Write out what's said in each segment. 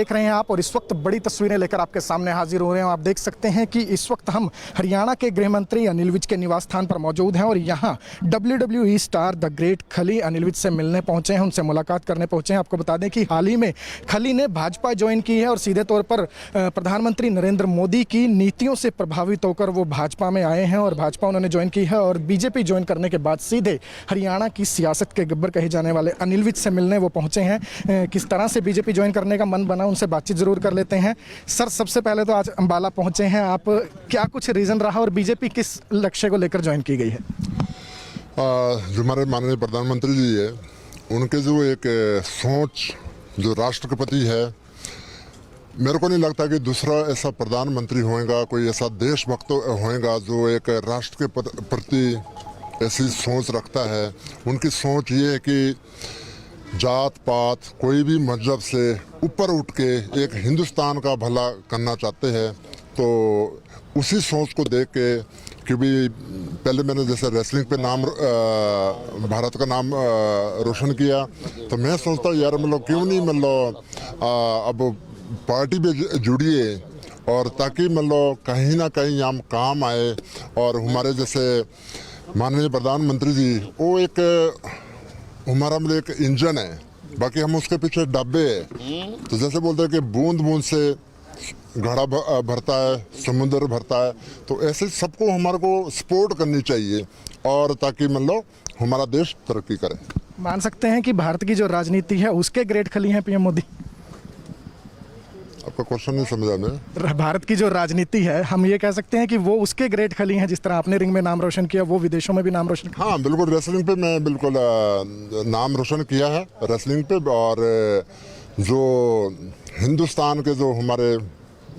देख रहे हैं आप, और इस वक्त बड़ी तस्वीरें लेकर आपके सामने हाजिर हो रहे हैं। आप देख सकते हैं कि इस वक्त हम हरियाणा के गृह मंत्री अनिल विज के निवास स्थान पर मौजूद हैं और यहाँ WWE स्टार द ग्रेट खली अनिल विज से मिलने पहुंचे हैं, उनसे मुलाकात करने पहुंचे हैं। आपको बता दें कि हाल ही में खली ने भाजपा ज्वाइन की है और सीधे तौर पर प्रधानमंत्री नरेंद्र मोदी की नीतियों से प्रभावित होकर वो भाजपा में आए हैं और भाजपा उन्होंने ज्वाइन की है। और बीजेपी ज्वाइन करने के बाद सीधे हरियाणा की सियासत के गब्बर कहे जाने वाले अनिल विज से मिलने वो पहुंचे हैं। किस तरह से बीजेपी ज्वाइन करने का मन बना, उनसे बातचीत जरूर कर लेते हैं। सर, सबसे पहले तो आज अंबाला पहुंचे हैं आप, क्या कुछ रीजन रहा और बीजेपी किस लक्ष्य को लेकर ज्वाइन की गई है? जो हमारे माननीय प्रधानमंत्री जी है, उनके जो एक सोच जो राष्ट्रपति है, मेरे को नहीं लगता कि दूसरा ऐसा प्रधानमंत्री होएगा, कोई ऐसा देशभक्त होएगा जो एक राष्ट्र के प्रति ऐसी सोच रखता है। उनकी सोच ये है कि जात पात कोई भी मजहब से ऊपर उठ के एक हिंदुस्तान का भला करना चाहते हैं। तो उसी सोच को देख के, क्योंकि पहले मैंने जैसे रेसलिंग पे नाम भारत का नाम रोशन किया, तो मैं सोचता हूँ यार मतलब क्यों नहीं मतलब अब पार्टी में जुड़िए और ताकि मतलब कहीं ना कहीं हम काम आए। और हमारे जैसे माननीय प्रधानमंत्री जी, वो एक हमारा मतलब एक इंजन है, बाकी हम उसके पीछे डब्बे हैं। तो जैसे बोलते हैं कि बूंद बूंद से घड़ा भरता है, समुद्र भरता है, तो ऐसे सबको हमारे को सपोर्ट करनी चाहिए और ताकि मतलब हमारा देश तरक्की करे। मान सकते हैं कि भारत की जो राजनीति है उसके ग्रेट खली हैं पीएम मोदी? आपका क्वेश्चन नहीं समझा मैं। भारत की जो राजनीति है, हम ये कह सकते हैं कि वो उसके ग्रेट खली हैं, जिस तरह आपने रिंग में नाम रोशन किया, वो विदेशों में भी नाम रोशन किया। हाँ बिल्कुल, रेसलिंग पे मैं बिल्कुल नाम रोशन किया है रेसलिंग पे। और जो हिंदुस्तान के जो हमारे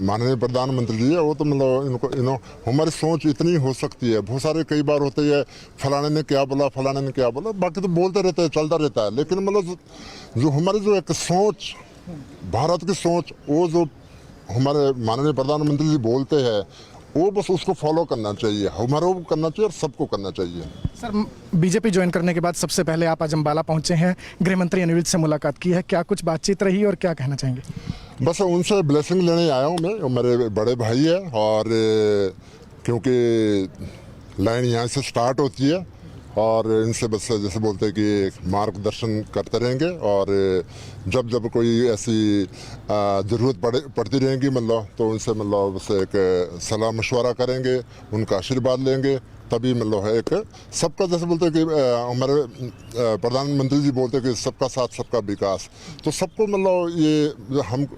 माननीय प्रधानमंत्री जी है, वो तो मतलब इनको हमारी सोच इतनी हो सकती है। बहुत सारे कई बार होते हैं फलाने ने क्या बोला, फलाने ने क्या बोला, बाकी तो बोलते रहते हैं, चलता रहता है। लेकिन मतलब जो हमारी जो एक सोच, भारत की सोच, वो जो हमारे माननीय प्रधानमंत्री जी बोलते हैं, वो बस उसको फॉलो करना चाहिए, हमारे को करना चाहिए और सबको करना चाहिए। सर, बीजेपी ज्वाइन करने के बाद सबसे पहले आप आज अंबाला पहुंचे हैं, गृह मंत्री अनिल विज से मुलाकात की है, क्या कुछ बातचीत रही और क्या कहना चाहेंगे? बस उनसे ब्लेसिंग लेने आया हूँ मैं, मेरे बड़े भाई है। और क्योंकि लाइन यहाँ से स्टार्ट होती है और इनसे बस जैसे बोलते हैं कि मार्गदर्शन करते रहेंगे। और जब जब कोई ऐसी ज़रूरत पड़ती रहेगी मतलब, तो उनसे मतलब बस एक सलाह मशवरा करेंगे, उनका आशीर्वाद लेंगे, तभी मतलब है एक सबका, जैसे बोलते हैं कि हमारे प्रधानमंत्री जी बोलते हैं कि सबका साथ सबका विकास। तो सबको मतलब ये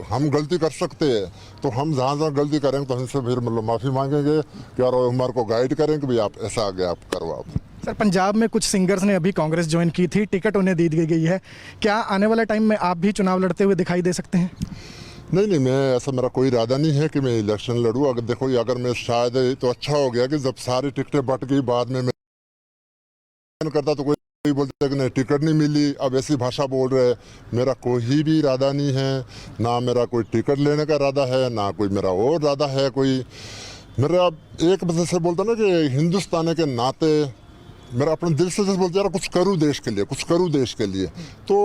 हम गलती कर सकते हैं, तो हम जहाँ जहाँ गलती करेंगे तो हमसे फिर मतलब माफ़ी मांगेंगे कि और हमारे को गाइड करें कि भाई आप ऐसा आगे आप करो आप। सर, पंजाब में कुछ सिंगर्स ने अभी कांग्रेस ज्वाइन की थी, टिकट उन्हें दी गई है, क्या आने वाले टाइम में आप भी चुनाव लड़ते हुए दिखाई दे सकते हैं? नहीं, मैं ऐसा, मेरा कोई इरादा नहीं है कि मैं इलेक्शन लड़ूँ। अगर देखो, अगर मैं शायद तो अच्छा हो गया कि जब सारी टिकटें बट गई, बाद में मैं करता तो कोई बोलते कि नहीं टिकट नहीं मिली, अब ऐसी भाषा बोल रहे। मेरा कोई भी इरादा नहीं है, ना मेरा कोई टिकट लेने का इरादा है, ना कोई मेरा और इरादा है कोई। मेरा एक वजह से बोलता ना कि हिंदुस्तान के नाते मेरा अपने दिल से जैसे बोलते यार कुछ करूँ देश के लिए, कुछ करूँ देश के लिए। तो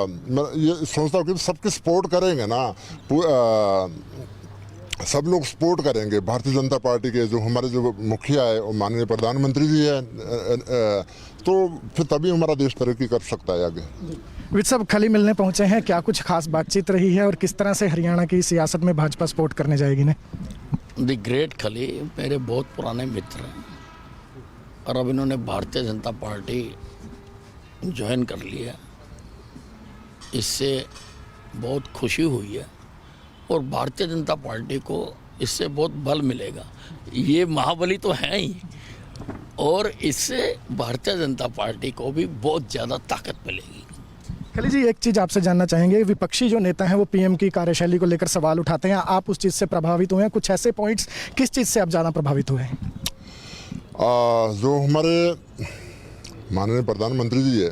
मैं ये सोचता हूँ कि सबके सपोर्ट करेंगे ना, सब लोग सपोर्ट करेंगे भारतीय जनता पार्टी के। जो हमारे जो मुखिया है वो माननीय प्रधानमंत्री जी है, तो फिर तभी हमारा देश तरक्की कर सकता है आगे। विज साहब खली मिलने पहुंचे हैं, क्या कुछ खास बातचीत रही है और किस तरह से हरियाणा की सियासत में भाजपा सपोर्ट करने जाएगी ने? द ग्रेट खली मेरे बहुत पुराने मित्र हैं और अब इन्होंने भारतीय जनता पार्टी ज्वाइन कर लिया, इससे बहुत खुशी हुई है और भारतीय जनता पार्टी को इससे बहुत बल मिलेगा। ये महाबली तो हैं ही, और इससे भारतीय जनता पार्टी को भी बहुत ज़्यादा ताकत मिलेगी। खली जी, एक चीज़ आपसे जानना चाहेंगे, विपक्षी जो नेता हैं वो पीएम की कार्यशैली को लेकर सवाल उठाते हैं, आप उस चीज़ से प्रभावित हुए हैं? कुछ ऐसे पॉइंट्स, किस चीज़ से आप ज़्यादा प्रभावित हुए हैं? जो हमारे माननीय प्रधानमंत्री जी है,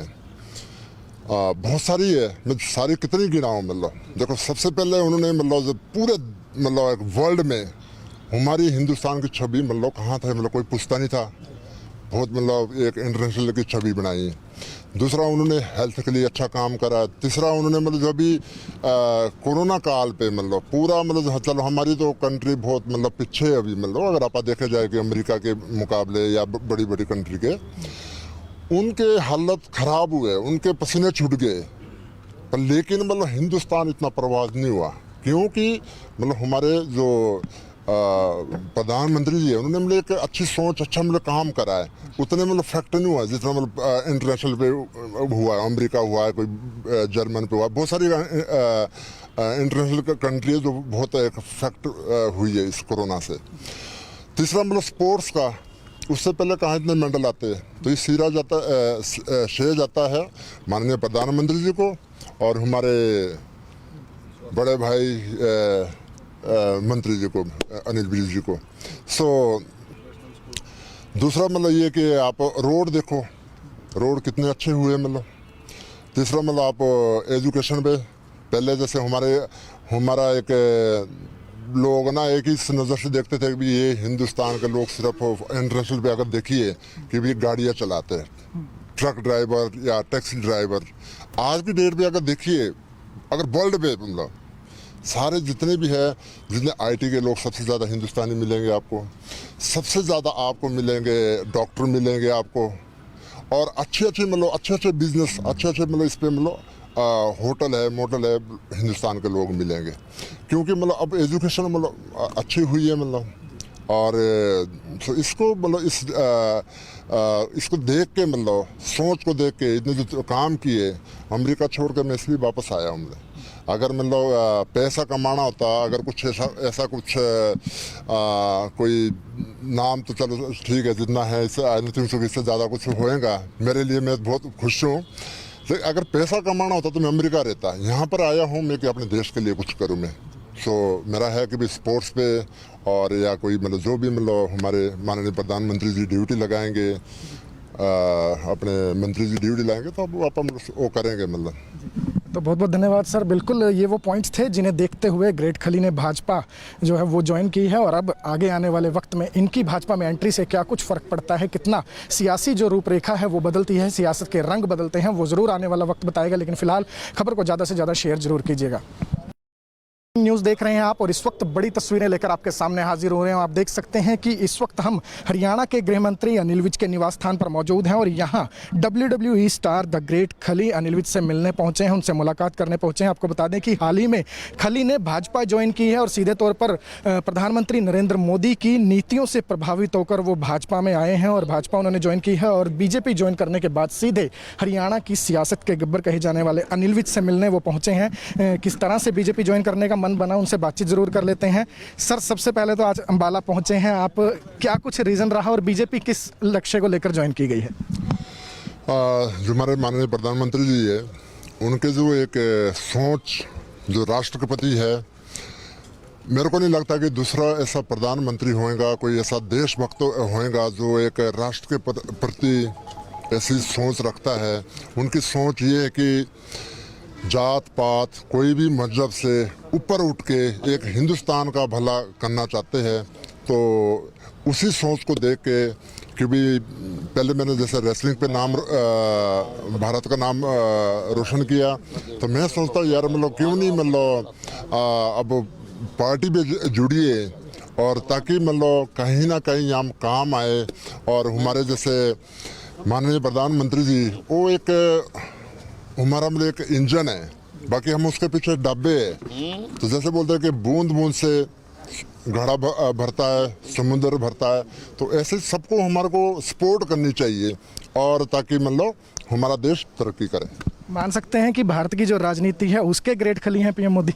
बहुत सारी है, मैं सारी कितनी गिनाऊँ मतलब। देखो, सबसे पहले उन्होंने मतलब पूरे मतलब वर्ल्ड में हमारी हिंदुस्तान की छवि मतलब कहाँ था मतलब कोई पूछता नहीं था। बहुत मतलब एक इंटरनेशनल की छवि बनाई। दूसरा उन्होंने हेल्थ के लिए अच्छा काम करा। तीसरा उन्होंने मतलब जो भी कोरोना काल पे मतलब पूरा मतलब चलो हमारी तो कंट्री बहुत मतलब पीछे है अभी मतलब अगर आप देखे जाए कि अमेरिका के मुकाबले या बड़ी बड़ी कंट्री के, उनके हालत ख़राब हुए, उनके पसीने छूट गए, पर लेकिन मतलब हिंदुस्तान इतना प्रभावित नहीं हुआ क्योंकि मतलब हमारे जो प्रधानमंत्री जी है उन्होंने मतलब एक अच्छी सोच, अच्छा मतलब काम करा है। उतने मतलब फैक्ट नहीं हुआ जितना मतलब इंटरनेशनल पे हुआ है, अमेरिका हुआ है, कोई जर्मन पे हुआ, बहुत सारी इंटरनेशनल कंट्री है जो बहुत एक फैक्ट हुई है इस कोरोना से। तीसरा मतलब स्पोर्ट्स का, उससे पहले कहाँ इतने मेडल आते हैं, तो ये श्रेय जाता है माननीय प्रधानमंत्री जी को और हमारे बड़े भाई मंत्री जी को, अनिल विज जी को। सो दूसरा मतलब ये कि आप रोड देखो, रोड कितने अच्छे हुए मतलब। तीसरा मतलब आप एजुकेशन पे, पहले जैसे हमारा एक लोग ना एक ही नज़र से देखते थे कि ये हिंदुस्तान के लोग सिर्फ इंटरनेशनल पे अगर देखिए कि भी गाड़ियाँ चलाते हैं, ट्रक ड्राइवर या टैक्सी ड्राइवर। आज की डेट पे अगर देखिए, अगर वर्ल्ड पे मतलब सारे जितने भी है, जितने आईटी के लोग सबसे ज़्यादा हिंदुस्तानी मिलेंगे आपको, सबसे ज़्यादा आपको मिलेंगे डॉक्टर मिलेंगे आपको, और अच्छे बिजनेस, अच्छे मतलब इस पर मतलब होटल है, मोटल है, हिंदुस्तान के लोग मिलेंगे क्योंकि मतलब अब एजुकेशन मतलब अच्छी हुई है मतलब। और तो इसको मतलब इसको देख के मतलब सोच को देख के इतने जो काम किए, अमेरिका छोड़ कर मैं इसलिए वापस आया हूँ। अगर मतलब पैसा कमाना होता, अगर कुछ ऐसा कुछ कोई नाम तो चलो ठीक है जितना है, इससे आई नहीं थिंक इससे ज़्यादा कुछ होएगा मेरे लिए, मैं बहुत खुश हूँ। लेकिन अगर पैसा कमाना होता तो मैं अमेरिका रहता। यहाँ पर आया हूँ मैं कि अपने देश के लिए कुछ करूँ मैं। सो मेरा है कि भी स्पोर्ट्स पे और या कोई मतलब जो भी मतलब हमारे माननीय प्रधानमंत्री जी ड्यूटी लगाएंगे, अपने मंत्री जी ड्यूटी लाएंगे तो अब अपन वो करेंगे मतलब। तो बहुत बहुत धन्यवाद सर। बिल्कुल ये वो पॉइंट्स थे जिन्हें देखते हुए ग्रेट खली ने भाजपा जो है वो ज्वाइन की है, और अब आगे आने वाले वक्त में इनकी भाजपा में एंट्री से क्या कुछ फ़र्क पड़ता है, कितना सियासी जो रूपरेखा है वो बदलती है, सियासत के रंग बदलते हैं, वो ज़रूर आने वाला वक्त बताएगा। लेकिन फिलहाल खबर को ज़्यादा से ज़्यादा शेयर जरूर कीजिएगा। न्यूज़ देख रहे हैं आप और इस वक्त बड़ी तस्वीरें लेकर आपके सामने हाजिर हो रहे हैं। आप देख सकते हैं कि इस वक्त हम हरियाणा के गृह मंत्री अनिल विज के निवास स्थान पर मौजूद हैं और यहाँ WWE स्टार द ग्रेट खली अनिल विज से मिलने पहुंचे हैं, उनसे मुलाकात करने पहुंचे हैं। आपको बता दें कि हाल ही में खली ने भाजपा ज्वाइन की है और सीधे तौर पर प्रधानमंत्री नरेंद्र मोदी की नीतियों से प्रभावित होकर वो भाजपा में आए हैं और भाजपा उन्होंने ज्वाइन की है। और बीजेपी ज्वाइन करने के बाद सीधे हरियाणा की सियासत के गब्बर कहे जाने वाले अनिल विज से मिलने वो पहुँचे हैं। किस तरह से बीजेपी ज्वाइन करने का मन बना, उनसे बातचीत जरूर कर लेते हैं। सर, सबसे पहले तो आज अंबाला पहुंचे हैं आप, क्या कुछ रीजन रहा और बीजेपी किस लक्ष्य को लेकर ज्वाइन की गई है? जो हमारे माननीय प्रधानमंत्री जी है उनके जो एक सोच, जो राष्ट्रपति है, मेरे को नहीं लगता कि दूसरा ऐसा प्रधानमंत्री होएगा, कोई ऐसा देशभक्त होएगा जो एक राष्ट्र के प्रति ऐसी सोच रखता है। उनकी सोच ये है कि जात पात कोई भी मजहब से ऊपर उठ के एक हिंदुस्तान का भला करना चाहते हैं। तो उसी सोच को देख के कि भी पहले मैंने जैसे रेसलिंग पे नाम भारत का नाम रोशन किया, तो मैं सोचता हूँ यार मतलब क्यों नहीं मतलब अब पार्टी में जुड़िए और ताकि मतलब कहीं ना कहीं हम काम आए। और हमारे जैसे माननीय प्रधानमंत्री जी वो एक हमारा मतलब एक इंजन है, बाकी हम उसके पीछे डब्बे हैं। तो जैसे बोलते हैं कि बूंद बूंद से घड़ा भरता है, समुद्र भरता है, तो ऐसे सबको हमारे को सपोर्ट करनी चाहिए और ताकि मतलब हमारा देश तरक्की करे। मान सकते हैं कि भारत की जो राजनीति है उसके ग्रेट खली हैं पीएम मोदी?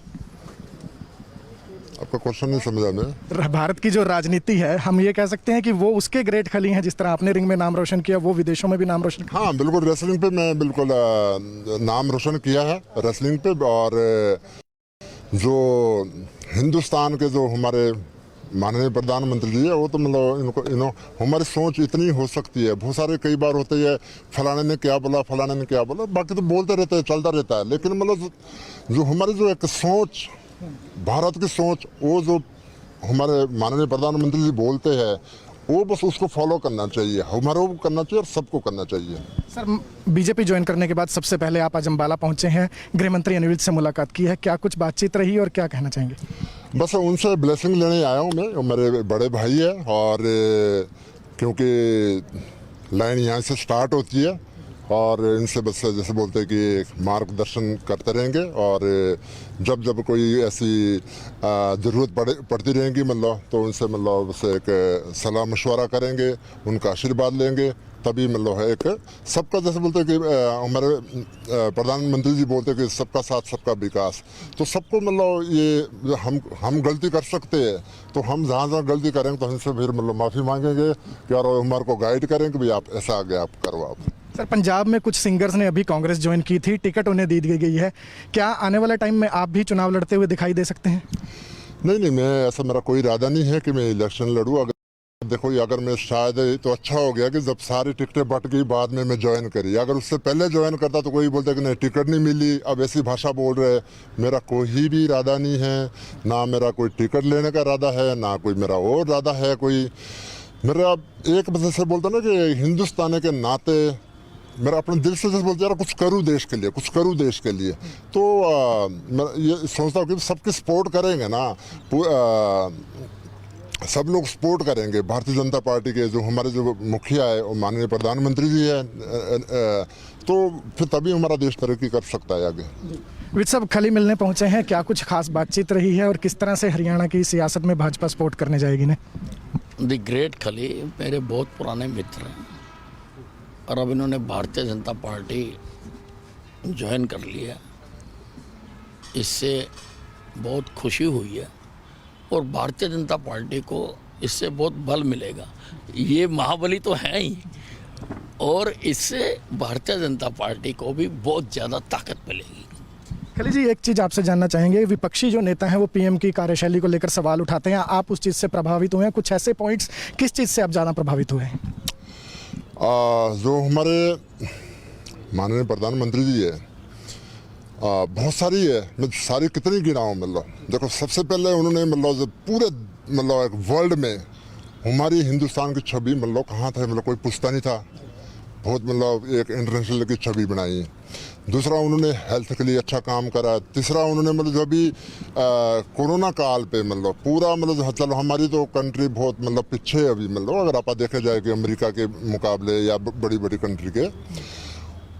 आपका क्वेश्चन नहीं समझा मैं। भारत की जो राजनीति है, हम ये कह सकते हैं कि वो उसके ग्रेट खली हैं, जिस तरह आपने रिंग में नाम रोशन किया, वो विदेशों में भी नाम रोशन किया। हाँ बिल्कुल, रेसलिंग पे मैं बिल्कुल नाम रोशन किया है रेसलिंग पे। और जो हिंदुस्तान के जो हमारे माननीय प्रधानमंत्री जी है वो तो मतलब हमारी सोच इतनी हो सकती है। बहुत सारे कई बार होते हैं फलाने ने क्या बोला, फलाने ने क्या बोला, बाकी तो बोलते रहते हैं, चलता रहता है। लेकिन मतलब जो हमारी जो एक सोच, भारत की सोच, वो जो हमारे माननीय प्रधानमंत्री जी बोलते हैं वो बस उसको फॉलो करना चाहिए, हमारे को करना चाहिए और सबको करना चाहिए। सर, बीजेपी ज्वाइन करने के बाद सबसे पहले आप आज अम्बाला पहुंचे हैं, गृह मंत्री अनिल विज से मुलाकात की है, क्या कुछ बातचीत रही और क्या कहना चाहेंगे? बस उनसे ब्लेसिंग लेने आया हूँ मैं, वो मेरे बड़े भाई है और क्योंकि लाइन यहाँ से स्टार्ट होती है और इनसे बस जैसे बोलते हैं कि मार्गदर्शन करते रहेंगे और जब जब कोई ऐसी ज़रूरत पड़ती रहेगी मतलब तो उनसे मतलब बस एक सलाह मशवरा करेंगे, उनका आशीर्वाद लेंगे, तभी मतलब है एक सबका जैसे बोलते हैं कि हमारे प्रधानमंत्री जी बोलते हैं कि सबका साथ सबका विकास। तो सबको मतलब ये हम गलती कर सकते हैं तो हम जहाँ जहाँ गलती करेंगे तो हमसे फिर मतलब माफ़ी मांगेंगे कि और हमारे को गाइड करेंगे कि भाई आप ऐसा आगे आप करो आप। सर, पंजाब में कुछ सिंगर्स ने अभी कांग्रेस ज्वाइन की थी, टिकट उन्हें दी गई है, क्या आने वाले टाइम में आप भी चुनाव लड़ते हुए दिखाई दे सकते हैं? नहीं, मैं ऐसा मेरा कोई इरादा नहीं है कि मैं इलेक्शन लड़ूँ। अगर देखो अगर मैं शायद तो अच्छा हो गया कि जब सारी टिकटें बट गई बाद में मैं ज्वाइन करी, अगर उससे पहले ज्वाइन करता तो कोई बोलता कि नहीं टिकट नहीं मिली, अब ऐसी भाषा बोल रहे। मेरा कोई भी इरादा नहीं है, ना मेरा कोई टिकट लेने का इरादा है, ना कोई मेरा और इरादा है कोई। मेरा एक वजह से बोलता ना कि हिंदुस्तान के नाते मेरा अपने दिल से जैसे बोलते यार कुछ करूँ देश के लिए, कुछ करूँ देश के लिए। तो मैं ये सोचता हूँ कि सबकी सपोर्ट करेंगे ना, सब लोग सपोर्ट करेंगे भारतीय जनता पार्टी के, जो हमारे जो मुखिया है और माननीय प्रधानमंत्री जी है, तो फिर तभी हमारा देश तरक्की कर सकता है आगे। विज साहब खली मिलने पहुंचे हैं, क्या कुछ खास बातचीत रही है और किस तरह से हरियाणा की सियासत में भाजपा सपोर्ट करने जाएगी ने? द ग्रेट खली मेरे बहुत पुराने मित्र हैं और अब इन्होंने भारतीय जनता पार्टी ज्वाइन कर लिया, इससे बहुत खुशी हुई है और भारतीय जनता पार्टी को इससे बहुत बल मिलेगा। ये महाबली तो है ही और इससे भारतीय जनता पार्टी को भी बहुत ज़्यादा ताकत मिलेगी। खली जी, एक चीज़ आपसे जानना चाहेंगे, विपक्षी जो नेता हैं वो पीएम की कार्यशैली को लेकर सवाल उठाते हैं, आप उस चीज़ से प्रभावित हुए हैं? कुछ ऐसे पॉइंट्स, किस चीज़ से आप ज़्यादा प्रभावित हुए हैं? जो हमारे माननीय प्रधानमंत्री जी है, बहुत सारी है, मैं सारी कितनी गिनाऊँ मतलब। देखो सबसे पहले उन्होंने मतलब जब पूरे मतलब एक वर्ल्ड में हमारी हिंदुस्तान की छवि मतलब कहाँ था मतलब कोई पूछता नहीं था, बहुत मतलब एक इंटरनेशनल की छवि बनाई। दूसरा उन्होंने हेल्थ के लिए अच्छा काम करा। तीसरा उन्होंने मतलब जो अभी कोरोना काल पे मतलब पूरा मतलब चलो हमारी तो कंट्री बहुत मतलब पीछे है अभी मतलब, अगर आप देखे जाए कि अमेरिका के मुकाबले या बड़ी बड़ी कंट्री के,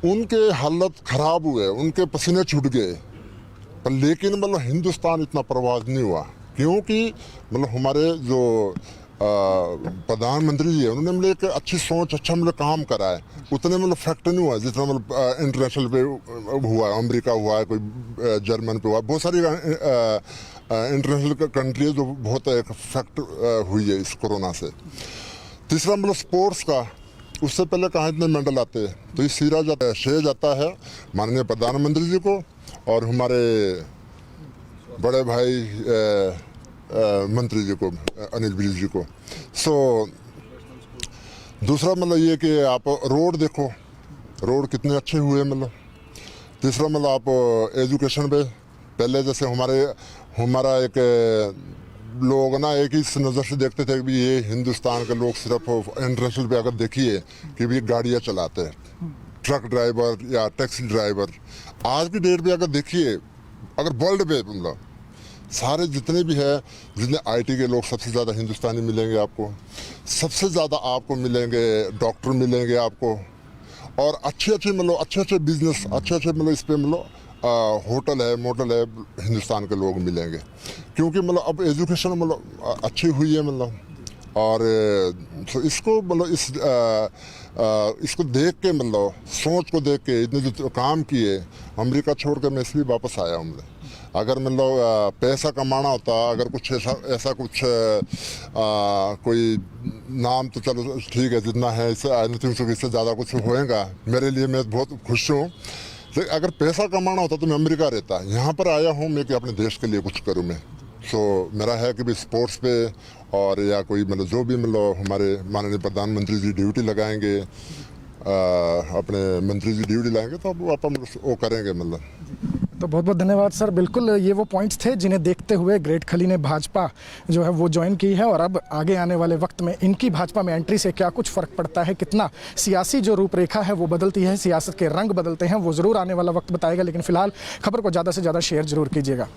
उनके हालत ख़राब हुए, उनके पसीने छूट गए, पर लेकिन मतलब हिंदुस्तान इतना प्रभावित नहीं हुआ क्योंकि मतलब हमारे जो प्रधानमंत्री जी है उन्होंने मतलब एक अच्छी सोच, अच्छा मतलब काम करा है। उतने मतलब फैक्टर नहीं हुआ जितना मतलब इंटरनेशनल पे हुआ है, अमेरिका हुआ है, कोई जर्मन पे हुआ है, बहुत सारी इंटरनेशनल कंट्री है जो बहुत एक फैक्ट हुई है इस कोरोना से। तीसरा मतलब स्पोर्ट्स का, उससे पहले कहाँ इतने मेडल आते हैं, तो ये श्रेय जाता है माननीय प्रधानमंत्री जी को और हमारे बड़े भाई मंत्री जी को, अनिल विज जी को। सो दूसरा मतलब ये कि आप रोड देखो, रोड कितने अच्छे हुए मतलब। तीसरा मतलब आप एजुकेशन पे, पहले जैसे हमारा एक लोग ना एक ही नज़र से देखते थे कि ये हिंदुस्तान के लोग सिर्फ इंटरनेशनल पे अगर देखिए कि भी गाड़ियाँ चलाते हैं, ट्रक ड्राइवर या टैक्सी ड्राइवर। आज की डेट पे अगर देखिए, अगर वर्ल्ड पे मतलब सारे जितने भी है, जितने आईटी के लोग सबसे ज़्यादा हिंदुस्तानी मिलेंगे आपको, सबसे ज़्यादा आपको मिलेंगे डॉक्टर मिलेंगे आपको, और अच्छे मतलब बिजनेस, अच्छे मतलब इस पर मतलब होटल है, मोटल है, हिंदुस्तान के लोग मिलेंगे क्योंकि मतलब अब एजुकेशन मतलब अच्छी हुई है मतलब। और तो इसको मतलब इसको देख के मतलब सोच को देख के इतने जो काम किए, अमेरिका छोड़ के मैं इसलिए वापस आया हूँ। अगर मतलब पैसा कमाना होता, अगर कुछ ऐसा कुछ कोई नाम तो चलो ठीक है जितना है, इससे आई थिंक सो इससे ज़्यादा कुछ होएगा मेरे लिए, मैं बहुत खुश हूँ। तो अगर पैसा कमाना होता तो मैं अमेरिका रहता, यहाँ पर आया हूँ मैं कि अपने देश के लिए कुछ करूँ मैं। सो मेरा है कि भी स्पोर्ट्स पे और या कोई मतलब जो भी मतलब हमारे माननीय प्रधानमंत्री जी ड्यूटी लगाएंगे, अपने मंत्री जी ड्यूटी लगाएंगे तो आप वो करेंगे मतलब। तो बहुत बहुत धन्यवाद सर। बिल्कुल ये वो पॉइंट्स थे जिन्हें देखते हुए ग्रेट खली ने भाजपा जो है वो ज्वाइन की है, और अब आगे आने वाले वक्त में इनकी भाजपा में एंट्री से क्या कुछ फ़र्क पड़ता है, कितना सियासी जो रूपरेखा है वो बदलती है, सियासत के रंग बदलते हैं, वो ज़रूर आने वाला वक्त बताएगा। लेकिन फिलहाल खबर को ज़्यादा से ज़्यादा शेयर जरूर कीजिएगा।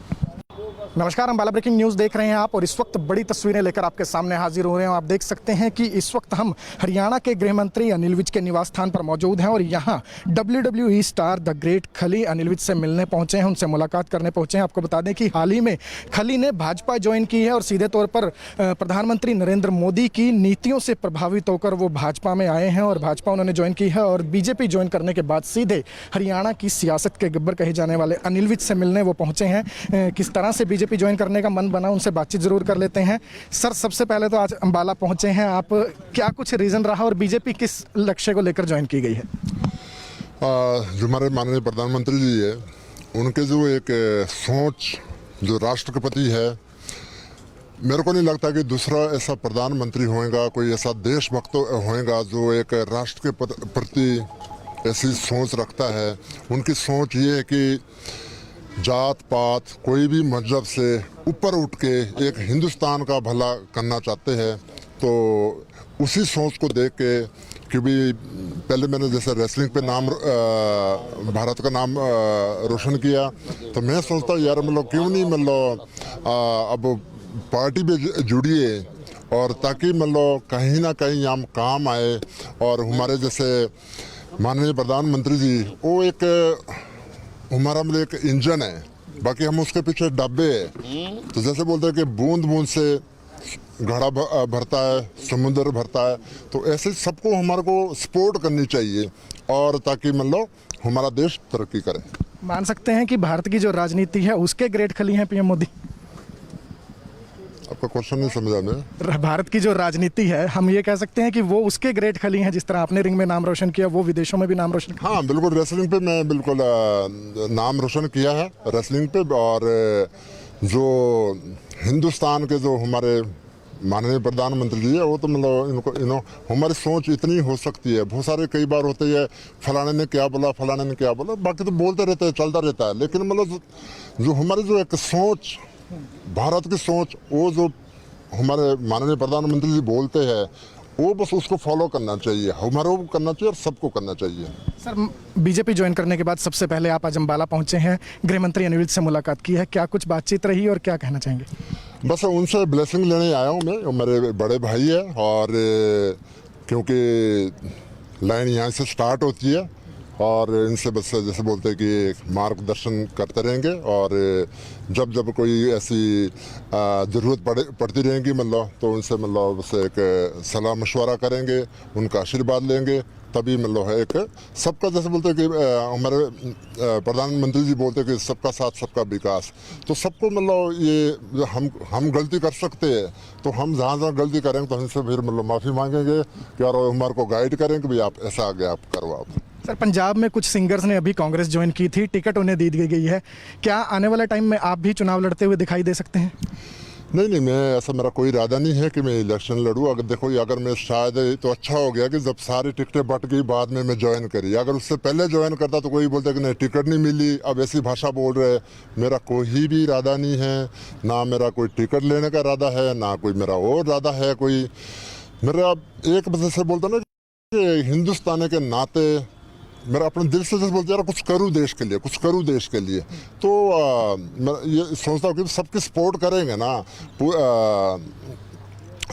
नमस्कार, अम्बाला ब्रेकिंग न्यूज़ देख रहे हैं आप, और इस वक्त बड़ी तस्वीरें लेकर आपके सामने हाजिर हो रहे हैं। आप देख सकते हैं कि इस वक्त हम हरियाणा के गृह मंत्री अनिल विज के निवास स्थान पर मौजूद हैं, और यहाँ WWE स्टार द ग्रेट खली अनिल विज से मिलने पहुंचे हैं, उनसे मुलाकात करने पहुंचे हैं। आपको बता दें कि हाल ही में खली ने भाजपा ज्वाइन की है, और सीधे तौर पर प्रधानमंत्री नरेंद्र मोदी की नीतियों से प्रभावित होकर वो भाजपा में आए हैं, और भाजपा उन्होंने ज्वाइन की है। और बीजेपी ज्वाइन करने के बाद सीधे हरियाणा की सियासत के गब्बर कहे जाने वाले अनिल विज से मिलने वो पहुंचे हैं। किस तरह से बीजेपी ज्वाइन करने का मन बना, उनसे बातचीत जरूर कर लेते हैं। सर, सबसे पहले तो आज अंबाला पहुंचे हैं आप, क्या कुछ रीजन रहा और बीजेपी किस लक्ष्य को लेकर ज्वाइन की गई है? जो हमारे माननीय प्रधानमंत्री जी है, उनके जो एक सोच जो राष्ट्रपति है, मेरे को नहीं लगता कि दूसरा ऐसा प्रधानमंत्री होएगा, कोई ऐसा देशभक्त होएगा जो एक राष्ट्र के प्रति ऐसी सोच रखता है। उनकी सोच ये है कि जात पात कोई भी मजहब से ऊपर उठ के एक हिंदुस्तान का भला करना चाहते हैं। तो उसी सोच को देख के, क्योंकि पहले मैंने जैसे रेसलिंग पे नाम भारत का नाम रोशन किया, तो मैं सोचता यार मतलब क्यों नहीं मतलब अब पार्टी पे जुड़िए, और ताकि मतलब कहीं ना कहीं हम काम आए। और हमारे जैसे माननीय प्रधानमंत्री जी, वो एक हमारा मतलब एक इंजन है, बाकी हम उसके पीछे डब्बे हैं। तो जैसे बोलते हैं कि बूंद बूंद से घड़ा भरता है, समुद्र भरता है, तो ऐसे सबको हमारे को सपोर्ट करनी चाहिए, और ताकि मतलब हमारा देश तरक्की करे। मान सकते हैं कि भारत की जो राजनीति है उसके ग्रेट खली हैं पीएम मोदी? आपका क्वेश्चन नहीं समझा मैं। भारत की जो राजनीति है, हम ये कह सकते हैं कि वो उसके ग्रेट खली हैं, जिस तरह आपने रिंग में नाम रोशन किया, वो विदेशों में भी नाम रोशन किया। हाँ बिल्कुल, रेसलिंग पे मैं बिल्कुल नाम रोशन किया है रेसलिंग पे। और जो हिंदुस्तान के जो हमारे माननीय प्रधानमंत्री जी है, वो तो मतलब इनको हमारी सोच इतनी हो सकती है। बहुत सारे कई बार होते हैं फलाने ने क्या बोला, फलाने ने क्या बोला, बाकी तो बोलते रहते हैं, चलता रहता है। लेकिन मतलब जो हमारी जो एक सोच, भारत की सोच, वो जो हमारे माननीय प्रधानमंत्री जी बोलते हैं, वो बस उसको फॉलो करना चाहिए, हमारे को करना चाहिए और सबको करना चाहिए। सर, बीजेपी ज्वाइन करने के बाद सबसे पहले आप आज अम्बाला पहुंचे हैं, गृह मंत्री अनिल विज से मुलाकात की है, क्या कुछ बातचीत रही और क्या कहना चाहेंगे? बस उनसे ब्लेसिंग लेने आया हूँ मैं, मेरे बड़े भाई है, और क्योंकि लाइन यहाँ से स्टार्ट होती है, और इनसे बस जैसे बोलते हैं कि मार्गदर्शन करते रहेंगे, और जब जब कोई ऐसी ज़रूरत पड़ती रहेगी मतलब, तो उनसे मतलब बस एक सलाह मशवरा करेंगे, उनका आशीर्वाद लेंगे, तभी मतलब है एक सबका, जैसे बोलते हैं कि हमारे प्रधानमंत्री जी बोलते हैं कि सबका साथ सबका विकास। तो सबको मतलब ये हम गलती कर सकते हैं, तो हम जहाँ जहाँ गलती करेंगे तो हमसे फिर मतलब माफ़ी मांगेंगे कि और हमारे को गाइड करें कि भाई आप ऐसा आगे आप करो आप। सर, पंजाब में कुछ सिंगर्स ने अभी कांग्रेस ज्वाइन की थी, टिकट उन्हें दी गई है, क्या आने वाले टाइम में आप भी चुनाव लड़ते हुए दिखाई दे सकते हैं? नहीं, मैं ऐसा, मेरा कोई इरादा नहीं है कि मैं इलेक्शन लड़ूँ। अगर देखो, अगर मैं शायद तो अच्छा हो गया कि जब सारी टिकटें बट गई बाद में मैं ज्वाइन करी। अगर उससे पहले ज्वाइन करता तो कोई बोलता कि नहीं टिकट नहीं मिली, अब ऐसी भाषा बोल रहे। मेरा कोई भी इरादा नहीं है, ना मेरा कोई टिकट लेने का इरादा है, ना कोई मेरा और इरादा है कोई। मेरा एक वजह से बोलता ना कि हिंदुस्तानी के नाते मेरा अपने दिल से जैसे बोलते यार कुछ करूँ देश के लिए, कुछ करूँ देश के लिए। तो मैं ये सोचता हूँ कि सबकी सपोर्ट करेंगे ना,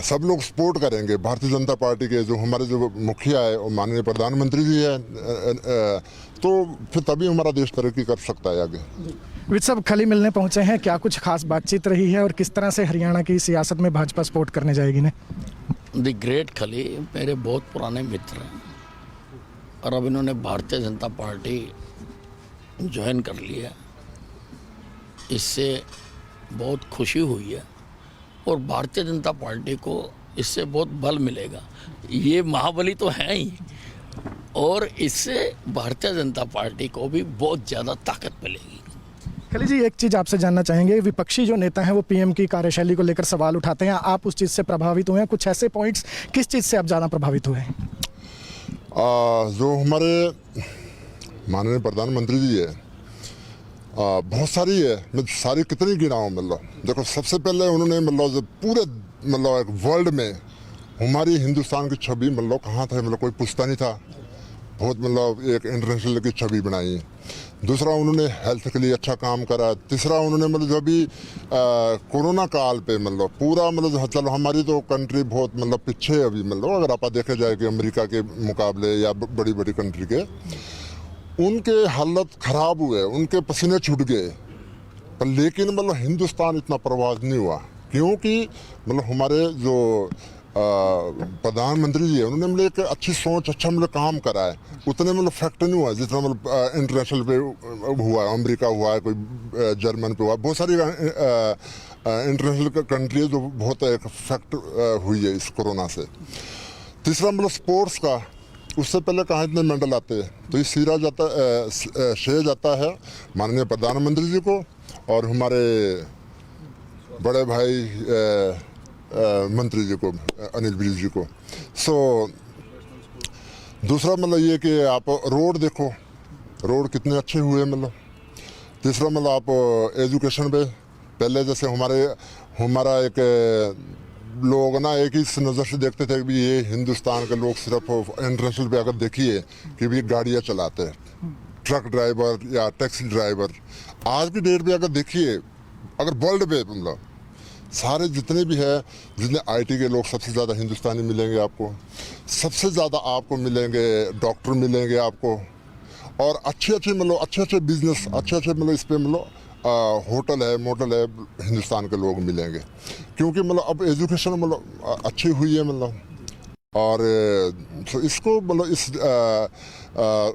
सब लोग सपोर्ट करेंगे भारतीय जनता पार्टी के, जो हमारे जो मुखिया है और माननीय प्रधानमंत्री जी है, तो फिर तभी हमारा देश तरक्की कर सकता है आगे। विज साहब खली मिलने पहुंचे हैं, क्या कुछ खास बातचीत रही है और किस तरह से हरियाणा की सियासत में भाजपा सपोर्ट करने जाएगी ने? द ग्रेट खली मेरे बहुत पुराने मित्र हैं, और अब इन्होंने भारतीय जनता पार्टी ज्वाइन कर लिया। इससे बहुत खुशी हुई है, और भारतीय जनता पार्टी को इससे बहुत बल मिलेगा। ये महाबली तो हैं ही, और इससे भारतीय जनता पार्टी को भी बहुत ज़्यादा ताकत मिलेगी। खली जी, एक चीज़ आपसे जानना चाहेंगे, विपक्षी जो नेता हैं वो पीएम की कार्यशैली को लेकर सवाल उठाते हैं, आप उस चीज़ से प्रभावित हुए हैं? कुछ ऐसे पॉइंट्स, किस चीज़ से आप ज़्यादा प्रभावित हुए हैं? जो हमारे माननीय प्रधानमंत्री जी है, बहुत सारी है, मैं सारी कितनी गिनाऊँ मतलब। देखो सबसे पहले उन्होंने मतलब जो पूरे मतलब एक वर्ल्ड में हमारी हिंदुस्तान की छवि मतलब कहाँ था, मतलब कोई पूछता नहीं था, बहुत मतलब एक इंटरनेशनल की छवि बनाई। दूसरा उन्होंने हेल्थ के लिए अच्छा काम करा। तीसरा उन्होंने मतलब जो अभी कोरोना काल पे मतलब पूरा मतलब चलो हमारी तो कंट्री बहुत मतलब पीछे है अभी, मतलब अगर आप देखे जाए कि अमेरिका के मुकाबले या बड़ी बड़ी कंट्री के, उनके हालत खराब हुए, उनके पसीने छूट गए, पर लेकिन मतलब हिंदुस्तान इतना प्रभावित नहीं हुआ क्योंकि मतलब हमारे जो प्रधानमंत्री जी है उन्होंने मतलब एक अच्छी सोच, अच्छा मतलब काम करा है। उतने मतलब फैक्ट नहीं हुआ जितना मतलब इंटरनेशनल पे हुआ है, अमेरिका हुआ है, कोई जर्मन पे हुआ, बहुत सारी इंटरनेशनल कंट्री है जो बहुत फैक्ट हुई है इस कोरोना से। तीसरा मतलब स्पोर्ट्स का, उससे पहले कहाँ इतने मेडल आते हैं, तो ये श्रेय जाता है माननीय प्रधानमंत्री जी को और हमारे बड़े भाई मंत्री जी को, अनिल विज जी को। सो दूसरा मतलब ये कि आप रोड देखो, रोड कितने अच्छे हुए मतलब। तीसरा मतलब आप एजुकेशन पे, पहले जैसे हमारा एक लोग ना एक ही नज़र से देखते थे कि ये हिंदुस्तान के लोग सिर्फ इंटरनेशनल पे अगर देखिए कि भी गाड़ियाँ चलाते हैं, ट्रक ड्राइवर या टैक्सी ड्राइवर। आज की डेट पे अगर देखिए, अगर वर्ल्ड पे मतलब सारे जितने भी है, जितने आईटी के लोग सबसे ज़्यादा हिंदुस्तानी मिलेंगे आपको, सबसे ज़्यादा आपको मिलेंगे डॉक्टर मिलेंगे आपको, और अच्छे अच्छे बिजनेस, अच्छे मतलब इस पे मतलब होटल है, मोटल है, हिंदुस्तान के लोग मिलेंगे क्योंकि मतलब अब एजुकेशन मतलब अच्छी हुई है मतलब। और तो इसको मतलब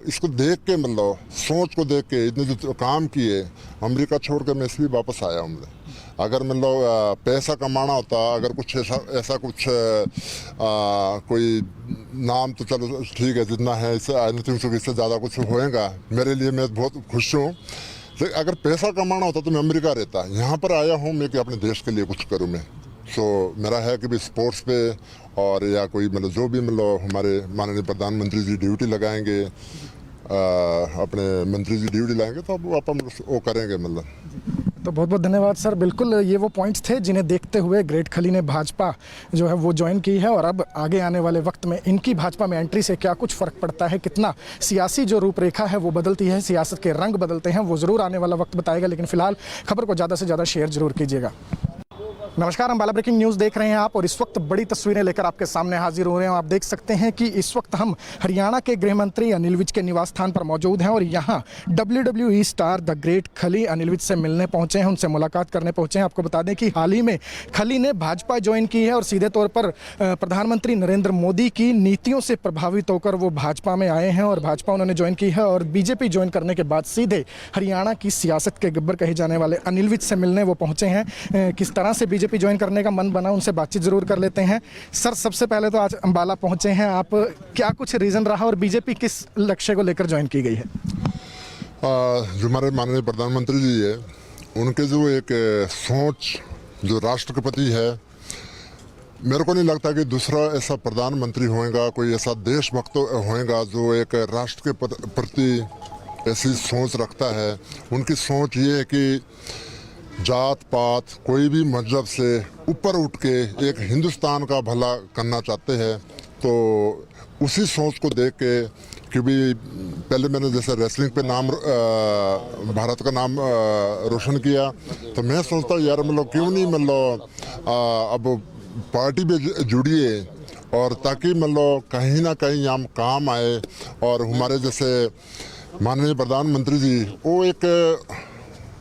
इसको देख के मतलब सोच को देख के इतने जो काम किए, अमेरिका छोड़ के मैं इसलिए वापस आया हूँ। अगर मतलब पैसा कमाना होता, अगर कुछ ऐसा कुछ कोई नाम तो चलो ठीक है जितना है, इससे आई थिंक सो इससे ज़्यादा कुछ होएगा मेरे लिए, मैं बहुत खुश हूँ। लेकिन अगर पैसा कमाना होता तो मैं अमेरिका रहता। यहाँ पर आया हूँ मैं कि अपने देश के लिए कुछ करूँ मैं। सो मेरा है कि भी स्पोर्ट्स पे और या कोई मतलब जो भी मतलब हमारे माननीय प्रधानमंत्री जी ड्यूटी लगाएंगे, अपने मंत्री जी ड्यूटी लगाएंगे तो अब अपन वो करेंगे मतलब। तो बहुत बहुत धन्यवाद सर। बिल्कुल ये वो पॉइंट्स थे जिन्हें देखते हुए ग्रेट खली ने भाजपा जो है वो ज्वाइन की है, और अब आगे आने वाले वक्त में इनकी भाजपा में एंट्री से क्या कुछ फ़र्क पड़ता है, कितना सियासी जो रूपरेखा है वो बदलती है, सियासत के रंग बदलते हैं, वो ज़रूर आने वाला वक्त बताएगा। लेकिन फिलहाल खबर को ज़्यादा से ज़्यादा शेयर जरूर कीजिएगा। नमस्कार, अम्बाला ब्रेकिंग न्यूज़ देख रहे हैं आप, और इस वक्त बड़ी तस्वीरें लेकर आपके सामने हाजिर हो रहे हैं। आप देख सकते हैं कि इस वक्त हम हरियाणा के गृह मंत्री अनिल विज के निवास स्थान पर मौजूद हैं, और यहाँ WWE स्टार द ग्रेट खली अनिल विज से मिलने पहुंचे हैं, उनसे मुलाकात करने पहुंचे हैं। आपको बता दें कि हाल ही में खली ने भाजपा ज्वाइन की है और सीधे तौर पर प्रधानमंत्री नरेंद्र मोदी की नीतियों से प्रभावित होकर वो भाजपा में आए हैं, और भाजपा उन्होंने ज्वाइन की है। और बीजेपी ज्वाइन करने के बाद सीधे हरियाणा की सियासत के गब्बर कहे जाने वाले अनिल विज से मिलने वो पहुंचे हैं। किस तरह से बीजेपी ज्वाइन करने का मन बना, उनसे बातचीत जरूर कर लेते हैं। सर, सबसे पहले तो आज अंबाला पहुंचे हैं आप, क्या कुछ रीजन रहा और बीजेपी किस लक्ष्य को लेकर ज्वाइन की गई है? जो हमारे माननीय प्रधानमंत्री जी है उनके जो एक सोच, जो राष्ट्रपति है, मेरे को नहीं लगता कि दूसरा ऐसा प्रधानमंत्री होएगा, कोई ऐसा देशभक्त होएगा जो एक राष्ट्र के प्रति ऐसी सोच रखता है। उनकी सोच ये है कि जात पात कोई भी मजहब से ऊपर उठ के एक हिंदुस्तान का भला करना चाहते हैं। तो उसी सोच को देख के, क्योंकि पहले मैंने जैसे रेसलिंग पे नाम भारत का नाम रोशन किया, तो मैं सोचता हूँ यार मतलब क्यों नहीं मतलब अब पार्टी पे जुड़िए, और ताकि मतलब कहीं ना कहीं हम काम आए। और हमारे जैसे माननीय प्रधानमंत्री जी वो एक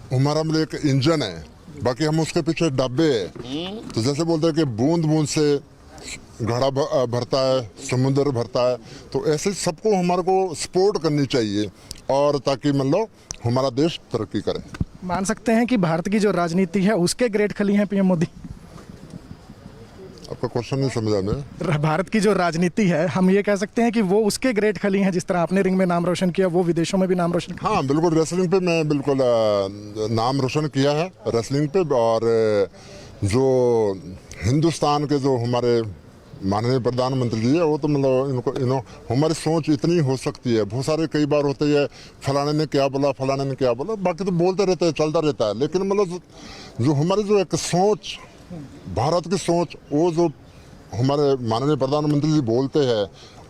हमारा मतलब एक इंजन है, बाकी हम उसके पीछे डब्बे हैं। तो जैसे बोलते हैं कि बूंद बूंद से घड़ा भरता है, समुद्र भरता है, तो ऐसे सबको हमारे को सपोर्ट करनी चाहिए, और ताकि मतलब हमारा देश तरक्की करे। मान सकते हैं कि भारत की जो राजनीति है उसके ग्रेट खली हैं पीएम मोदी? आपका क्वेश्चन नहीं समझा मैं। भारत की जो राजनीति है, हम ये कह सकते हैं कि वो उसके ग्रेट खली हैं, जिस तरह आपने रिंग में नाम रोशन किया, वो विदेशों में भी नाम रोशन किया। हाँ बिल्कुल, रेसलिंग पे मैं बिल्कुल नाम रोशन किया है रेसलिंग पे। और जो हिंदुस्तान के जो हमारे माननीय प्रधानमंत्री जी है वो तो मतलब इनको हमारी सोच इतनी हो सकती है। बहुत सारे कई बार होते हैं फलाने ने क्या बोला, फलाने ने क्या बोला, बाकी तो बोलते रहते हैं, चलता रहता है। लेकिन मतलब जो हमारी जो एक सोच, भारत की सोच, वो जो हमारे माननीय प्रधानमंत्री जी बोलते हैं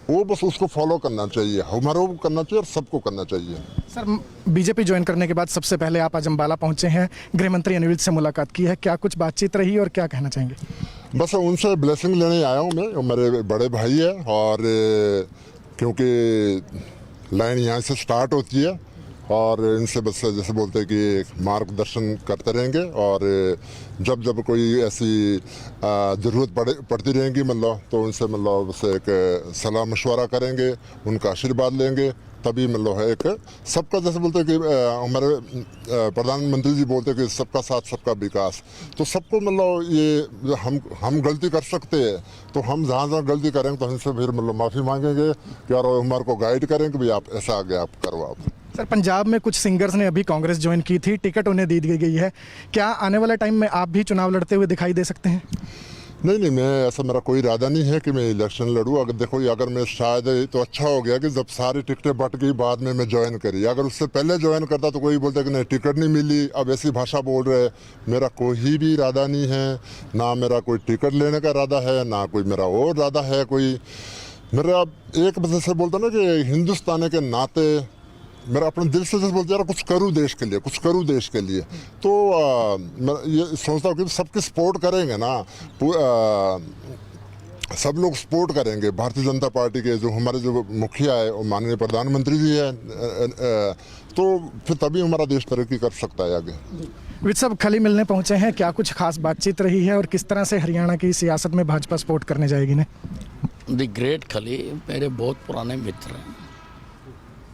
वो बस उसको फॉलो करना चाहिए, हमारे को करना चाहिए और सबको करना चाहिए। सर, बीजेपी ज्वाइन करने के बाद सबसे पहले आप आज अम्बाला पहुंचे हैं, गृह मंत्री अनिल विज से मुलाकात की है, क्या कुछ बातचीत रही और क्या कहना चाहेंगे? बस उनसे ब्लेसिंग लेने आया हूँ मैं, मेरे बड़े भाई है और क्योंकि लाइन यहाँ से स्टार्ट होती है और इनसे बस जैसे बोलते हैं कि मार्गदर्शन करते रहेंगे और जब जब कोई ऐसी ज़रूरत पड़ती रहेंगी मतलब तो उनसे मतलब बस एक सलाह मशवरा करेंगे, उनका आशीर्वाद लेंगे, तभी मतलब है एक सबका, जैसे बोलते हैं कि हमारे प्रधानमंत्री जी बोलते हैं कि सबका साथ सबका विकास। तो सबको मतलब ये हम गलती कर सकते हैं तो हम जहाँ जहाँ गलती करेंगे तो हमसे फिर मतलब माफ़ी मांगेंगे कि और हमारे को गाइड करें कि भाई आप ऐसा आगे आप करो आप। सर, पंजाब में कुछ सिंगर्स ने अभी कांग्रेस ज्वाइन की थी, टिकट उन्हें दी गई है, क्या आने वाले टाइम में आप भी चुनाव लड़ते हुए दिखाई दे सकते हैं? नहीं, मैं ऐसा, मेरा कोई इरादा नहीं है कि मैं इलेक्शन लड़ूँ। अगर देखो अगर मैं शायद तो अच्छा हो गया कि जब सारी टिकटें बट गई बाद में मैं ज्वाइन करी। अगर उससे पहले ज्वाइन करता तो कोई बोलता कि नहीं टिकट नहीं मिली, अब ऐसी भाषा बोल रहे। मेरा कोई भी इरादा नहीं है, ना मेरा कोई टिकट लेने का इरादा है, ना कोई मेरा और इरादा है कोई। मेरा एक वजह से बोलता ना कि हिंदुस्तान के नाते मेरा अपने दिल से जैसे बोलते यार कुछ करूँ देश के लिए, कुछ करूँ देश के लिए। तो मैं ये सोचता हूँ कि सबके सपोर्ट करेंगे ना, सब लोग सपोर्ट करेंगे भारतीय जनता पार्टी के, जो हमारे जो मुखिया है और माननीय प्रधानमंत्री जी है, तो फिर तभी हमारा देश तरक्की कर सकता है आगे। विज साहब खली मिलने पहुंचे हैं, क्या कुछ खास बातचीत रही है और किस तरह से हरियाणा की सियासत में भाजपा सपोर्ट करने जाएगी ने? द ग्रेट खली मेरे बहुत पुराने मित्र हैं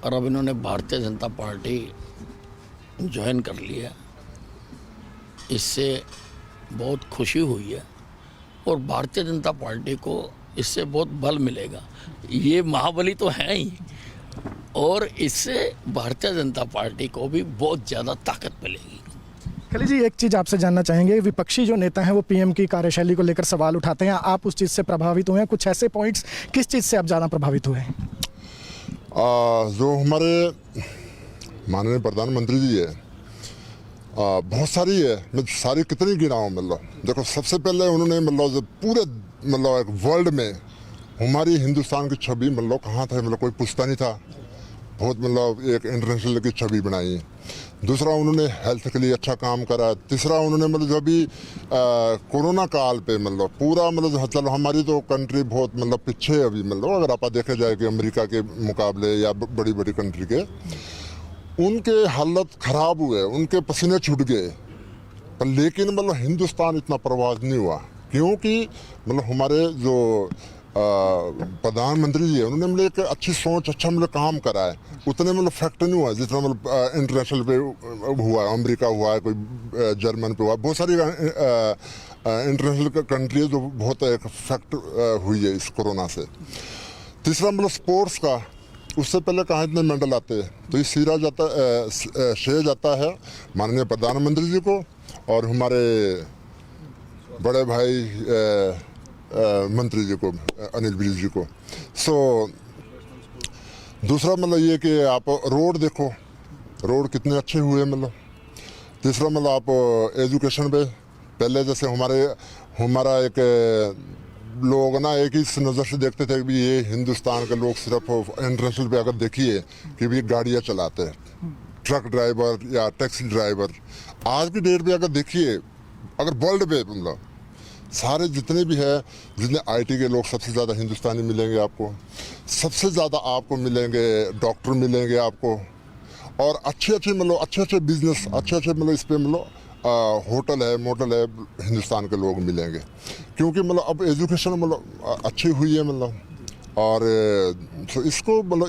और अब इन्होंने भारतीय जनता पार्टी ज्वाइन कर लिया, इससे बहुत खुशी हुई है और भारतीय जनता पार्टी को इससे बहुत बल मिलेगा। ये महाबली तो हैं ही और इससे भारतीय जनता पार्टी को भी बहुत ज़्यादा ताकत मिलेगी। खली जी, एक चीज़ आपसे जानना चाहेंगे, विपक्षी जो नेता हैं वो पीएम की कार्यशैली को लेकर सवाल उठाते हैं, आप उस चीज़ से प्रभावित हुए हैं? कुछ ऐसे पॉइंट्स, किस चीज़ से आप ज़्यादा प्रभावित हुए हैं? जो हमारे माननीय प्रधानमंत्री जी है, बहुत सारी है, मैं सारी कितनी गिनाऊँ मतलब। देखो सबसे पहले उन्होंने मतलब जो पूरे मतलब एक वर्ल्ड में हमारी हिंदुस्तान की छवि मतलब कहाँ था मतलब कोई पूछता नहीं था, बहुत मतलब एक इंटरनेशनल की छवि बनाई है। दूसरा उन्होंने हेल्थ के लिए अच्छा काम करा। तीसरा उन्होंने मतलब जो अभी कोरोना काल पे मतलब पूरा मतलब चलो हमारी तो कंट्री बहुत मतलब पीछे है अभी मतलब, अगर आप देखे जाए कि अमेरिका के मुकाबले या बड़ी बड़ी कंट्री के, उनके हालत ख़राब हुए, उनके पसीने छूट गए, पर लेकिन मतलब हिंदुस्तान इतना प्रभावित नहीं हुआ क्योंकि मतलब हमारे जो प्रधानमंत्री जी है उन्होंने मतलब एक अच्छी सोच, अच्छा मतलब काम करा है। उतने मतलब फैक्ट नहीं हुआ जितना मतलब इंटरनेशनल पे हुआ है, अमेरिका हुआ है, कोई जर्मन पे हुआ, बहुत सारी इंटरनेशनल कंट्री है जो बहुत एक फैक्ट हुई है इस कोरोना से। तीसरा मतलब स्पोर्ट्स का, उससे पहले कहाँ इतने मेडल आते हैं, तो ये श्रेय जाता है माननीय प्रधानमंत्री जी को और हमारे बड़े भाई मंत्री जी को, अनिल विज जी को। सो दूसरा मतलब ये कि आप रोड देखो, रोड कितने अच्छे हुए मतलब। तीसरा मतलब आप एजुकेशन पे, पहले जैसे हमारा एक लोग ना एक ही नज़र से देखते थे कि ये हिंदुस्तान के लोग सिर्फ इंटरनेशनल पे अगर देखिए कि भी गाड़ियाँ चलाते हैं, ट्रक ड्राइवर या टैक्सी ड्राइवर। आज की डेट पे अगर देखिए, अगर वर्ल्ड पे मतलब सारे जितने भी है, जितने आईटी के लोग सबसे ज़्यादा हिंदुस्तानी मिलेंगे आपको, सबसे ज़्यादा आपको मिलेंगे डॉक्टर मिलेंगे आपको, और अच्छे मतलब बिजनेस, अच्छे मतलब इस पर मतलब होटल है, मोटल है, हिंदुस्तान के लोग मिलेंगे क्योंकि मतलब अब एजुकेशन मतलब अच्छी हुई है मतलब। और तो इसको मतलब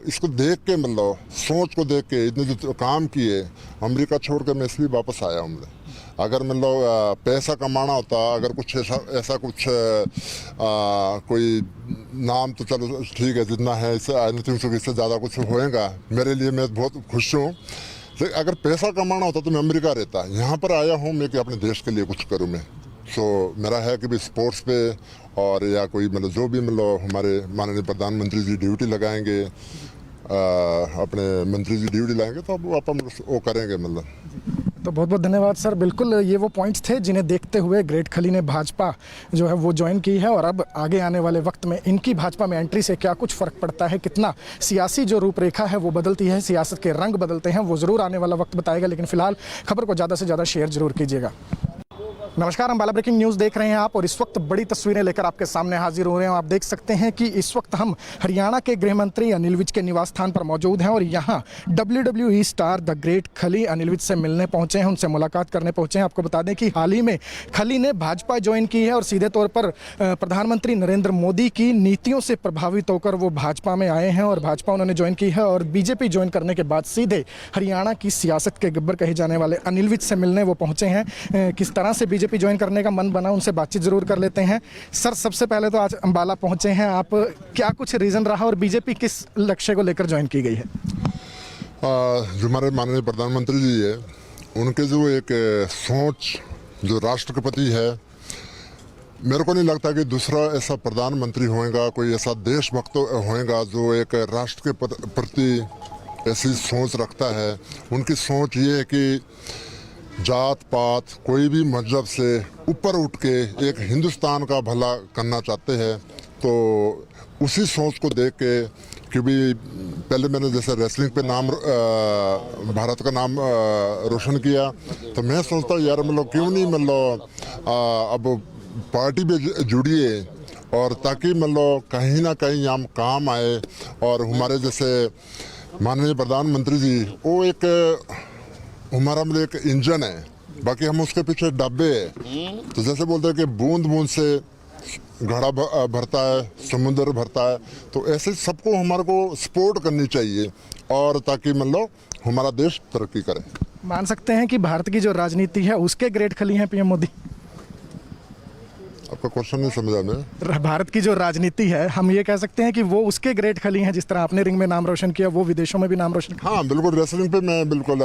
इसको देख के मतलब सोच को देख के इतने जो काम किए, अमेरिका छोड़ के मैं इसलिए वापस आया हूँ। अगर मतलब पैसा कमाना होता, अगर कुछ ऐसा कुछ कोई नाम तो चलो ठीक है जितना है, इससे आई थिंक सो इससे ज़्यादा कुछ होएगा मेरे लिए, मैं बहुत खुश हूँ। तो अगर पैसा कमाना होता तो मैं अमेरिका रहता, यहाँ पर आया हूँ मैं कि अपने देश के लिए कुछ करूँ मैं। सो मेरा है कि भी स्पोर्ट्स पे और या कोई मतलब जो भी मतलब हमारे माननीय प्रधानमंत्री जी ड्यूटी लगाएंगे, अपने मंत्री जी ड्यूटी लगाएंगे तो अब अपन वो करेंगे मतलब। तो बहुत बहुत धन्यवाद सर। बिल्कुल ये वो पॉइंट्स थे जिन्हें देखते हुए ग्रेट खली ने भाजपा जो है वो ज्वाइन की है, और अब आगे आने वाले वक्त में इनकी भाजपा में एंट्री से क्या कुछ फ़र्क पड़ता है, कितना सियासी जो रूपरेखा है वो बदलती है, सियासत के रंग बदलते हैं, वो ज़रूर आने वाला वक्त बताएगा। लेकिन फिलहाल खबर को ज़्यादा से ज़्यादा शेयर जरूर कीजिएगा। नमस्कार, हम बाला ब्रेकिंग न्यूज़ देख रहे हैं आप, और इस वक्त बड़ी तस्वीरें लेकर आपके सामने हाजिर हो रहे हैं। आप देख सकते हैं कि इस वक्त हम हरियाणा के गृह मंत्री अनिल विज के निवास स्थान पर मौजूद हैं, और यहाँ WWE स्टार द ग्रेट खली अनिल विज से मिलने पहुंचे हैं, उनसे मुलाकात करने पहुंचे हैं। आपको बता दें कि हाल ही में खली ने भाजपा ज्वाइन की है, और सीधे तौर पर प्रधानमंत्री नरेंद्र मोदी की नीतियों से प्रभावित होकर वो भाजपा में आए हैं, और भाजपा उन्होंने ज्वाइन की है। और बीजेपी ज्वाइन करने के बाद सीधे हरियाणा की सियासत के गब्बर कहे जाने वाले अनिल विज से मिलने वो पहुंचे हैं। किस तरह से बीजेपी ज्वाइन करने का मन बना, उनसे बातचीत जरूर कर लेते हैं। सर, सबसे पहले तो आज अंबाला पहुंचे हैं आप, क्या कुछ रीजन रहा और बीजेपी किस लक्ष्य को लेकर ज्वाइन की गई है? जो हमारे माननीय प्रधानमंत्री जी है, उनके जो एक सोच जो राष्ट्रपति है, मेरे को नहीं लगता कि दूसरा ऐसा प्रधानमंत्री होएगा, कोई ऐसा देशभक्त होएगा जो एक राष्ट्र के प्रति ऐसी सोच रखता है। उनकी सोच ये है कि जात पात कोई भी मजहब से ऊपर उठ के एक हिंदुस्तान का भला करना चाहते हैं। तो उसी सोच को देख के, क्योंकि पहले मैंने जैसे रेसलिंग पे नाम भारत का नाम रोशन किया, तो मैं सोचता यार मतलब क्यों नहीं मतलब अब पार्टी पे जुड़िए, और ताकि मतलब कहीं ना कहीं हम काम आए। और हमारे जैसे माननीय प्रधानमंत्री जी वो एक हमारा मतलब एक इंजन है, बाकी हम उसके पीछे डब्बे हैं। तो जैसे बोलते हैं कि बूंद बूंद से घड़ा भरता है, समुद्र भरता है, तो ऐसे सबको हमारे को सपोर्ट करनी चाहिए, और ताकि मतलब हमारा देश तरक्की करे। मान सकते हैं कि भारत की जो राजनीति है उसके ग्रेट खली हैं पीएम मोदी? आपका क्वेश्चन नहीं समझा मैं। भारत की जो राजनीति है, हम ये कह सकते हैं कि वो उसके ग्रेट खली हैं, जिस तरह आपने रिंग में नाम रोशन किया, वो विदेशों में भी नाम रोशन किया। हाँ बिल्कुल, रेसलिंग पे मैं बिल्कुल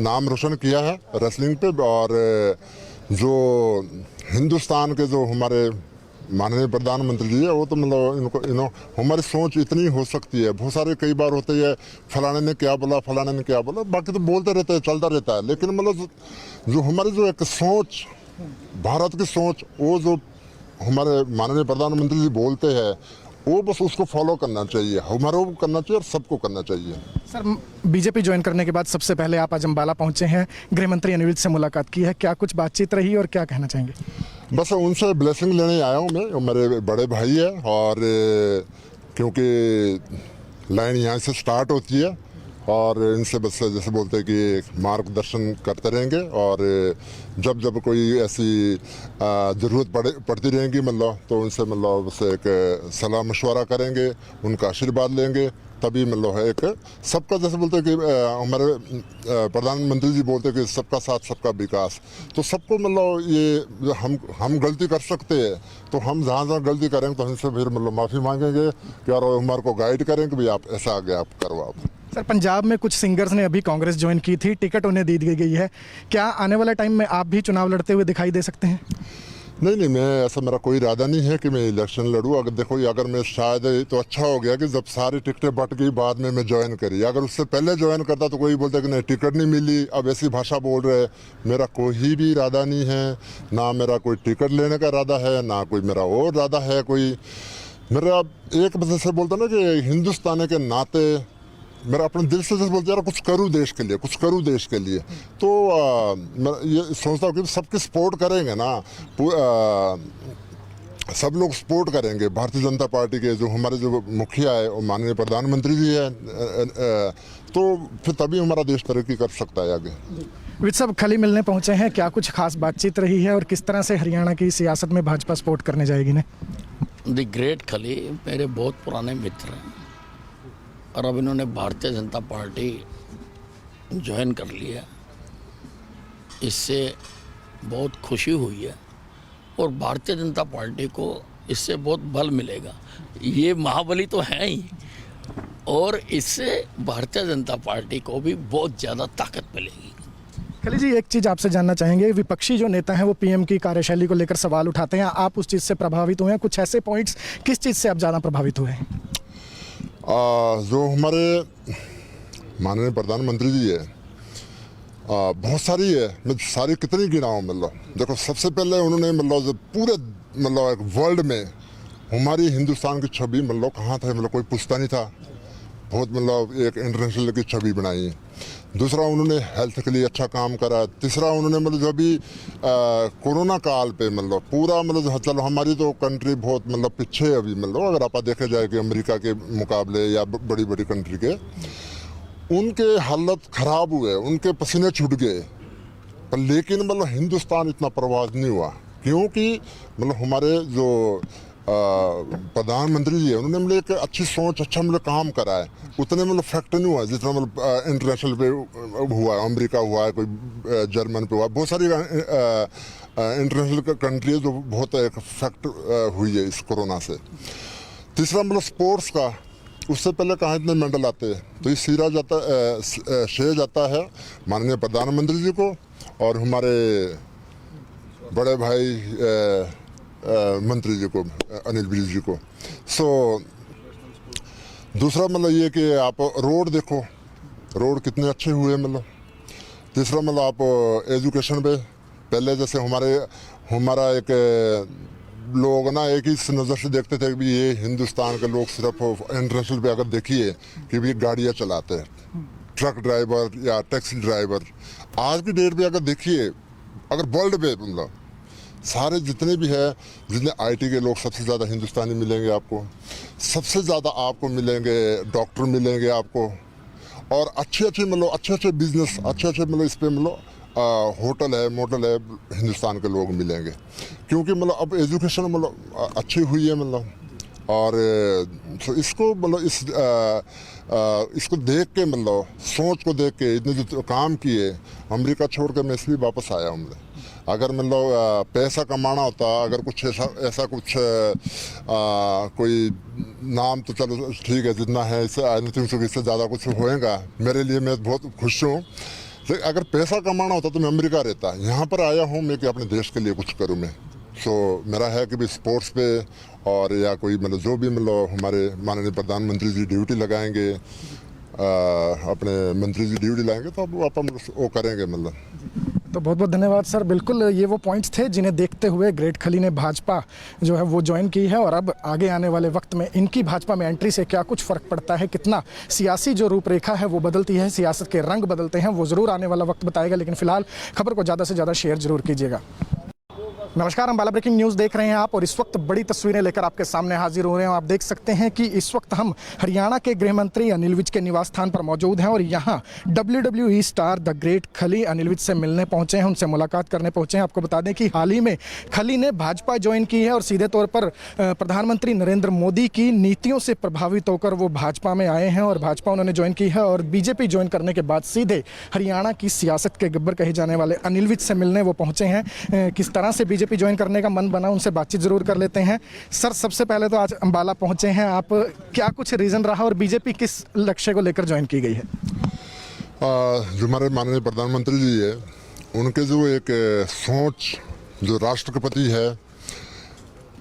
नाम रोशन किया है रेसलिंग पे। और जो हिंदुस्तान के जो हमारे माननीय प्रधानमंत्री जी है, वो तो मतलब इनको हमारी सोच इतनी हो सकती है। बहुत सारे कई बार होते हैं फलाने ने क्या बोला, फलाने ने क्या बोला, बाकी तो बोलते रहते हैं, चलता रहता है। लेकिन मतलब जो हमारी जो एक सोच, भारत की सोच, वो जो हमारे माननीय प्रधानमंत्री जी बोलते हैं, वो बस उसको फॉलो करना चाहिए, हमारे को करना चाहिए और सबको करना चाहिए। सर, बीजेपी ज्वाइन करने के बाद सबसे पहले आप आज अंबाला पहुंचे हैं, गृह मंत्री अनिल विज से मुलाकात की है, क्या कुछ बातचीत रही और क्या कहना चाहेंगे? बस उनसे ब्लेसिंग लेने आया हूँ मैं, मेरे बड़े भाई है, और क्योंकि लाइन यहाँ से स्टार्ट होती है, और इनसे बस जैसे बोलते हैं कि मार्गदर्शन करते रहेंगे, और जब जब कोई ऐसी ज़रूरत पड़ती रहेगी मतलब, तो उनसे मतलब बस एक सलाह मशवरा करेंगे, उनका आशीर्वाद लेंगे, तभी मतलब है एक सबका, जैसे बोलते हैं कि हमारे प्रधानमंत्री जी बोलते हैं कि सबका साथ सबका विकास। तो सबको मतलब ये हम गलती कर सकते हैं, तो हम जहाँ जहाँ गलती करेंगे तो हमसे फिर मतलब माफ़ी मांगेंगे कि और हमारे को गाइड करें कि भाई आप ऐसा आगे आप करो आप। सर, पंजाब में कुछ सिंगर्स ने अभी कांग्रेस ज्वाइन की थी, टिकट उन्हें दी गई है, क्या आने वाले टाइम में आप भी चुनाव लड़ते हुए दिखाई दे सकते हैं? नहीं, मैं ऐसा, मेरा कोई इरादा नहीं है कि मैं इलेक्शन लड़ूँ। अगर देखो, अगर मैं शायद तो अच्छा हो गया कि जब सारी टिकटें बट गई बाद में मैं ज्वाइन करी। अगर उससे पहले ज्वाइन करता तो कोई बोलता कि नहीं टिकट नहीं मिली, अब ऐसी भाषा बोल रहे। मेरा कोई भी इरादा नहीं है, ना मेरा कोई टिकट लेने का इरादा है, ना कोई मेरा और इरादा है कोई। मेरा एक वजह से बोलता ना कि हिंदुस्तान के नाते मेरा अपने दिल से जैसे बोलते यार कुछ करूँ देश के लिए, कुछ करूँ देश के लिए। तो मैं ये सोचता हूँ कि सबकी सपोर्ट करेंगे ना, सब लोग सपोर्ट करेंगे। भारतीय जनता पार्टी के जो हमारे जो मुखिया है वो माननीय प्रधानमंत्री जी है, तो फिर तभी हमारा देश तरक्की कर सकता है आगे। विज साहब खली मिलने पहुंचे हैं, क्या कुछ खास बातचीत रही है और किस तरह से हरियाणा की सियासत में भाजपा सपोर्ट करने जाएगी ने? द ग्रेट खली मेरे बहुत पुराने मित्र हैं, और अब इन्होंने भारतीय जनता पार्टी ज्वाइन कर लिया, इससे बहुत खुशी हुई है, और भारतीय जनता पार्टी को इससे बहुत बल मिलेगा। ये महाबली तो हैं ही, और इससे भारतीय जनता पार्टी को भी बहुत ज़्यादा ताकत मिलेगी। खली जी, एक चीज़ आपसे जानना चाहेंगे, विपक्षी जो नेता हैं वो पीएम की कार्यशैली को लेकर सवाल उठाते हैं, आप उस चीज़ से प्रभावित हुए हैं? कुछ ऐसे पॉइंट्स, किस चीज़ से आप ज़्यादा प्रभावित हुए हैं? जो हमारे माननीय प्रधानमंत्री जी है, बहुत सारी है, मैं सारी कितनी गिनाऊँ? मतलब देखो, सबसे पहले उन्होंने मतलब जो पूरे मतलब एक वर्ल्ड में हमारी हिंदुस्तान की छवि मतलब कहाँ था, मतलब कोई पूछता नहीं था, बहुत मतलब एक इंटरनेशनल की छवि बनाई। दूसरा, उन्होंने हेल्थ के लिए अच्छा काम करा। तीसरा, उन्होंने मतलब जो अभी कोरोना काल पे मतलब पूरा मतलब चलो हमारी तो कंट्री बहुत मतलब पीछे है अभी, मतलब अगर आप देखे जाए कि अमेरिका के मुकाबले या बड़ी बड़ी कंट्री के, उनके हालत खराब हुए, उनके पसीने छूट गए, पर लेकिन मतलब हिंदुस्तान इतना प्रभावित नहीं हुआ, क्योंकि मतलब हमारे जो प्रधानमंत्री जी है, उन्होंने मतलब एक अच्छी सोच, अच्छा मतलब काम करा है। उतने मतलब फैक्ट नहीं हुआ जितना मतलब इंटरनेशनल पे हुआ है, अमेरिका हुआ है, कोई जर्मन पे हुआ है, बहुत सारी इंटरनेशनल कंट्री है जो बहुत एक फैक्ट हुई है इस कोरोना से। तीसरा मतलब स्पोर्ट्स का, उससे पहले कहाँ इतने मेडल आते हैं, तो ये श्रेय जाता है माननीय प्रधानमंत्री जी को और हमारे बड़े भाई मंत्री जी को, अनिल विज जी को। सो दूसरा मतलब ये कि आप रोड देखो, रोड कितने अच्छे हुए मतलब। तीसरा मतलब आप एजुकेशन पे, पहले जैसे हमारा एक लोग ना एक ही नज़र से देखते थे कि ये हिंदुस्तान के लोग सिर्फ इंटरनेशनल पे अगर देखिए कि भी गाड़ियाँ चलाते हैं, ट्रक ड्राइवर या टैक्सी ड्राइवर। आज की डेट पे अगर देखिए, अगर वर्ल्ड पे मतलब सारे जितने भी है, जितने आईटी के लोग, सबसे ज़्यादा हिंदुस्तानी मिलेंगे आपको, सबसे ज़्यादा आपको मिलेंगे डॉक्टर मिलेंगे आपको, और अच्छे मतलब बिजनेस, अच्छे मतलब इस पे मतलब होटल है, मोटल है, हिंदुस्तान के लोग मिलेंगे, क्योंकि मतलब अब एजुकेशन मतलब अच्छी हुई है मतलब। और तो इसको मतलब इसको देख के मतलब सोच को देख के इतने जो काम किए, अमेरिका छोड़ के मैं इसलिए वापस आया हूँ। अगर मतलब पैसा कमाना होता, अगर कुछ ऐसा कुछ कोई नाम, तो चलो ठीक है, जितना है इससे आई नहीं थिंक इससे ज़्यादा कुछ होएगा मेरे लिए, मैं बहुत खुश हूँ। लेकिन अगर पैसा कमाना होता तो मैं अमेरिका रहता। यहाँ पर आया हूँ मैं कि अपने देश के लिए कुछ करूँ मैं। सो मेरा है कि भी स्पोर्ट्स पे और या कोई मतलब जो भी मतलब हमारे माननीय प्रधानमंत्री जी ड्यूटी लगाएंगे, अपने मंत्री जी ड्यूटी लाएंगे, तो अब अपन वो करेंगे मतलब। तो बहुत बहुत धन्यवाद सर। बिल्कुल ये वो पॉइंट्स थे जिन्हें देखते हुए ग्रेट खली ने भाजपा जो है वो ज्वाइन की है, और अब आगे आने वाले वक्त में इनकी भाजपा में एंट्री से क्या कुछ फ़र्क पड़ता है, कितना सियासी जो रूपरेखा है वो बदलती है, सियासत के रंग बदलते हैं, वो ज़रूर आने वाला वक्त बताएगा। लेकिन फिलहाल खबर को ज़्यादा से ज़्यादा शेयर जरूर कीजिएगा। नमस्कार, अम्बाला ब्रेकिंग न्यूज़ देख रहे हैं आप, और इस वक्त बड़ी तस्वीरें लेकर आपके सामने हाजिर हो रहे हैं। आप देख सकते हैं कि इस वक्त हम हरियाणा के गृह मंत्री अनिल विज के निवास स्थान पर मौजूद हैं, और यहाँ WWE स्टार द ग्रेट खली अनिल विज से मिलने पहुंचे हैं, उनसे मुलाकात करने पहुंचे हैं। आपको बता दें कि हाल ही में खली ने भाजपा ज्वाइन की है, और सीधे तौर पर प्रधानमंत्री नरेंद्र मोदी की नीतियों से प्रभावित होकर वो भाजपा में आए हैं, और भाजपा उन्होंने ज्वाइन की है। और बीजेपी ज्वाइन करने के बाद सीधे हरियाणा की सियासत के गब्बर कहे जाने वाले अनिल विज से मिलने वो पहुँचे हैं। किस तरह से बीजेपी ज्वाइन करने का मन बना, उनसे बातचीत जरूर कर लेते हैं। सर, सबसे पहले तो आज अंबाला पहुंचे हैं आप, क्या कुछ रीजन रहा और बीजेपी किस लक्ष्य को लेकर ज्वाइन की गई है? जो हमारे माननीय प्रधानमंत्री जी है, उनके जो एक सोच, जो राष्ट्रपति है,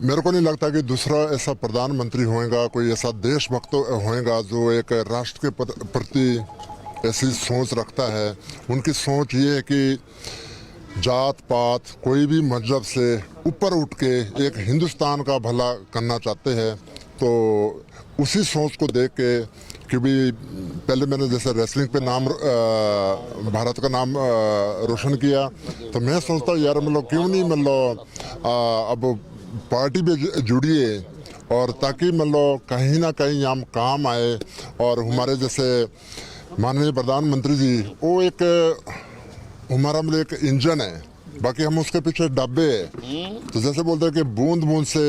मेरे को नहीं लगता कि दूसरा ऐसा प्रधानमंत्री होएगा, कोई ऐसा देशभक्त होएगा जो एक राष्ट्र के प्रति ऐसी सोच रखता है। उनकी सोच ये है कि जात पात कोई भी मजहब से ऊपर उठ के एक हिंदुस्तान का भला करना चाहते हैं। तो उसी सोच को देख के, क्योंकि पहले मैंने जैसे रेसलिंग पे नाम भारत का नाम रोशन किया, तो मैं सोचता हूँ यार मतलब क्यों नहीं मतलब अब पार्टी पे जुड़िए, और ताकि मतलब कहीं ना कहीं हम काम आए। और हमारे जैसे माननीय प्रधानमंत्री जी, वो एक हमारा मतलब एक इंजन है, बाकी हम उसके पीछे डब्बे हैं। तो जैसे बोलते हैं कि बूंद बूंद से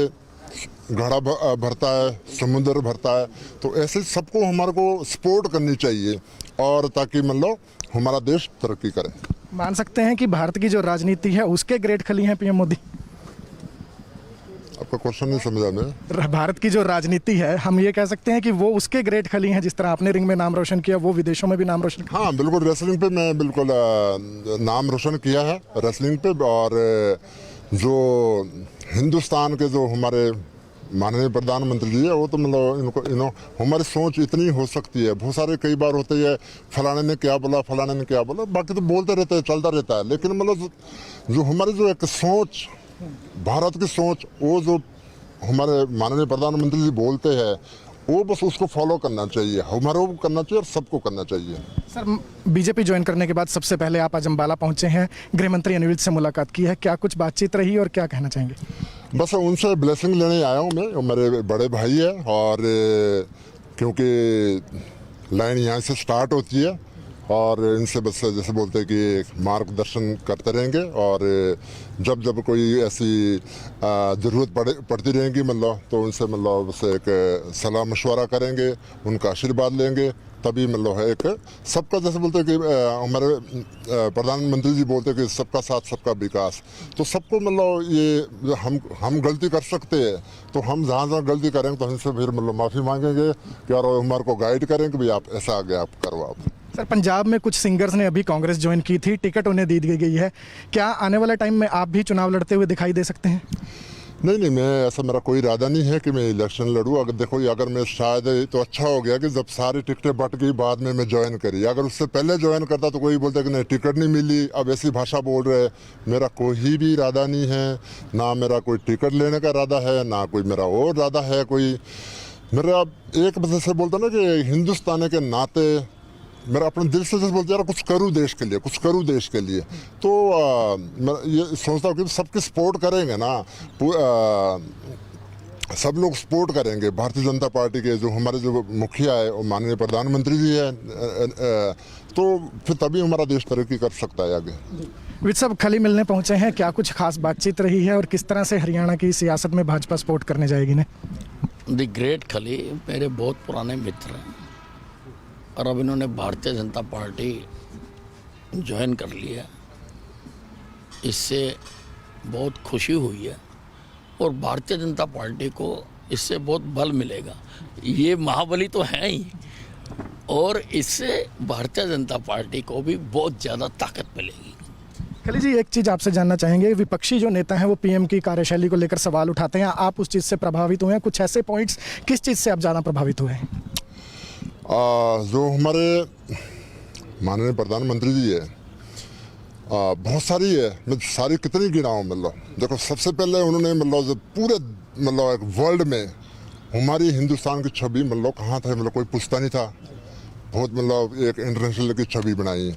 घड़ा भरता है, समुद्र भरता है, तो ऐसे सबको हमारे को सपोर्ट करनी चाहिए, और ताकि मतलब हमारा देश तरक्की करे। मान सकते हैं कि भारत की जो राजनीति है उसके ग्रेट खली हैं पीएम मोदी? आपका क्वेश्चन नहीं समझा मैं। भारत की जो राजनीति है, हम ये कह सकते हैं कि वो उसके ग्रेट खली हैं, जिस तरह आपने रिंग में नाम रोशन किया, वो विदेशों में भी नाम रोशन किया। हाँ बिल्कुल, रेसलिंग पे मैं बिल्कुल नाम रोशन किया है रेसलिंग पे। और जो हिंदुस्तान के जो हमारे माननीय प्रधानमंत्री जी है, वो तो मतलब इनको हमारी सोच इतनी हो सकती है। बहुत सारे कई बार होते हैं फलाने ने क्या बोला, फलाने ने क्या बोला, बाकी तो बोलते रहते हैं, चलता रहता है। लेकिन मतलब जो हमारी जो एक सोच, भारत की सोच, वो जो हमारे माननीय प्रधानमंत्री जी बोलते हैं, वो बस उसको फॉलो करना चाहिए, हमारे को करना चाहिए और सबको करना चाहिए। सर, बीजेपी ज्वाइन करने के बाद सबसे पहले आप आज अम्बाला पहुंचे हैं, गृह मंत्री अनिल विज से मुलाकात की है, क्या कुछ बातचीत रही और क्या कहना चाहेंगे? बस उनसे ब्लेसिंग लेने आया हूँ मैं, वो मेरे बड़े भाई है। और क्योंकि लाइन यहाँ से स्टार्ट होती है, और इनसे बस जैसे बोलते हैं कि मार्गदर्शन करते रहेंगे। और जब जब कोई ऐसी ज़रूरत पड़ती रहेगी मतलब, तो उनसे मतलब बस एक सलाह मशवरा करेंगे, उनका आशीर्वाद लेंगे, तभी मतलब है एक सबका, जैसे बोलते हैं कि हमारे प्रधानमंत्री जी बोलते हैं कि सबका साथ सबका विकास। तो सबको मतलब ये हम गलती कर सकते हैं, तो हम जहाँ जहाँ गलती करेंगे तो हमसे फिर मतलब माफ़ी मांगेंगे कि और हमारे को गाइड करेंगे कि भाई आप ऐसा आगे आप करो आप। सर, पंजाब में कुछ सिंगर्स ने अभी कांग्रेस ज्वाइन की थी, टिकट उन्हें दी गई है, क्या आने वाले टाइम में आप भी चुनाव लड़ते हुए दिखाई दे सकते हैं? नहीं, मैं ऐसा, मेरा कोई इरादा नहीं है कि मैं इलेक्शन लड़ूँ। अगर देखो, अगर मैं शायद तो अच्छा हो गया कि जब सारी टिकटें बट गई बाद में मैं ज्वाइन करी। अगर उससे पहले ज्वाइन करता तो कोई बोलता कि नहीं टिकट नहीं मिली, अब ऐसी भाषा बोल रहे। मेरा कोई भी इरादा नहीं है, ना मेरा कोई टिकट लेने का इरादा है, ना कोई मेरा और इरादा है कोई। मेरा एक वजह से बोलता ना कि हिंदुस्तान के नाते मेरा अपने दिल से जैसे बोलते यार कुछ करूँ देश के लिए, कुछ करूँ देश के लिए। तो मैं ये सोचता हूँ कि सबके सपोर्ट करेंगे ना, सब लोग सपोर्ट करेंगे भारतीय जनता पार्टी के। जो हमारे जो मुखिया है वो माननीय प्रधानमंत्री जी है, तो फिर तभी हमारा देश तरक्की कर सकता है आगे। विज साहब खली मिलने पहुंचे हैं, क्या कुछ खास बातचीत रही है और किस तरह से हरियाणा की सियासत में भाजपा सपोर्ट करने जाएगी ने? द ग्रेट खली मेरे बहुत पुराने मित्र हैं, और अब इन्होंने भारतीय जनता पार्टी ज्वाइन कर लिया, इससे बहुत खुशी हुई है। और भारतीय जनता पार्टी को इससे बहुत बल मिलेगा। ये महाबली तो हैं ही, और इससे भारतीय जनता पार्टी को भी बहुत ज़्यादा ताकत मिलेगी। खली जी, एक चीज़ आपसे जानना चाहेंगे, विपक्षी जो नेता हैं वो पीएम की कार्यशैली को लेकर सवाल उठाते हैं, आप उस चीज़ से प्रभावित हुए हैं? कुछ ऐसे पॉइंट्स, किस चीज़ से आप ज़्यादा प्रभावित हुए हैं? जो हमारे माननीय प्रधानमंत्री जी है, बहुत सारी है, मैं सारी कितनी गिनाऊँ मतलब। देखो, सबसे पहले उन्होंने मतलब जब पूरे मतलब एक वर्ल्ड में हमारी हिंदुस्तान की छवि मतलब कहाँ था, मतलब कोई पूछता नहीं था, बहुत मतलब एक इंटरनेशनल की छवि बनाई।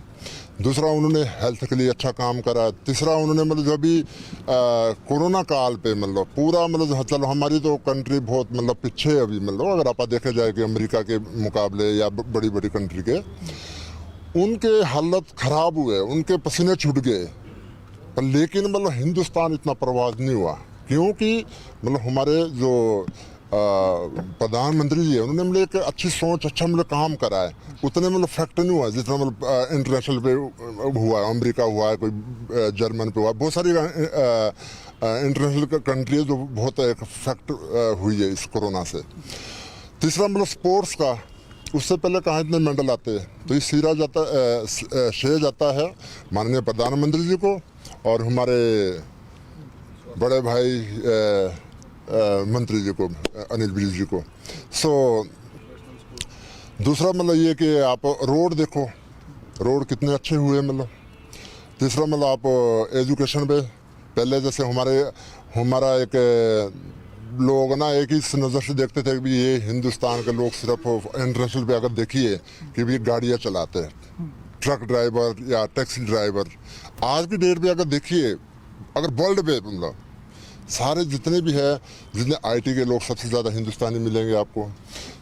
दूसरा, उन्होंने हेल्थ के लिए अच्छा काम करा। तीसरा, उन्होंने मतलब जो भी कोरोना काल पे मतलब पूरा मतलब, चलो हमारी तो कंट्री बहुत मतलब पीछे है अभी मतलब, अगर आप देखे जाए कि अमेरिका के मुकाबले या बड़ी बड़ी कंट्री के, उनके हालत ख़राब हुए, उनके पसीने छूट गए, पर लेकिन मतलब हिंदुस्तान इतना प्रभावित नहीं हुआ, क्योंकि मतलब हमारे जो प्रधानमंत्री जी है, उन्होंने मतलब एक अच्छी सोच, अच्छा मतलब काम करा है। उतने मतलब फैक्ट नहीं हुआ जितना मतलब इंटरनेशनल पे हुआ है, अमेरिका हुआ है, कोई जर्मन पे हुआ, बहुत सारी इंटरनेशनल कंट्री है जो बहुत एक फैक्ट हुई है इस कोरोना से। तीसरा मतलब स्पोर्ट्स का, उससे पहले कहाँ इतने मेडल आते हैं, तो ये श्रेय जाता है माननीय प्रधानमंत्री जी को और हमारे बड़े भाई मंत्री जी को, अनिल विज जी को। सो दूसरा मतलब ये कि आप रोड देखो, रोड कितने अच्छे हुए मतलब। तीसरा मतलब आप एजुकेशन पे, पहले जैसे हमारा एक लोग ना एक ही नज़र से देखते थे कि ये हिंदुस्तान के लोग सिर्फ इंटरनेशनल पे अगर देखिए कि भी गाड़ियाँ चलाते हैं, ट्रक ड्राइवर या टैक्सी ड्राइवर। आज की डेट पे अगर देखिए, अगर वर्ल्ड पे मतलब सारे जितने भी है, जितने आईटी के लोग, सबसे ज़्यादा हिंदुस्तानी मिलेंगे आपको,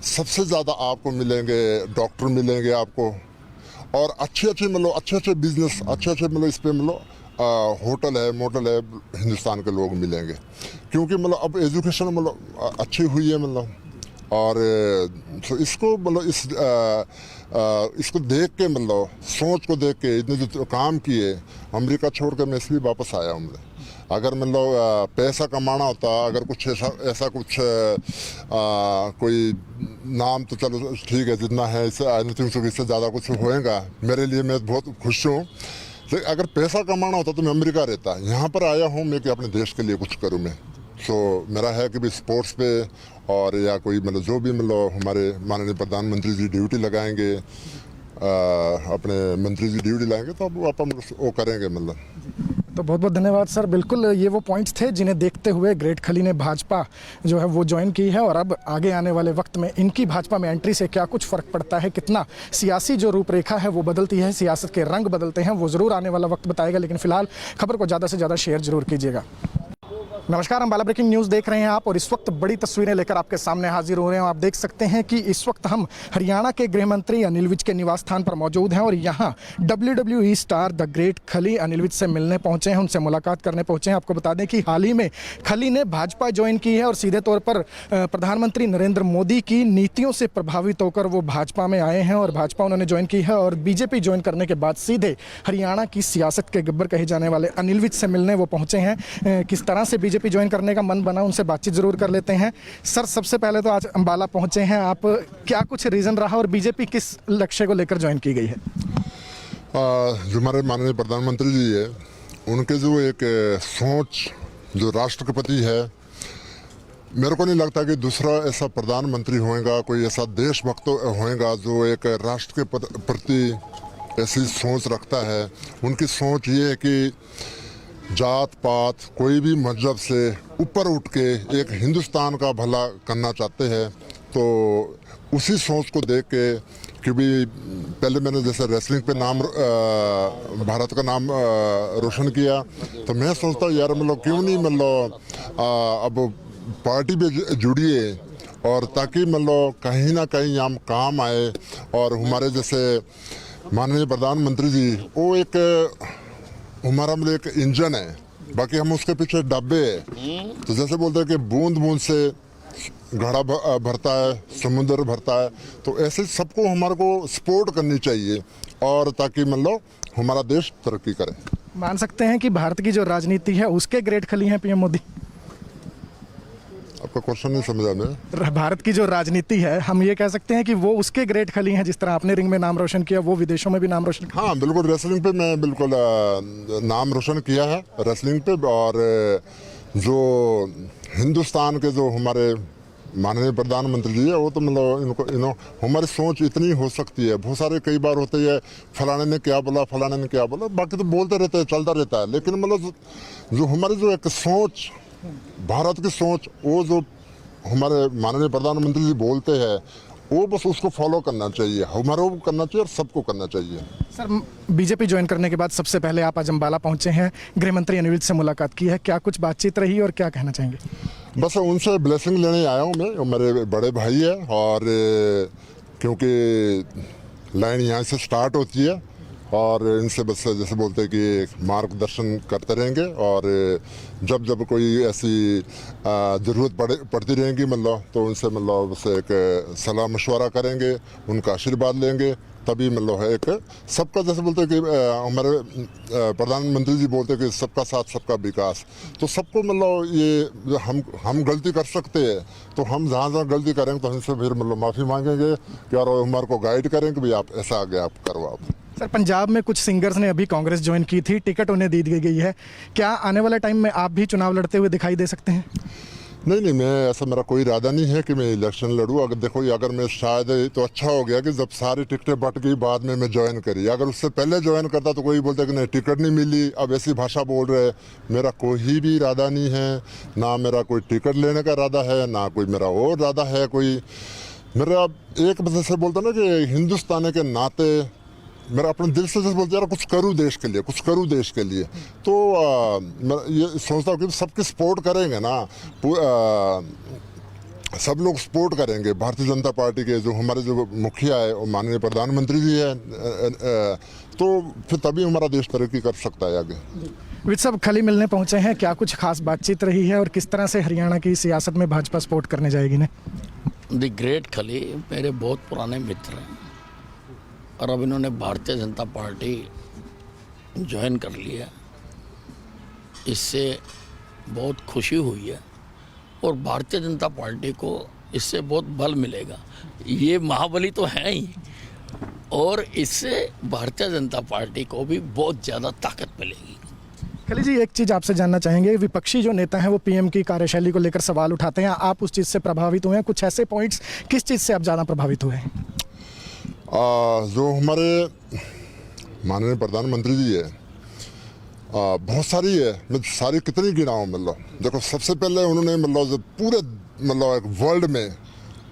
सबसे ज़्यादा आपको मिलेंगे डॉक्टर मिलेंगे आपको, और अच्छे मतलब अच्छे बिजनेस, अच्छे मतलब इस पर मतलब होटल है, मोटल है, हिंदुस्तान के लोग मिलेंगे, क्योंकि मतलब अब एजुकेशन मतलब अच्छी हुई है मतलब। और तो इसको मतलब इसको देख के मतलब सोच को देख के इतने जो काम किए, अमेरिका छोड़ कर मैं इसलिए वापस आया हूँ। अगर मतलब पैसा कमाना होता, अगर कुछ ऐसा कुछ कोई नाम तो चलो ठीक है, जितना है इससे आई नहीं थिंक इससे ज़्यादा कुछ होएगा मेरे लिए। मैं बहुत खुश हूँ। लेकिन अगर पैसा कमाना होता तो मैं अमेरिका रहता। यहाँ पर आया हूँ मैं कि अपने देश के लिए कुछ करूँ मैं। सो मेरा है कि भी स्पोर्ट्स पे और या कोई मतलब जो भी मतलब हमारे माननीय प्रधानमंत्री जी ड्यूटी लगाएंगे, अपने मंत्री जी ड्यूटी लाएंगे तो अब अपन वो करेंगे मतलब। तो बहुत बहुत धन्यवाद सर। बिल्कुल ये वो पॉइंट्स थे जिन्हें देखते हुए ग्रेट खली ने भाजपा जो है वो ज्वाइन की है, और अब आगे आने वाले वक्त में इनकी भाजपा में एंट्री से क्या कुछ फ़र्क पड़ता है, कितना सियासी जो रूपरेखा है वो बदलती है, सियासत के रंग बदलते हैं, वो ज़रूर आने वाला वक्त बताएगा। लेकिन फिलहाल खबर को ज़्यादा से ज़्यादा शेयर जरूर कीजिएगा। नमस्कार, अम्बाला ब्रेकिंग न्यूज़ देख रहे हैं आप, और इस वक्त बड़ी तस्वीरें लेकर आपके सामने हाजिर हो रहे हैं। आप देख सकते हैं कि इस वक्त हम हरियाणा के गृह मंत्री अनिल विज के निवास स्थान पर मौजूद हैं, और यहाँ WWE स्टार द ग्रेट खली अनिल विज से मिलने पहुंचे हैं, उनसे मुलाकात करने पहुंचे हैं। आपको बता दें कि हाल ही में खली ने भाजपा ज्वाइन की है, और सीधे तौर पर प्रधानमंत्री नरेंद्र मोदी की नीतियों से प्रभावित होकर वो भाजपा में आए हैं, और भाजपा उन्होंने ज्वाइन की है। और बीजेपी ज्वाइन करने के बाद सीधे हरियाणा की सियासत के गब्बर कहे जाने वाले अनिल विज से मिलने वो पहुंचे हैं। किस तरह से बीजेपी ज्वाइन करने का मन बना, उनसे बातचीत जरूर कर लेते हैं। सर, सबसे पहले तो आज अंबाला पहुंचे हैं आप, क्या कुछ रीजन रहा और बीजेपी किस लक्ष्य को लेकर ज्वाइन की गई है? जो हमारे माननीय प्रधानमंत्री जी है, उनके जो एक सोच जो राष्ट्रपति है, मेरे को नहीं लगता कि दूसरा ऐसा प्रधानमंत्री होएगा, कोई ऐसा देशभक्त होएगा जो एक राष्ट्र के प्रति ऐसी सोच रखता है। उनकी सोच ये है कि जात पात कोई भी मजहब से ऊपर उठ के एक हिंदुस्तान का भला करना चाहते हैं। तो उसी सोच को देख के, क्योंकि पहले मैंने जैसे रेसलिंग पे नाम भारत का नाम रोशन किया, तो मैं सोचता हूँ यार मतलब क्यों नहीं मतलब अब पार्टी पे जुड़िए, और ताकि मतलब कहीं ना कहीं हम काम आए। और हमारे जैसे माननीय प्रधानमंत्री जी वो एक हमारा मतलब एक इंजन है, बाकी हम उसके पीछे डब्बे हैं। तो जैसे बोलते हैं कि बूंद बूंद से घड़ा भरता है, समुद्र भरता है, तो ऐसे सबको हमारे को सपोर्ट करनी चाहिए, और ताकि मतलब हमारा देश तरक्की करे। मान सकते हैं कि भारत की जो राजनीति है उसके ग्रेट खली हैं पीएम मोदी? आपका क्वेश्चन नहीं समझा मैं। भारत की जो राजनीति है, हम ये कह सकते हैं कि वो उसके ग्रेट खली हैं, जिस तरह आपने रिंग में नाम रोशन किया, वो विदेशों में भी नाम रोशन किया। हाँ बिल्कुल, रेसलिंग पे मैं बिल्कुल नाम रोशन किया है रेसलिंग पे। और जो हिंदुस्तान के जो हमारे माननीय प्रधानमंत्री जी है, वो तो मतलब हमारी सोच इतनी हो सकती है। बहुत सारे कई बार होते हैं फलाने ने क्या बोला, फलाने ने क्या बोला, बाकी तो बोलते रहते हैं, चलता रहता है। लेकिन मतलब जो हमारी जो एक सोच, भारत की सोच, वो जो हमारे माननीय प्रधानमंत्री जी बोलते हैं, वो बस उसको फॉलो करना चाहिए, हमारे को करना चाहिए और सबको करना चाहिए। सर, बीजेपी ज्वाइन करने के बाद सबसे पहले आप आज अम्बाला पहुंचे हैं, गृह मंत्री अनिल विज से मुलाकात की है, क्या कुछ बातचीत रही और क्या कहना चाहेंगे? बस उनसे ब्लेसिंग लेने आया हूँ मैं, मेरे बड़े भाई है, और क्योंकि लाइन यहाँ से स्टार्ट होती है, और इनसे बस जैसे बोलते हैं कि मार्गदर्शन करते रहेंगे, और जब जब कोई ऐसी ज़रूरत पड़ती रहेगी मतलब, तो उनसे मतलब बस एक सलाह मशवरा करेंगे, उनका आशीर्वाद लेंगे, तभी मतलब है एक सबका, जैसे बोलते हैं कि हमारे प्रधानमंत्री जी बोलते हैं कि सबका साथ सबका विकास। तो सबको मतलब ये हम गलती कर सकते हैं, तो हम जहाँ गलती करेंगे तो हमसे फिर मतलब माफ़ी मांगेंगे कि और हमारे को गाइड करेंगे कि भाई आप ऐसा आगे आप करो आप। सर, पंजाब में कुछ सिंगर्स ने अभी कांग्रेस ज्वाइन की थी, टिकट उन्हें दी गई है, क्या आने वाले टाइम में आप भी चुनाव लड़ते हुए दिखाई दे सकते हैं? नहीं, मैं ऐसा, मेरा कोई इरादा नहीं है कि मैं इलेक्शन लड़ूँ। अगर देखो, अगर मैं शायद तो अच्छा हो गया कि जब सारी टिकटें बट गई बाद में मैं ज्वाइन करी। अगर उससे पहले ज्वाइन करता तो कोई बोलता कि नहीं टिकट नहीं मिली, अब ऐसी भाषा बोल रहे। मेरा कोई भी इरादा नहीं है, ना मेरा कोई टिकट लेने का इरादा है, ना कोई मेरा और इरादा है कोई। मेरा एक वजह से बोलता ना कि हिंदुस्तान के नाते मेरा अपने दिल से जैसे बोलते यार कुछ करूँ देश के लिए, कुछ करूँ देश के लिए। तो मैं ये सोचता हूँ कि सबकी सपोर्ट करेंगे ना, सब लोग सपोर्ट करेंगे भारतीय जनता पार्टी के। जो हमारे जो मुखिया है वो माननीय प्रधानमंत्री जी है, तो फिर तभी हमारा देश तरक्की कर सकता है आगे। विज साहब खली मिलने पहुंचे हैं, क्या कुछ खास बातचीत रही है और किस तरह से हरियाणा की सियासत में भाजपा सपोर्ट करने जाएगी ने? द ग्रेट खली मेरे बहुत पुराने मित्र हैं, और अब इन्होंने भारतीय जनता पार्टी ज्वाइन कर लिया। इससे बहुत खुशी हुई है और भारतीय जनता पार्टी को इससे बहुत बल मिलेगा। ये महाबली तो हैं ही और इससे भारतीय जनता पार्टी को भी बहुत ज़्यादा ताकत मिलेगी। खली जी, एक चीज़ आपसे जानना चाहेंगे, विपक्षी जो नेता हैं वो पीएम की कार्यशैली को लेकर सवाल उठाते हैं, आप उस चीज़ से प्रभावित हुए हैं? कुछ ऐसे पॉइंट्स, किस चीज़ से आप ज़्यादा प्रभावित हुए हैं? जो हमारे माननीय प्रधानमंत्री जी है, बहुत सारी है, मैं सारी कितनी गिनाऊँ मतलब। देखो, सबसे पहले उन्होंने मतलब जो पूरे मतलब एक वर्ल्ड में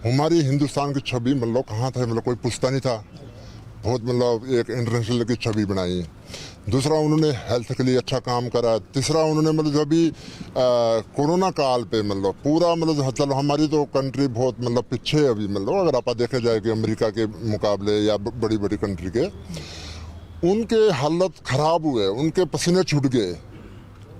हमारी हिंदुस्तान की छवि मतलब कहाँ था, मतलब कोई पूछता नहीं था, बहुत मतलब एक इंटरनेशनल की छवि बनाई। दूसरा, उन्होंने हेल्थ के लिए अच्छा काम करा। तीसरा, उन्होंने मतलब जो अभी कोरोना काल पे मतलब पूरा मतलब चलो हमारी तो कंट्री बहुत मतलब पीछे है अभी, मतलब अगर आप देखे जाए कि अमेरिका के मुकाबले या बड़ी बड़ी कंट्री के, उनके हालत खराब हुए, उनके पसीने छूट गए,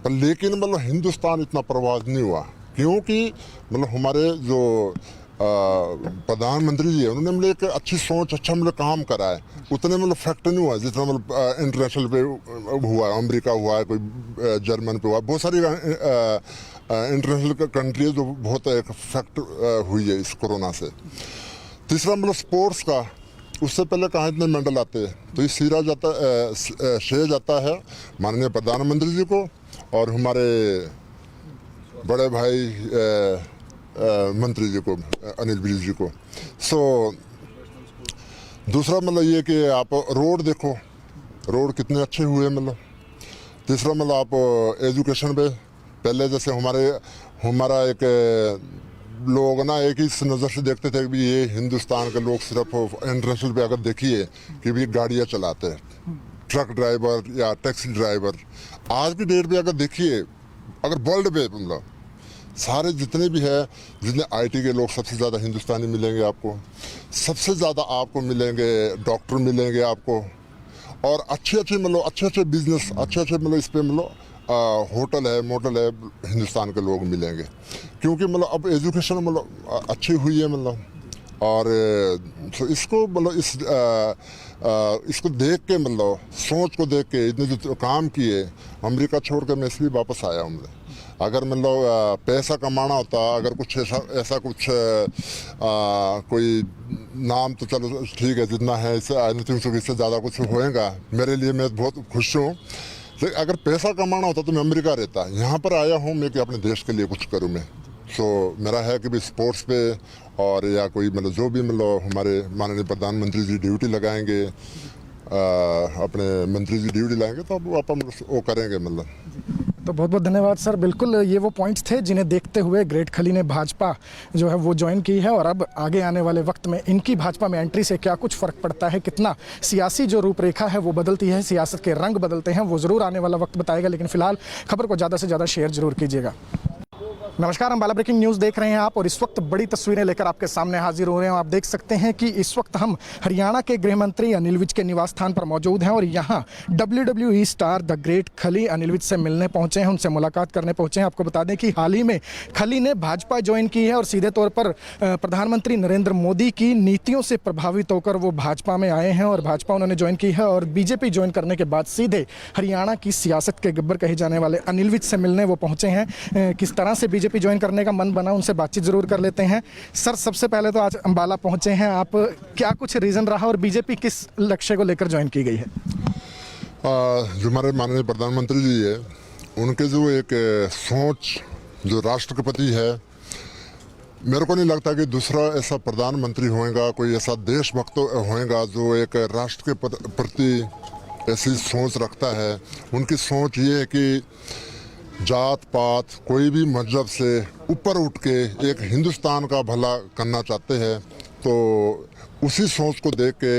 पर लेकिन मतलब हिंदुस्तान इतना प्रभावित नहीं हुआ क्योंकि मतलब हमारे जो प्रधानमंत्री जी है उन्होंने मतलब एक अच्छी सोच, अच्छा मतलब काम करा है। उतने मतलब फैक्ट नहीं हुआ जितना मतलब इंटरनेशनल पे हुआ है, अमेरिका हुआ है, कोई जर्मन पे हुआ है, बहुत सारी इंटरनेशनल कंट्री है जो बहुत एक फैक्ट हुई है इस कोरोना से। तीसरा मतलब स्पोर्ट्स का, उससे पहले कहाँ इतने मेडल आते हैं, तो ये श्रेय जाता है माननीय प्रधानमंत्री जी को और हमारे बड़े भाई मंत्री जी को, अनिल विज जी को। दूसरा मतलब ये कि आप रोड देखो, रोड कितने अच्छे हुए मतलब। तीसरा मतलब आप एजुकेशन पे, पहले जैसे हमारा एक लोग ना एक ही नज़र से देखते थे कि ये हिंदुस्तान के लोग सिर्फ इंटरनेशनल पे अगर देखिए कि भी गाड़ियाँ चलाते हैं, ट्रक ड्राइवर या टैक्सी ड्राइवर। आज की डेट पे अगर देखिए, अगर वर्ल्ड पे मतलब सारे जितने भी है, जितने आईटी के लोग सबसे ज़्यादा हिंदुस्तानी मिलेंगे आपको, सबसे ज़्यादा आपको मिलेंगे डॉक्टर मिलेंगे आपको, और अच्छे मतलब बिजनेस, अच्छे मतलब इस पे मतलब होटल है, मोटल है, हिंदुस्तान के लोग मिलेंगे क्योंकि मतलब अब एजुकेशन मतलब अच्छी हुई है मतलब। और तो इसको मतलब इसको देख के मतलब सोच को देख के इतने जो काम किए, अमेरिका छोड़ के मैं इसलिए वापस आया हूँ। अगर मतलब पैसा कमाना होता, अगर कुछ ऐसा कुछ कोई नाम तो चलो ठीक है जितना है, इससे आई नहीं थिंक इससे ज़्यादा कुछ होएगा मेरे लिए, मैं बहुत खुश हूँ। लेकिन अगर पैसा कमाना होता तो मैं अमेरिका रहता। यहाँ पर आया हूँ मैं कि अपने देश के लिए कुछ करूँ मैं। मेरा है कि भी स्पोर्ट्स पे और या कोई मतलब जो भी मतलब हमारे माननीय प्रधानमंत्री जी ड्यूटी लगाएंगे, अपने मंत्री जी ड्यूटी लाएंगे तो अब अपन वो करेंगे मतलब। तो बहुत बहुत धन्यवाद सर। बिल्कुल ये वो पॉइंट्स थे जिन्हें देखते हुए ग्रेट खली ने भाजपा जो है वो ज्वाइन की है, और अब आगे आने वाले वक्त में इनकी भाजपा में एंट्री से क्या कुछ फ़र्क पड़ता है, कितना सियासी जो रूपरेखा है वो बदलती है, सियासत के रंग बदलते हैं, वो ज़रूर आने वाला वक्त बताएगा। लेकिन फिलहाल खबर को ज़्यादा से ज़्यादा शेयर जरूर कीजिएगा। नमस्कार, हम बाला ब्रेकिंग न्यूज़ देख रहे हैं आप, और इस वक्त बड़ी तस्वीरें लेकर आपके सामने हाजिर हो रहे हैं। आप देख सकते हैं कि इस वक्त हम हरियाणा के गृह मंत्री अनिल विज के निवास स्थान पर मौजूद हैं, और यहाँ WWE स्टार द ग्रेट खली अनिल विज से मिलने पहुंचे हैं, उनसे मुलाकात करने पहुंचे हैं। आपको बता दें कि हाल ही में खली ने भाजपा ज्वाइन की है और सीधे तौर पर प्रधानमंत्री नरेंद्र मोदी की नीतियों से प्रभावित होकर वो भाजपा में आए हैं, और भाजपा उन्होंने ज्वाइन की है। और बीजेपी ज्वाइन करने के बाद सीधे हरियाणा की सियासत के गब्बर कहे जाने वाले अनिल विज से मिलने वो पहुंचे हैं। किस तरह से बीजेपी ज्वाइन करने का मन बना, उनसे बातचीत जरूर कर लेते हैं। सर, सबसे पहले तो आज अंबाला पहुंचे हैं आप, क्या कुछ रीजन रहा और बीजेपी किस लक्ष्य को लेकर ज्वाइन की गई है? जो हमारे माननीय प्रधानमंत्री जी है उनके जो एक सोच, जो राष्ट्रपति है, मेरे को नहीं लगता कि दूसरा ऐसा प्रधानमंत्री होएगा, कोई ऐसा देशभक्त होएगा जो एक राष्ट्र के प्रति ऐसी सोच रखता है। उनकी सोच ये है कि जात पात कोई भी मजहब से ऊपर उठ के एक हिंदुस्तान का भला करना चाहते हैं। तो उसी सोच को देख के,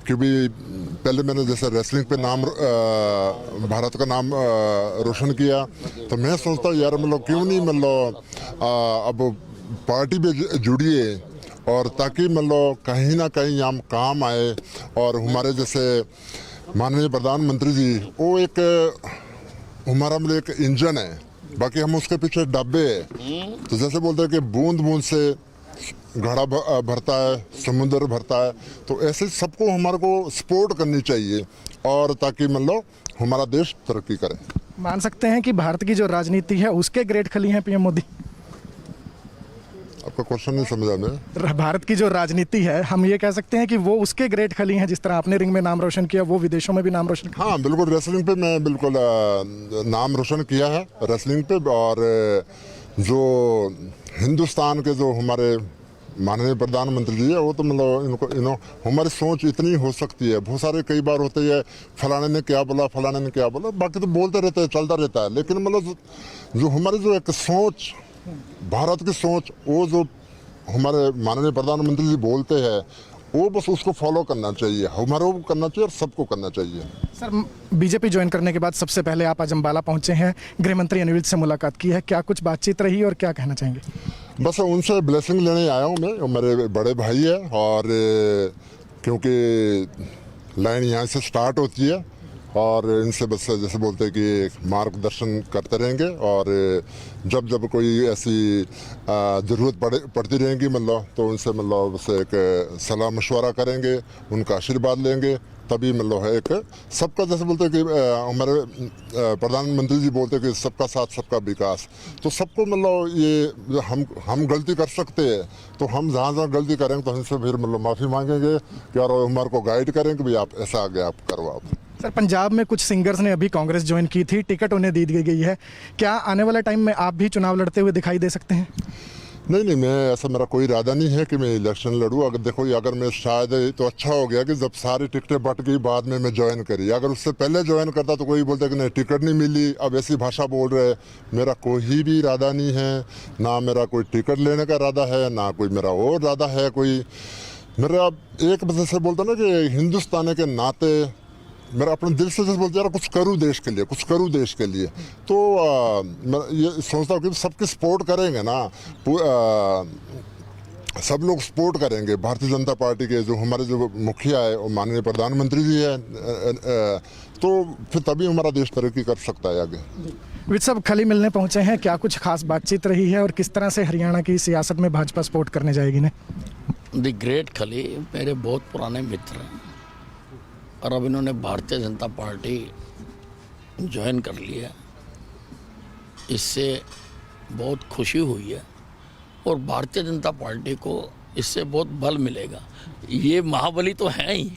क्योंकि पहले मैंने जैसे रेसलिंग पे नाम भारत का नाम रोशन किया, तो मैं सोचता यार मतलब क्यों नहीं मतलब अब पार्टी पे जुड़िए, और ताकि मतलब कहीं ना कहीं हम काम आए। और हमारे जैसे माननीय प्रधानमंत्री जी वो एक हमारा मतलब एक इंजन है, बाकी हम उसके पीछे डब्बे हैं। तो जैसे बोलते हैं कि बूंद बूंद से घड़ा भरता है, समुद्र भरता है, तो ऐसे सबको हमारे को सपोर्ट करनी चाहिए, और ताकि मतलब हमारा देश तरक्की करे। मान सकते हैं कि भारत की जो राजनीति है उसके ग्रेट खली हैं पीएम मोदी। आपका क्वेश्चन नहीं समझा मैं। भारत की जो राजनीति है हम ये कह सकते हैं कि वो उसके ग्रेट खली हैं, जिस तरह आपने रिंग में नाम रोशन किया वो विदेशों में भी नाम रोशन किया। हाँ बिल्कुल, रेसलिंग पे मैं बिल्कुल नाम रोशन किया है रेसलिंग पे। और जो हिंदुस्तान के जो हमारे माननीय प्रधानमंत्री जी है वो तो मतलब इनको हमारी सोच इतनी हो सकती है। बहुत सारे कई बार होते हैं फलाने ने क्या बोला, फलाने ने क्या बोला, बाकी तो बोलते रहते हैं, चलता रहता है। लेकिन मतलब जो हमारी जो एक सोच, भारत की सोच, वो जो हमारे माननीय प्रधानमंत्री जी बोलते हैं वो बस उसको फॉलो करना चाहिए, हमारे को करना चाहिए और सबको करना चाहिए। सर, बीजेपी ज्वाइन करने के बाद सबसे पहले आप आज अम्बाला पहुंचे हैं, गृह मंत्री अनिल विज से मुलाकात की है, क्या कुछ बातचीत रही और क्या कहना चाहेंगे? बस उनसे ब्लेसिंग लेने आया हूँ मैं, मेरे बड़े भाई है। और क्योंकि लाइन यहाँ से स्टार्ट होती है और इनसे बस जैसे बोलते हैं कि मार्गदर्शन करते रहेंगे। और जब जब कोई ऐसी ज़रूरत पड़ती रहेगी मतलब तो उनसे मतलब बस एक सलाह मशवरा करेंगे, उनका आशीर्वाद लेंगे, तभी मतलब है एक सबका, जैसे बोलते हैं कि हमारे प्रधानमंत्री जी बोलते हैं कि सबका साथ सबका विकास। तो सबको मतलब ये हम गलती कर सकते हैं तो हम जहाँ जहाँ गलती करेंगे तो हमसे फिर मतलब माफ़ी मांगेंगे कि और हमारे को गाइड करेंगे भाई आप ऐसा आगे आप करो आप। सर, पंजाब में कुछ सिंगर्स ने अभी कांग्रेस ज्वाइन की थी, टिकट उन्हें दी गई है, क्या आने वाले टाइम में आप भी चुनाव लड़ते हुए दिखाई दे सकते हैं? नहीं, मैं ऐसा, मेरा कोई इरादा नहीं है कि मैं इलेक्शन लड़ूँ। अगर देखो अगर मैं शायद तो अच्छा हो गया कि जब सारी टिकटें बट गई बाद में मैं ज्वाइन करी। अगर उससे पहले ज्वाइन करता तो कोई बोलता कि नहीं टिकट नहीं मिली, अब ऐसी भाषा बोल रहे। मेरा कोई भी इरादा नहीं है, ना मेरा कोई टिकट लेने का इरादा है, ना कोई मेरा और इरादा है कोई। मेरा एक वजह से बोलता ना कि हिंदुस्तान के नाते मेरा अपने दिल से जैसे बोलते यार कुछ करूँ देश के लिए, कुछ करूँ देश के लिए। तो मैं ये सोचता हूँ कि सबके सपोर्ट करेंगे ना, सब लोग सपोर्ट करेंगे भारतीय जनता पार्टी के। जो हमारे जो मुखिया है वो माननीय प्रधानमंत्री जी है, तो फिर तभी हमारा देश तरक्की कर सकता है आगे। विज साहब खली मिलने पहुंचे हैं, क्या कुछ खास बातचीत रही है और किस तरह से हरियाणा की सियासत में भाजपा सपोर्ट करने जाएगी ने? द ग्रेट खली मेरे बहुत पुराने मित्र हैं और अब इन्होंने भारतीय जनता पार्टी ज्वाइन कर लिया। इससे बहुत खुशी हुई है और भारतीय जनता पार्टी को इससे बहुत बल मिलेगा। ये महाबली तो हैं ही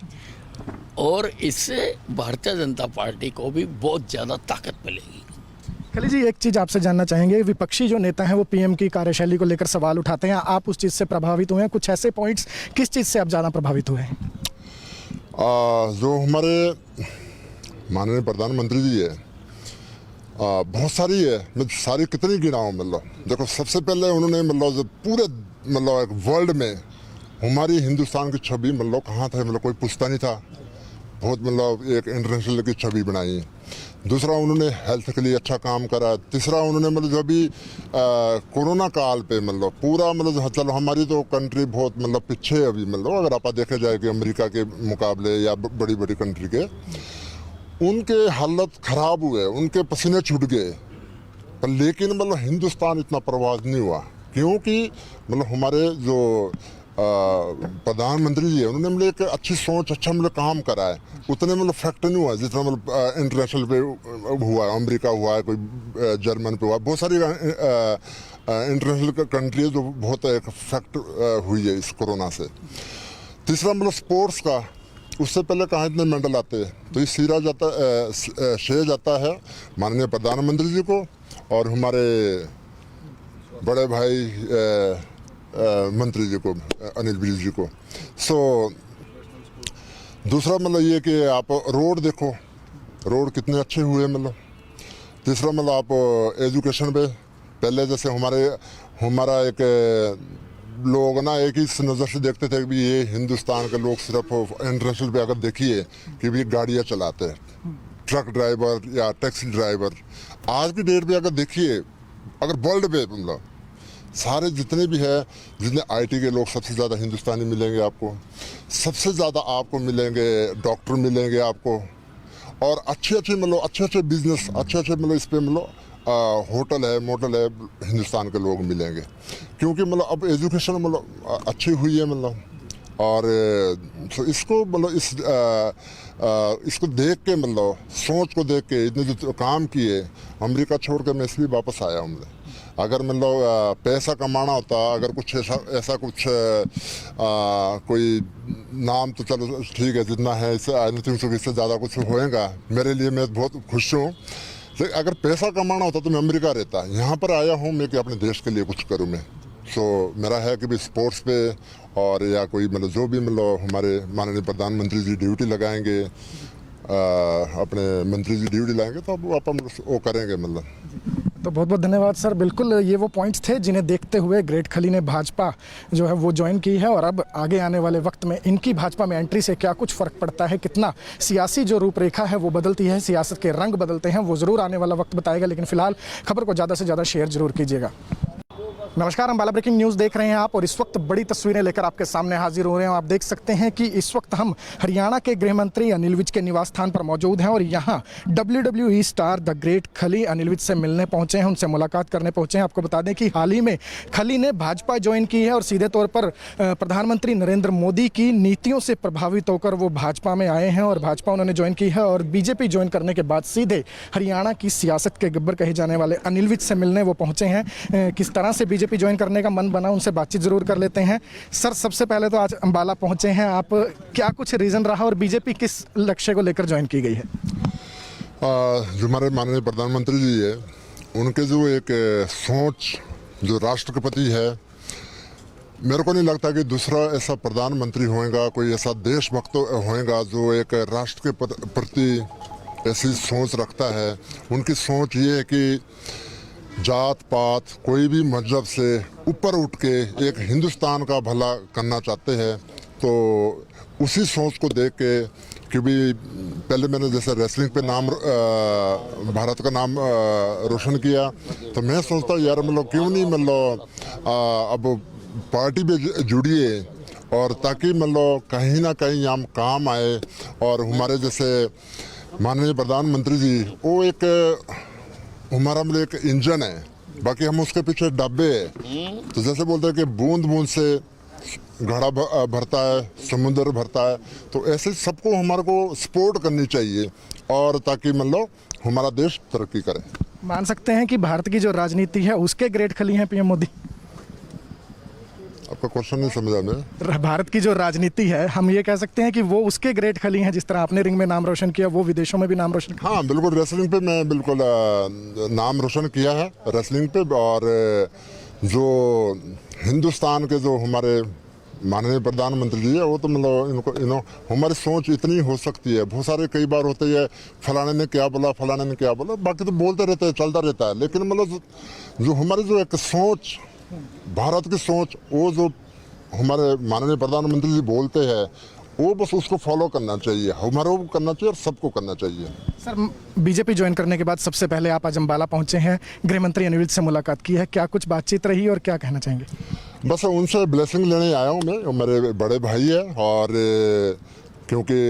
और इससे भारतीय जनता पार्टी को भी बहुत ज़्यादा ताकत मिलेगी। खली जी, एक चीज़ आपसे जानना चाहेंगे, विपक्षी जो नेता हैं वो पीएम की कार्यशैली को लेकर सवाल उठाते हैं, आप उस चीज़ से प्रभावित हुए हैं? कुछ ऐसे पॉइंट्स, किस चीज़ से आप ज़्यादा प्रभावित हुए हैं? जो हमारे माननीय प्रधानमंत्री जी है, बहुत सारी है, मैं सारी कितनी गिनाऊँ मतलब। देखो सबसे पहले उन्होंने मतलब जब पूरे मतलब एक वर्ल्ड में हमारी हिंदुस्तान की छवि मतलब कहाँ था मतलब कोई पूछता नहीं था, बहुत मतलब एक इंटरनेशनल की छवि बनाई। दूसरा उन्होंने हेल्थ के लिए अच्छा काम करा। तीसरा उन्होंने मतलब जो अभी कोरोना काल पे मतलब पूरा मतलब चलो हमारी तो कंट्री बहुत मतलब पीछे है अभी मतलब, अगर आप देखे जाए कि अमेरिका के मुकाबले या बड़ी बड़ी कंट्री के, उनके हालत ख़राब हुए, उनके पसीने छूट गए, पर लेकिन मतलब हिंदुस्तान इतना प्रभावित नहीं हुआ क्योंकि मतलब हमारे जो प्रधानमंत्री जी है उन्होंने मतलब एक अच्छी सोच, अच्छा मतलब काम करा है। उतने मतलब फैक्ट नहीं हुआ जितना मतलब इंटरनेशनल पे हुआ है, अमेरिका हुआ है, कोई जर्मन पे हुआ, बहुत सारी इंटरनेशनल कंट्री है जो बहुत एक फैक्ट हुई है इस कोरोना से। तीसरा मतलब स्पोर्ट्स का, उससे पहले कहाँ इतने मेडल आते हैं, तो ये श्रेय जाता है माननीय प्रधानमंत्री जी को और हमारे बड़े भाई मंत्री जी को, अनिल विज जी को। सो दूसरा मतलब ये कि आप रोड देखो, रोड कितने अच्छे हुए मतलब। तीसरा मतलब आप एजुकेशन पे, पहले जैसे हमारा एक लोग ना एक ही नज़र से देखते थे कि ये हिंदुस्तान के लोग सिर्फ इंटरनेशनल पे अगर देखिए कि भी गाड़ियाँ चलाते हैं, ट्रक ड्राइवर या टैक्सी ड्राइवर। आज की डेट पे अगर देखिए, अगर वर्ल्ड पे मतलब सारे जितने भी है, जितने आईटी के लोग सबसे ज़्यादा हिंदुस्तानी मिलेंगे आपको, सबसे ज़्यादा आपको मिलेंगे डॉक्टर मिलेंगे आपको, और अच्छे बिजनेस, अच्छे मतलब इस पर मतलब होटल है, मोटल है, हिंदुस्तान के लोग मिलेंगे क्योंकि मतलब अब एजुकेशन मतलब अच्छी हुई है मतलब। और इसको मतलब इस इसको देख के मतलब सोच को देख के इतने जो काम किए, अमेरिका छोड़ के मैं इसलिए वापस आया हूँ। अगर मतलब पैसा कमाना होता, अगर कुछ ऐसा कुछ कोई नाम तो चलो ठीक है जितना है, इससे आई डोंट थिंक सो इससे ज़्यादा कुछ होएगा मेरे लिए। मैं बहुत खुश हूँ। तो अगर पैसा कमाना होता तो मैं अमेरिका रहता। यहाँ पर आया हूँ मैं कि अपने देश के लिए कुछ करूँ मैं। मेरा है कि भी स्पोर्ट्स पे और या कोई मतलब जो भी मतलब हमारे माननीय प्रधानमंत्री जी ड्यूटी लगाएंगे, अपने मंत्री जी ड्यूटी लगाएंगे तो अब अपन वो करेंगे मतलब। तो बहुत बहुत धन्यवाद सर। बिल्कुल ये वो पॉइंट्स थे जिन्हें देखते हुए ग्रेट खली ने भाजपा जो है वो ज्वाइन की है, और अब आगे आने वाले वक्त में इनकी भाजपा में एंट्री से क्या कुछ फ़र्क पड़ता है, कितना सियासी जो रूपरेखा है वो बदलती है, सियासत के रंग बदलते हैं, वो ज़रूर आने वाला वक्त बताएगा। लेकिन फिलहाल खबर को ज़्यादा से ज़्यादा शेयर जरूर कीजिएगा। नमस्कार, हम बाला ब्रेकिंग न्यूज़ देख रहे हैं आप, और इस वक्त बड़ी तस्वीरें लेकर आपके सामने हाजिर हो रहे हैं। आप देख सकते हैं कि इस वक्त हम हरियाणा के गृह मंत्री अनिल विज के निवास स्थान पर मौजूद हैं, और यहाँ WWE स्टार द ग्रेट खली अनिल विज से मिलने पहुंचे हैं, उनसे मुलाकात करने पहुंचे हैं। आपको बता दें कि हाल ही में खली ने भाजपा ज्वाइन की है, और सीधे तौर पर प्रधानमंत्री नरेंद्र मोदी की नीतियों से प्रभावित होकर वो भाजपा में आए हैं, और भाजपा उन्होंने ज्वाइन की है। और बीजेपी ज्वाइन करने के बाद सीधे हरियाणा की सियासत के गब्बर कहे जाने वाले अनिल विज से मिलने वो पहुंचे हैं। किस तरह से बीजेपी ज्वाइन करने का मन बना, उनसे बातचीत जरूर कर लेते हैं। सर, सबसे पहले तो आज अंबाला पहुंचे हैं आप, क्या कुछ रीजन रहा और बीजेपी किस लक्ष्य को लेकर ज्वाइन की गई है? जो हमारे माननीय प्रधानमंत्री जी है, उनके जो एक सोच जो राष्ट्रपति है, मेरे को नहीं लगता कि दूसरा ऐसा प्रधानमंत्री होएगा, कोई ऐसा देशभक्त होएगा जो एक राष्ट्र के प्रति ऐसी सोच रखता है। उनकी सोच ये है कि जात पात कोई भी मजहब से ऊपर उठ के एक हिंदुस्तान का भला करना चाहते हैं। तो उसी सोच को देख के, क्योंकि पहले मैंने जैसे रेसलिंग पे नाम भारत का नाम रोशन किया, तो मैं सोचता हूँ यार मतलब क्यों नहीं मतलब अब पार्टी में जुड़िए, और ताकि मतलब कहीं ना कहीं हम काम आए। और हमारे जैसे माननीय प्रधानमंत्री जी वो एक हमारा मतलब एक इंजन है, बाकी हम उसके पीछे डब्बे हैं। तो जैसे बोलते हैं कि बूंद बूंद से घड़ा भरता है, समुद्र भरता है, तो ऐसे सबको हमारे को सपोर्ट करनी चाहिए, और ताकि मतलब हमारा देश तरक्की करे। मान सकते हैं कि भारत की जो राजनीति है उसके ग्रेट खली हैं पीएम मोदी? आपका क्वेश्चन नहीं समझा मैं। भारत की जो राजनीति है, हम ये कह सकते हैं कि वो उसके ग्रेट खली हैं, जिस तरह आपने रिंग में नाम रोशन किया, वो विदेशों में भी नाम रोशन किया। हाँ बिल्कुल, रेसलिंग पे मैं बिल्कुल नाम रोशन किया है रेसलिंग पे। और जो हिंदुस्तान के जो हमारे माननीय प्रधानमंत्री जी है, वो तो मतलब हमारी सोच इतनी हो सकती है। बहुत सारे कई बार होते हैं फलाने ने क्या बोला, फलाने ने क्या बोला, बाकी तो बोलते रहते हैं, चलता रहता है। लेकिन मतलब जो हमारी जो एक सोच, भारत की सोच, वो जो हमारे माननीय प्रधानमंत्री जी बोलते हैं, वो बस उसको फॉलो करना चाहिए, हमारे को करना चाहिए और सबको करना चाहिए। सर, बीजेपी ज्वाइन करने के बाद सबसे पहले आप आज अंबाला पहुंचे हैं, गृह मंत्री अनिल विज से मुलाकात की है, क्या कुछ बातचीत रही और क्या कहना चाहेंगे? बस उनसे ब्लेसिंग लेने आया हूँ मैं, मेरे बड़े भाई है, और क्योंकि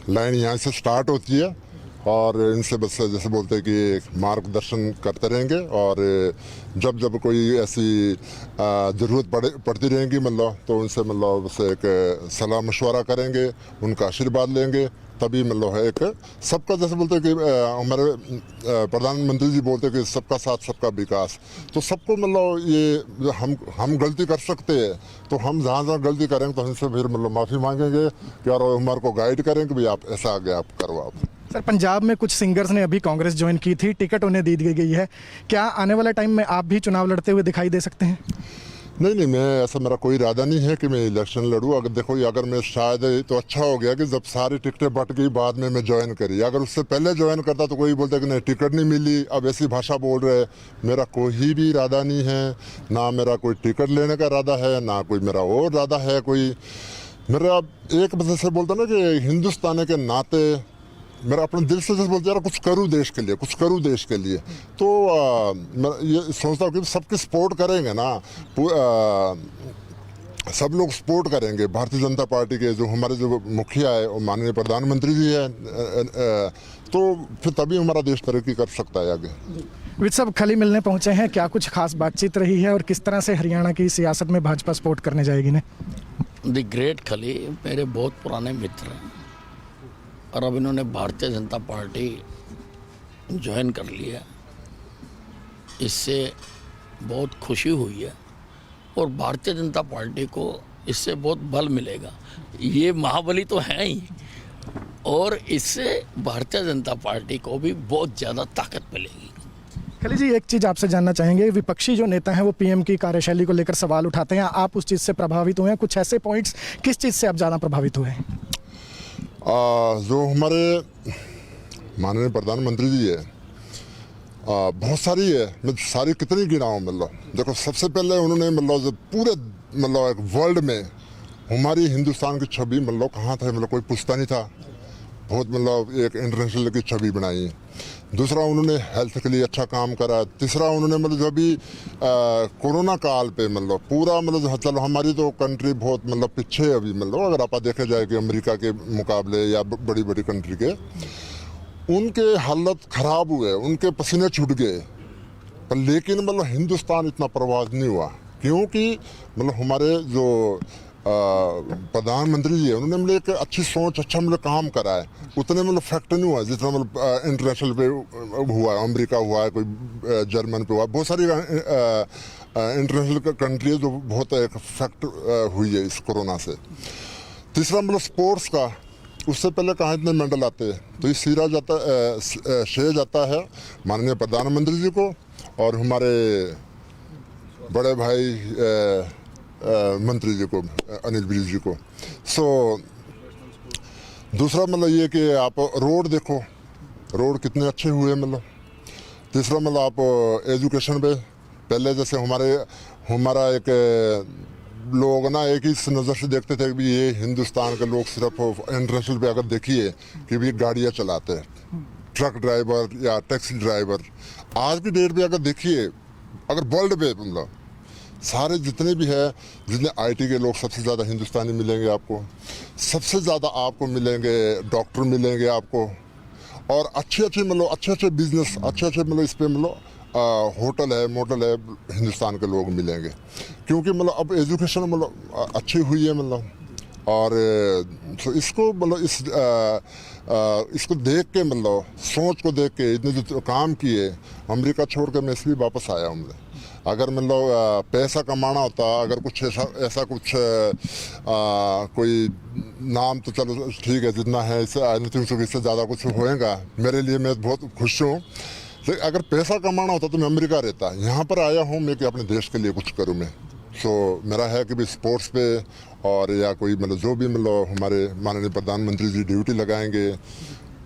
लाइन यहाँ से स्टार्ट होती है, और इनसे बस जैसे बोलते हैं कि मार्गदर्शन करते रहेंगे, और जब जब कोई ऐसी ज़रूरत पड़ती रहेगी मतलब, तो उनसे मतलब बस एक सलाह मशवरा करेंगे, उनका आशीर्वाद लेंगे, तभी मतलब है एक सबका, जैसे बोलते हैं कि हमारे प्रधानमंत्री जी बोलते हैं कि सबका साथ सबका विकास। तो सबको मतलब ये हम गलती कर सकते हैं, तो हम जहाँ जहाँ गलती करेंगे तो हमसे फिर मतलब माफ़ी मांगेंगे कि और हमारे को गाइड करें कि भाई आप ऐसा आगे आप करो आप। सर, पंजाब में कुछ सिंगर्स ने अभी कांग्रेस ज्वाइन की थी, टिकट उन्हें दी गई है, क्या आने वाले टाइम में आप भी चुनाव लड़ते हुए दिखाई दे सकते हैं? नहीं, मैं ऐसा, मेरा कोई इरादा नहीं है कि मैं इलेक्शन लड़ूँ। अगर देखो, अगर मैं शायद तो अच्छा हो गया कि जब सारी टिकटें बट गई बाद में मैं ज्वाइन करी। अगर उससे पहले ज्वाइन करता तो कोई बोलता कि नहीं टिकट नहीं मिली, अब ऐसी भाषा बोल रहे। मेरा कोई भी इरादा नहीं है, ना मेरा कोई टिकट लेने का इरादा है, ना कोई मेरा और इरादा है कोई। मेरा एक वजह से बोलता ना कि हिंदुस्तानी के नाते मेरा अपने दिल से जैसे बोलते यार कुछ करूँ देश के लिए, कुछ करूँ देश के लिए। तो मैं ये सोचता हूँ कि सबकी सपोर्ट करेंगे ना, सब लोग सपोर्ट करेंगे भारतीय जनता पार्टी के, जो हमारे जो मुखिया है और माननीय प्रधानमंत्री जी है, तो फिर तभी हमारा देश तरक्की कर सकता है आगे। विज साहब खली मिलने पहुंचे हैं, क्या कुछ खास बातचीत रही है और किस तरह से हरियाणा की सियासत में भाजपा सपोर्ट करने जाएगी ने? द ग्रेट खली मेरे बहुत पुराने मित्र हैं, और अब इन्होंने भारतीय जनता पार्टी ज्वाइन कर लिया। इससे बहुत खुशी हुई है और भारतीय जनता पार्टी को इससे बहुत बल मिलेगा। ये महाबली तो हैं ही और इससे भारतीय जनता पार्टी को भी बहुत ज़्यादा ताकत मिलेगी। खली जी, एक चीज़ आपसे जानना चाहेंगे, विपक्षी जो नेता हैं वो पीएम की कार्यशैली को लेकर सवाल उठाते हैं, आप उस चीज़ से प्रभावित हुए हैं? कुछ ऐसे पॉइंट्स, किस चीज़ से आप ज़्यादा प्रभावित हुए हैं? जो हमारे माननीय प्रधानमंत्री जी है, बहुत सारी है, मैं सारी कितनी गिनाऊँ। मतलब देखो, सबसे पहले उन्होंने मतलब जो पूरे मतलब एक वर्ल्ड में हमारी हिंदुस्तान की छवि मतलब कहाँ था, मतलब कोई पूछता नहीं था, बहुत मतलब एक इंटरनेशनल की छवि बनाई। दूसरा, उन्होंने हेल्थ के लिए अच्छा काम करा। तीसरा, उन्होंने मतलब जो अभी कोरोना काल पे मतलब पूरा मतलब चलो हमारी तो कंट्री बहुत मतलब पीछे है अभी, मतलब अगर आप देखे जाए कि अमेरिका के मुकाबले या बड़ी बड़ी कंट्री के, उनके हालत ख़राब हुए, उनके पसीने छूट गए, पर लेकिन मतलब हिंदुस्तान इतना प्रभावित नहीं हुआ क्योंकि मतलब हमारे जो प्रधानमंत्री जी है उन्होंने मतलब एक अच्छी सोच, अच्छा मतलब काम करा है। उतने मतलब फैक्ट नहीं हुआ जितना मतलब इंटरनेशनल पे हुआ है, अमेरिका हुआ है, कोई जर्मन पे हुआ, बहुत सारी इंटरनेशनल कंट्री है जो बहुत एक फैक्ट हुई है इस कोरोना से। तीसरा मतलब स्पोर्ट्स का, उससे पहले कहाँ इतने मेडल आते हैं, तो ये श्रेय जाता है माननीय प्रधानमंत्री जी को और हमारे बड़े भाई मंत्री जी को, अनिल विज जी को। सो दूसरा मतलब ये कि आप रोड देखो, रोड कितने अच्छे हुए मतलब। तीसरा मतलब आप एजुकेशन पे, पहले जैसे हमारा एक लोग ना एक ही नज़र से देखते थे कि ये हिंदुस्तान के लोग सिर्फ इंटरनेशनल पे अगर देखिए कि भी गाड़ियाँ चलाते हैं, ट्रक ड्राइवर या टैक्सी ड्राइवर। आज की डेट पे अगर देखिए, अगर वर्ल्ड पे मतलब सारे जितने भी है, जितने आईटी के लोग सबसे ज़्यादा हिंदुस्तानी मिलेंगे आपको, सबसे ज़्यादा आपको मिलेंगे डॉक्टर मिलेंगे आपको, और अच्छे मतलब बिजनेस, अच्छे मतलब इस पर मतलब होटल है, मोटल है, हिंदुस्तान के लोग मिलेंगे क्योंकि मतलब अब एजुकेशन मतलब अच्छी हुई है मतलब। और तो इसको मतलब इसको देख के मतलब सोच को देख के इतने जो काम किए, अमेरिका छोड़ के मैं इसलिए वापस आया हूँ। अगर मतलब पैसा कमाना होता, अगर कुछ ऐसा कुछ कोई नाम तो चलो ठीक है जितना है, इससे आई थिंक सो इससे ज़्यादा कुछ होएगा मेरे लिए, मैं बहुत खुश हूँ। तो अगर पैसा कमाना होता तो मैं अमेरिका रहता, यहाँ पर आया हूँ मैं कि अपने देश के लिए कुछ करूँ मैं। सो मेरा है कि भी स्पोर्ट्स पे और या कोई मतलब जो भी मतलब हमारे माननीय प्रधानमंत्री जी ड्यूटी लगाएंगे,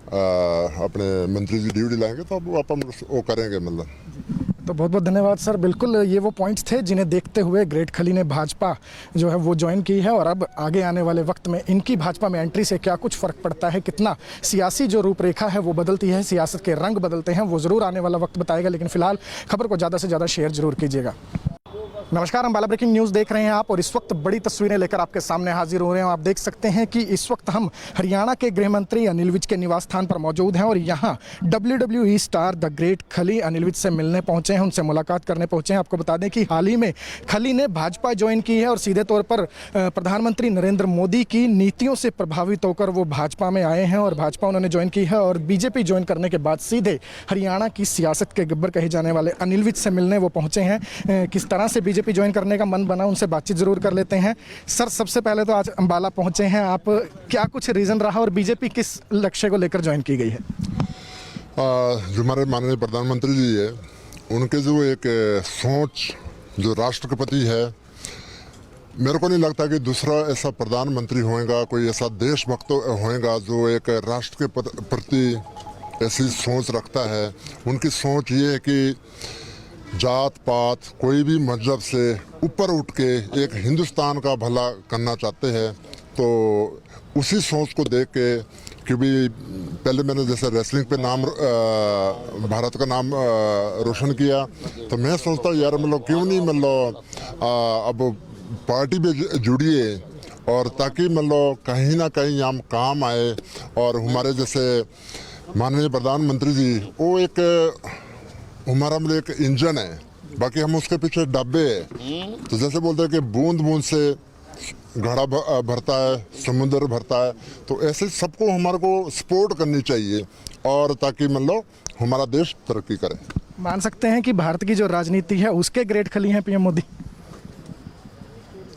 अपने मंत्री जी ड्यूटी लगाएंगे तो अब अपन वो करेंगे मतलब। तो बहुत बहुत धन्यवाद सर। बिल्कुल ये वो पॉइंट्स थे जिन्हें देखते हुए ग्रेट खली ने भाजपा जो है वो ज्वाइन की है, और अब आगे आने वाले वक्त में इनकी भाजपा में एंट्री से क्या कुछ फ़र्क पड़ता है, कितना सियासी जो रूपरेखा है वो बदलती है, सियासत के रंग बदलते हैं, वो ज़रूर आने वाला वक्त बताएगा। लेकिन फिलहाल खबर को ज़्यादा से ज़्यादा शेयर जरूर कीजिएगा। नमस्कार, अम्बाला ब्रेकिंग न्यूज़ देख रहे हैं आप, और इस वक्त बड़ी तस्वीरें लेकर आपके सामने हाजिर हो रहे हैं। आप देख सकते हैं कि इस वक्त हम हरियाणा के गृह मंत्री अनिल विज के निवास स्थान पर मौजूद हैं, और यहाँ WWE स्टार द ग्रेट खली अनिल विज से मिलने पहुंचे हैं, उनसे मुलाकात करने पहुंचे हैं। आपको बता दें कि हाल ही में खली ने भाजपा ज्वाइन की है और सीधे तौर पर प्रधानमंत्री नरेंद्र मोदी की नीतियों से प्रभावित होकर वो भाजपा में आए हैं और भाजपा उन्होंने ज्वाइन की है। और बीजेपी ज्वाइन करने के बाद सीधे हरियाणा की सियासत के गब्बर कहे जाने वाले अनिल विज से मिलने वो पहुँचे हैं। किस तरह से बीजेपी ज्वाइन करने का मन बना, उनसे बातचीत जरूर कर लेते हैं। सर, सबसे पहले तो आज अम्बाला पहुंचे हैं आप, क्या कुछ रीजन रहा और बीजेपी किस लक्ष्य को लेकर ज्वाइन की गई है? जो हमारे माननीय प्रधानमंत्री जी है उनके जो एक सोच, जो राष्ट्रपति है, मेरे को नहीं लगता कि दूसरा ऐसा प्रधानमंत्री होएगा, कोई ऐसा देशभक्त होएगा जो एक राष्ट्र के प्रति ऐसी सोच रखता है। उनकी सोच ये है कि जात पात कोई भी मजहब से ऊपर उठ के एक हिंदुस्तान का भला करना चाहते हैं। तो उसी सोच को देख के, क्योंकि पहले मैंने जैसे रेसलिंग पे नाम भारत का नाम रोशन किया, तो मैं सोचता हूँ यार मतलब क्यों नहीं मतलब अब पार्टी पे जुड़िए, और ताकि मतलब कहीं ना कहीं हम काम आए। और हमारे जैसे माननीय प्रधानमंत्री जी वो एक हमारा मतलब एक इंजन है, बाकी हम उसके पीछे डब्बे हैं। तो जैसे बोलते हैं कि बूंद बूंद से भरता है, समुद्र भरता है। तो ऐसे सबको हमारे को सपोर्ट करनी चाहिए और ताकि मतलब हमारा देश तरक्की करे। मान सकते हैं कि भारत की जो राजनीति है उसके ग्रेट खली हैं पीएम मोदी।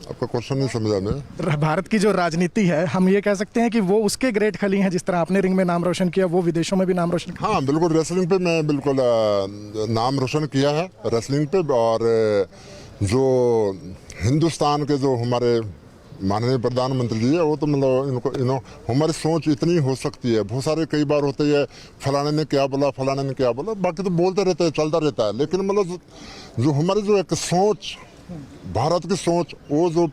आपका क्वेश्चन नहीं समझा मैं। भारत की जो राजनीति है हम ये कह सकते हैं कि वो उसके ग्रेट खली हैं, जिस तरह आपने रिंग में नाम रोशन किया वो विदेशों में भी नाम रोशन किया। हाँ बिल्कुल, रेसलिंग पे मैं बिल्कुल नाम रोशन किया है रेसलिंग पे। और जो हिंदुस्तान के जो हमारे माननीय प्रधानमंत्री जी है वो तो मतलब इनको हमारी सोच इतनी हो सकती है। बहुत सारे कई बार होते हैं फलाने ने क्या बोला, फलाने ने क्या बोला, बाकी तो बोलते रहते हैं, चलता रहता है। लेकिन मतलब जो हमारी जो एक सोच, भारत की सोच, वो जो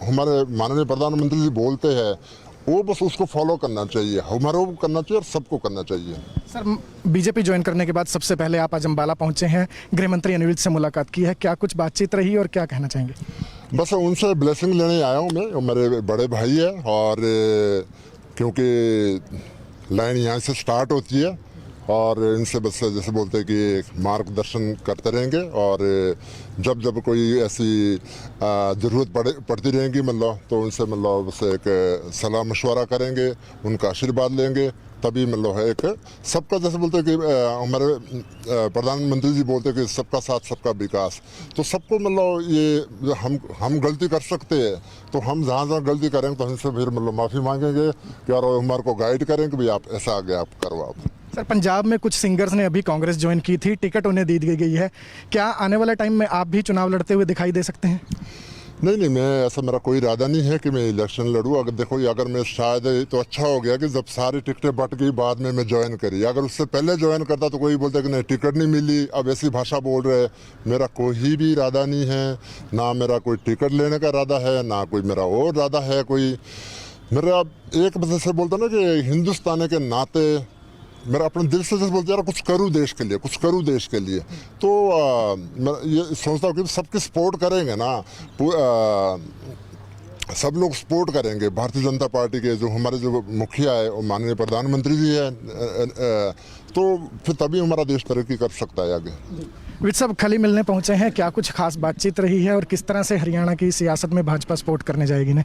हमारे माननीय प्रधानमंत्री जी बोलते हैं वो बस उसको फॉलो करना चाहिए, हमारे को करना चाहिए और सबको करना चाहिए। सर, बीजेपी ज्वाइन करने के बाद सबसे पहले आप आज अम्बाला पहुंचे हैं, गृह मंत्री अनिल विज से मुलाकात की है, क्या कुछ बातचीत रही और क्या कहना चाहेंगे? बस उनसे ब्लेसिंग लेने आया हूँ मैं, मेरे बड़े भाई है। और क्योंकि लाइन यहाँ से स्टार्ट होती है और इनसे बस जैसे बोलते हैं कि मार्गदर्शन करते रहेंगे। और जब जब कोई ऐसी ज़रूरत पड़ती रहेगी मतलब तो उनसे मतलब बस एक सलाह मशवरा करेंगे, उनका आशीर्वाद लेंगे, तभी मतलब है एक सबका, जैसे बोलते हैं कि हमारे प्रधानमंत्री जी बोलते हैं कि सबका साथ सबका विकास। तो सबको मतलब ये हम गलती कर सकते हैं तो हम जहाँ जहाँ गलती करेंगे तो हमसे फिर मतलब माफ़ी मांगेंगे कि और हमारे को गाइड करेंगे कि भाई आप ऐसा आगे आप करो आप। सर, पंजाब में कुछ सिंगर्स ने अभी कांग्रेस ज्वाइन की थी, टिकट उन्हें दी गई है, क्या आने वाले टाइम में आप भी चुनाव लड़ते हुए दिखाई दे सकते हैं? नहीं, मैं ऐसा, मेरा कोई इरादा नहीं है कि मैं इलेक्शन लड़ूँ। अगर देखो अगर मैं शायद तो अच्छा हो गया कि जब सारी टिकटें बट गई बाद में मैं ज्वाइन करी। अगर उससे पहले ज्वाइन करता तो कोई बोलता कि नहीं टिकट नहीं मिली, अब ऐसी भाषा बोल रहे। मेरा कोई भी इरादा नहीं है, ना मेरा कोई टिकट लेने का इरादा है, ना कोई मेरा और इरादा है कोई। मेरा एक वजह से बोलता ना कि हिंदुस्तान के नाते मेरा अपने दिल से जैसे बोलते यार कुछ करूँ देश के लिए, कुछ करूँ देश के लिए। तो मैं ये सोचता हूँ कि सबकी सपोर्ट करेंगे ना, सब लोग सपोर्ट करेंगे भारतीय जनता पार्टी के। जो हमारे जो मुखिया है वो माननीय प्रधानमंत्री जी है, तो फिर तभी हमारा देश तरक्की कर सकता है आगे। विज साहब खली मिलने पहुंचे हैं, क्या कुछ खास बातचीत रही है और किस तरह से हरियाणा की सियासत में भाजपा सपोर्ट करने जाएगी ने?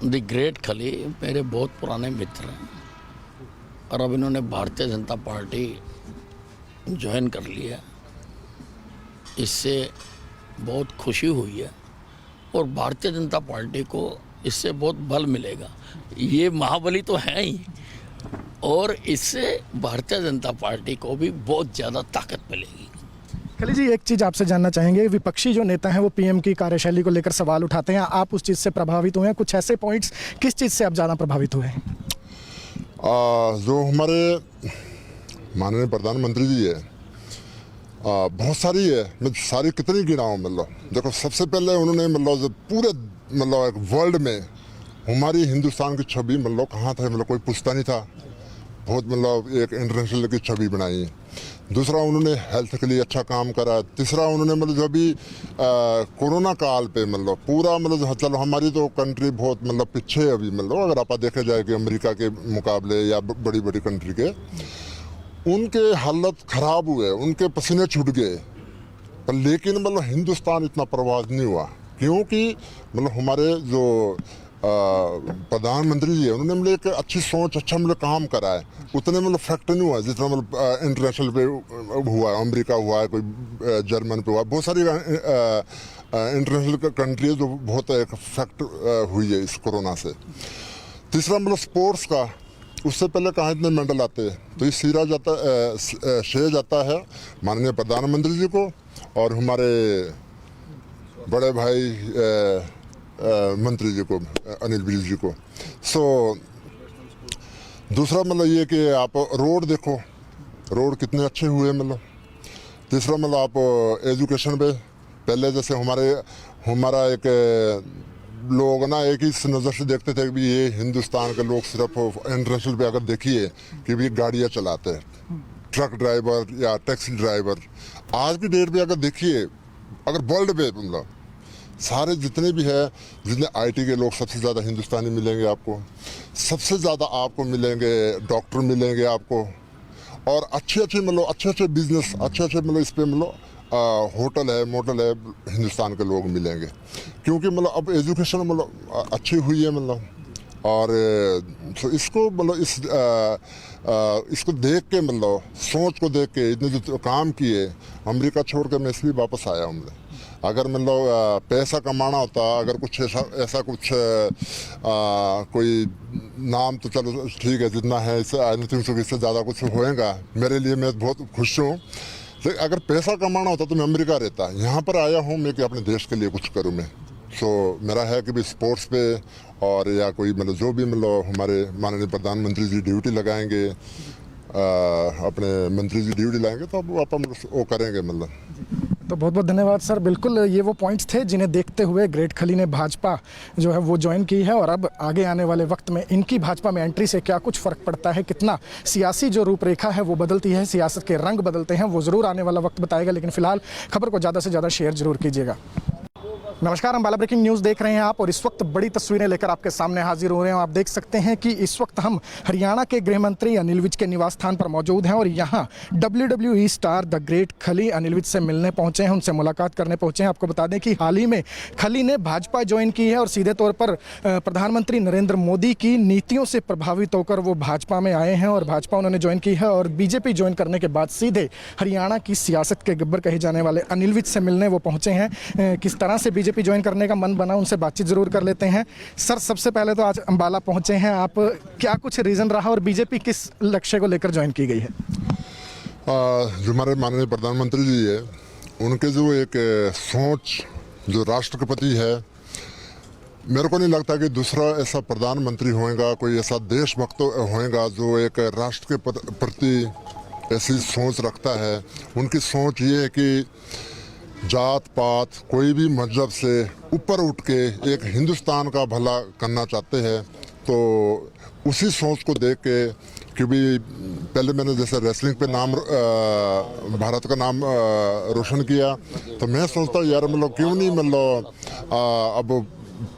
द ग्रेट खली मेरे बहुत पुराने मित्र हैं और अब इन्होंने भारतीय जनता पार्टी ज्वाइन कर लिया, इससे बहुत खुशी हुई है और भारतीय जनता पार्टी को इससे बहुत बल मिलेगा। ये महाबली तो हैं ही और इससे भारतीय जनता पार्टी को भी बहुत ज़्यादा ताकत मिलेगी। खली जी, एक चीज़ आपसे जानना चाहेंगे, विपक्षी जो नेता हैं वो पीएम की कार्यशैली को लेकर सवाल उठाते हैं, आप उस चीज़ से प्रभावित हुए हैं? कुछ ऐसे पॉइंट्स, किस चीज़ से आप ज़्यादा प्रभावित हुए हैं? जो हमारे माननीय प्रधानमंत्री जी है, बहुत सारी है, मैं सारी कितनी गिनाऊँ मतलब। देखो सबसे पहले उन्होंने मतलब जब पूरे मतलब एक वर्ल्ड में हमारी हिंदुस्तान की छवि मतलब कहाँ था, मतलब कोई पूछता नहीं था, बहुत मतलब एक इंटरनेशनल की छवि बनाई। दूसरा उन्होंने हेल्थ के लिए अच्छा काम करा। तीसरा उन्होंने मतलब जो अभी कोरोना काल पे मतलब पूरा मतलब चलो हमारी तो कंट्री बहुत मतलब पीछे है अभी, मतलब अगर आप देखे जाए कि अमेरिका के मुकाबले या बड़ी बड़ी कंट्री के, उनके हालत ख़राब हुए, उनके पसीने छूट गए, पर लेकिन मतलब हिंदुस्तान इतना प्रभावित नहीं हुआ क्योंकि मतलब हमारे जो प्रधानमंत्री जी है उन्होंने मतलब एक अच्छी सोच, अच्छा मतलब काम करा है। उतने मतलब फैक्ट नहीं हुआ जितना मतलब इंटरनेशनल पे हुआ है, अमेरिका हुआ है, कोई जर्मन पे हुआ, बहुत सारी इंटरनेशनल कंट्री है जो बहुत एक फैक्ट हुई है इस कोरोना से। तीसरा मतलब स्पोर्ट्स का, उससे पहले कहाँ इतने मेडल आते हैं, तो ये श्रेय जाता है माननीय प्रधानमंत्री जी को और हमारे बड़े भाई मंत्री जी को, अनिल विज जी को। सो दूसरा मतलब ये कि आप रोड देखो, रोड कितने अच्छे हुए मतलब। तीसरा मतलब आप एजुकेशन पे, पहले जैसे हमारा एक लोग ना एक ही नज़र से देखते थे कि ये हिंदुस्तान के लोग सिर्फ इंटरनेशनल पे अगर देखिए कि भी गाड़ियाँ चलाते हैं, ट्रक ड्राइवर या टैक्सी ड्राइवर। आज की डेट में अगर देखिए, अगर वर्ल्ड पे मतलब सारे जितने भी है, जितने आईटी के लोग सबसे ज़्यादा हिंदुस्तानी मिलेंगे आपको, सबसे ज़्यादा आपको मिलेंगे डॉक्टर मिलेंगे आपको, और अच्छे मतलब अच्छे बिजनेस, अच्छे मतलब इस पर मतलब होटल है, मोटल है, हिंदुस्तान के लोग मिलेंगे, क्योंकि मतलब अब एजुकेशन मतलब अच्छी हुई है मतलब। और तो इसको मतलब इसको देख के मतलब सोच को देख के इतने जो काम किए, अमेरिका छोड़ कर मैं इसलिए वापस आया हूँ। अगर मतलब पैसा कमाना होता, अगर कुछ ऐसा कुछ कोई नाम तो चलो ठीक है, जितना है इससे आई नहीं थिंक इससे ज़्यादा कुछ होएगा मेरे लिए, मैं बहुत खुश हूँ। लेकिन अगर पैसा कमाना होता तो मैं अमेरिका रहता। यहाँ पर आया हूँ मैं कि अपने देश के लिए कुछ करूँ मैं। सो मेरा है कि भी स्पोर्ट्स पे और या कोई मतलब जो भी मतलब हमारे माननीय प्रधानमंत्री जी ड्यूटी लगाएंगे, अपने मंत्री जी ड्यूटी लाएंगे तो अब अपन वो करेंगे मतलब। तो बहुत बहुत धन्यवाद सर। बिल्कुल ये वो पॉइंट्स थे जिन्हें देखते हुए ग्रेट खली ने भाजपा जो है वो ज्वाइन की है, और अब आगे आने वाले वक्त में इनकी भाजपा में एंट्री से क्या कुछ फ़र्क पड़ता है, कितना सियासी जो रूपरेखा है वो बदलती है, सियासत के रंग बदलते हैं, वो ज़रूर आने वाला वक्त बताएगा। लेकिन फिलहाल खबर को ज़्यादा से ज़्यादा शेयर जरूर कीजिएगा। नमस्कार, अम्बाला ब्रेकिंग न्यूज़ देख रहे हैं आप, और इस वक्त बड़ी तस्वीरें लेकर आपके सामने हाजिर हो रहे हैं। आप देख सकते हैं कि इस वक्त हम हरियाणा के गृह मंत्री अनिल विज के निवास स्थान पर मौजूद हैं, और यहाँ WWE स्टार द ग्रेट खली अनिल विज से मिलने पहुंचे हैं, उनसे मुलाकात करने पहुंचे हैं। आपको बता दें कि हाल ही में खली ने भाजपा ज्वाइन की है, और सीधे तौर पर प्रधानमंत्री नरेंद्र मोदी की नीतियों से प्रभावित होकर वो भाजपा में आए हैं, और भाजपा उन्होंने ज्वाइन की है। और बीजेपी ज्वाइन करने के बाद सीधे हरियाणा की सियासत के गब्बर कहे जाने वाले अनिल विज से मिलने वो पहुंचे हैं। किस तरह से बीजेपी ज्वाइन करने का मन बना, उनसे बातचीत जरूर कर लेते हैं। सर, सबसे पहले तो आज अंबाला पहुंचे हैं आप, क्या कुछ रीजन रहा और बीजेपी किस लक्ष्य को लेकर ज्वाइन की गई है? जो हमारे माननीय प्रधानमंत्री जी है, उनके जो एक सोच जो राष्ट्रपति है, मेरे को नहीं लगता कि दूसरा ऐसा प्रधानमंत्री होएगा, कोई ऐसा देशभक्त होएगा जो एक राष्ट्र के प्रति ऐसी सोच रखता है। उनकी सोच ये है कि जात पात कोई भी मजहब से ऊपर उठ के एक हिंदुस्तान का भला करना चाहते हैं। तो उसी सोच को देख के, क्योंकि पहले मैंने जैसे रेसलिंग पे नाम भारत का नाम रोशन किया, तो मैं सोचता हूँ यार मतलब क्यों नहीं मतलब अब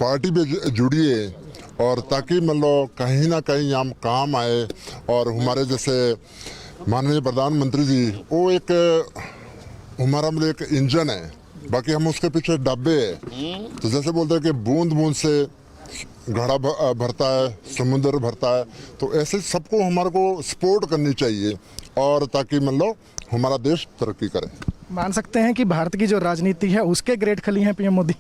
पार्टी पे जुड़िए, और ताकि मतलब कहीं ना कहीं हम काम आए। और हमारे जैसे माननीय प्रधानमंत्री जी वो एक हमारा मतलब एक इंजन है, बाकी हम उसके पीछे डब्बे हैं। तो जैसे बोलते हैं कि बूंद बूंद से घड़ा भरता है, समुद्र भरता है, तो ऐसे सबको हमारे को सपोर्ट करनी चाहिए, और ताकि मतलब हमारा देश तरक्की करे। मान सकते हैं कि भारत की जो राजनीति है उसके ग्रेट खली हैं पीएम मोदी?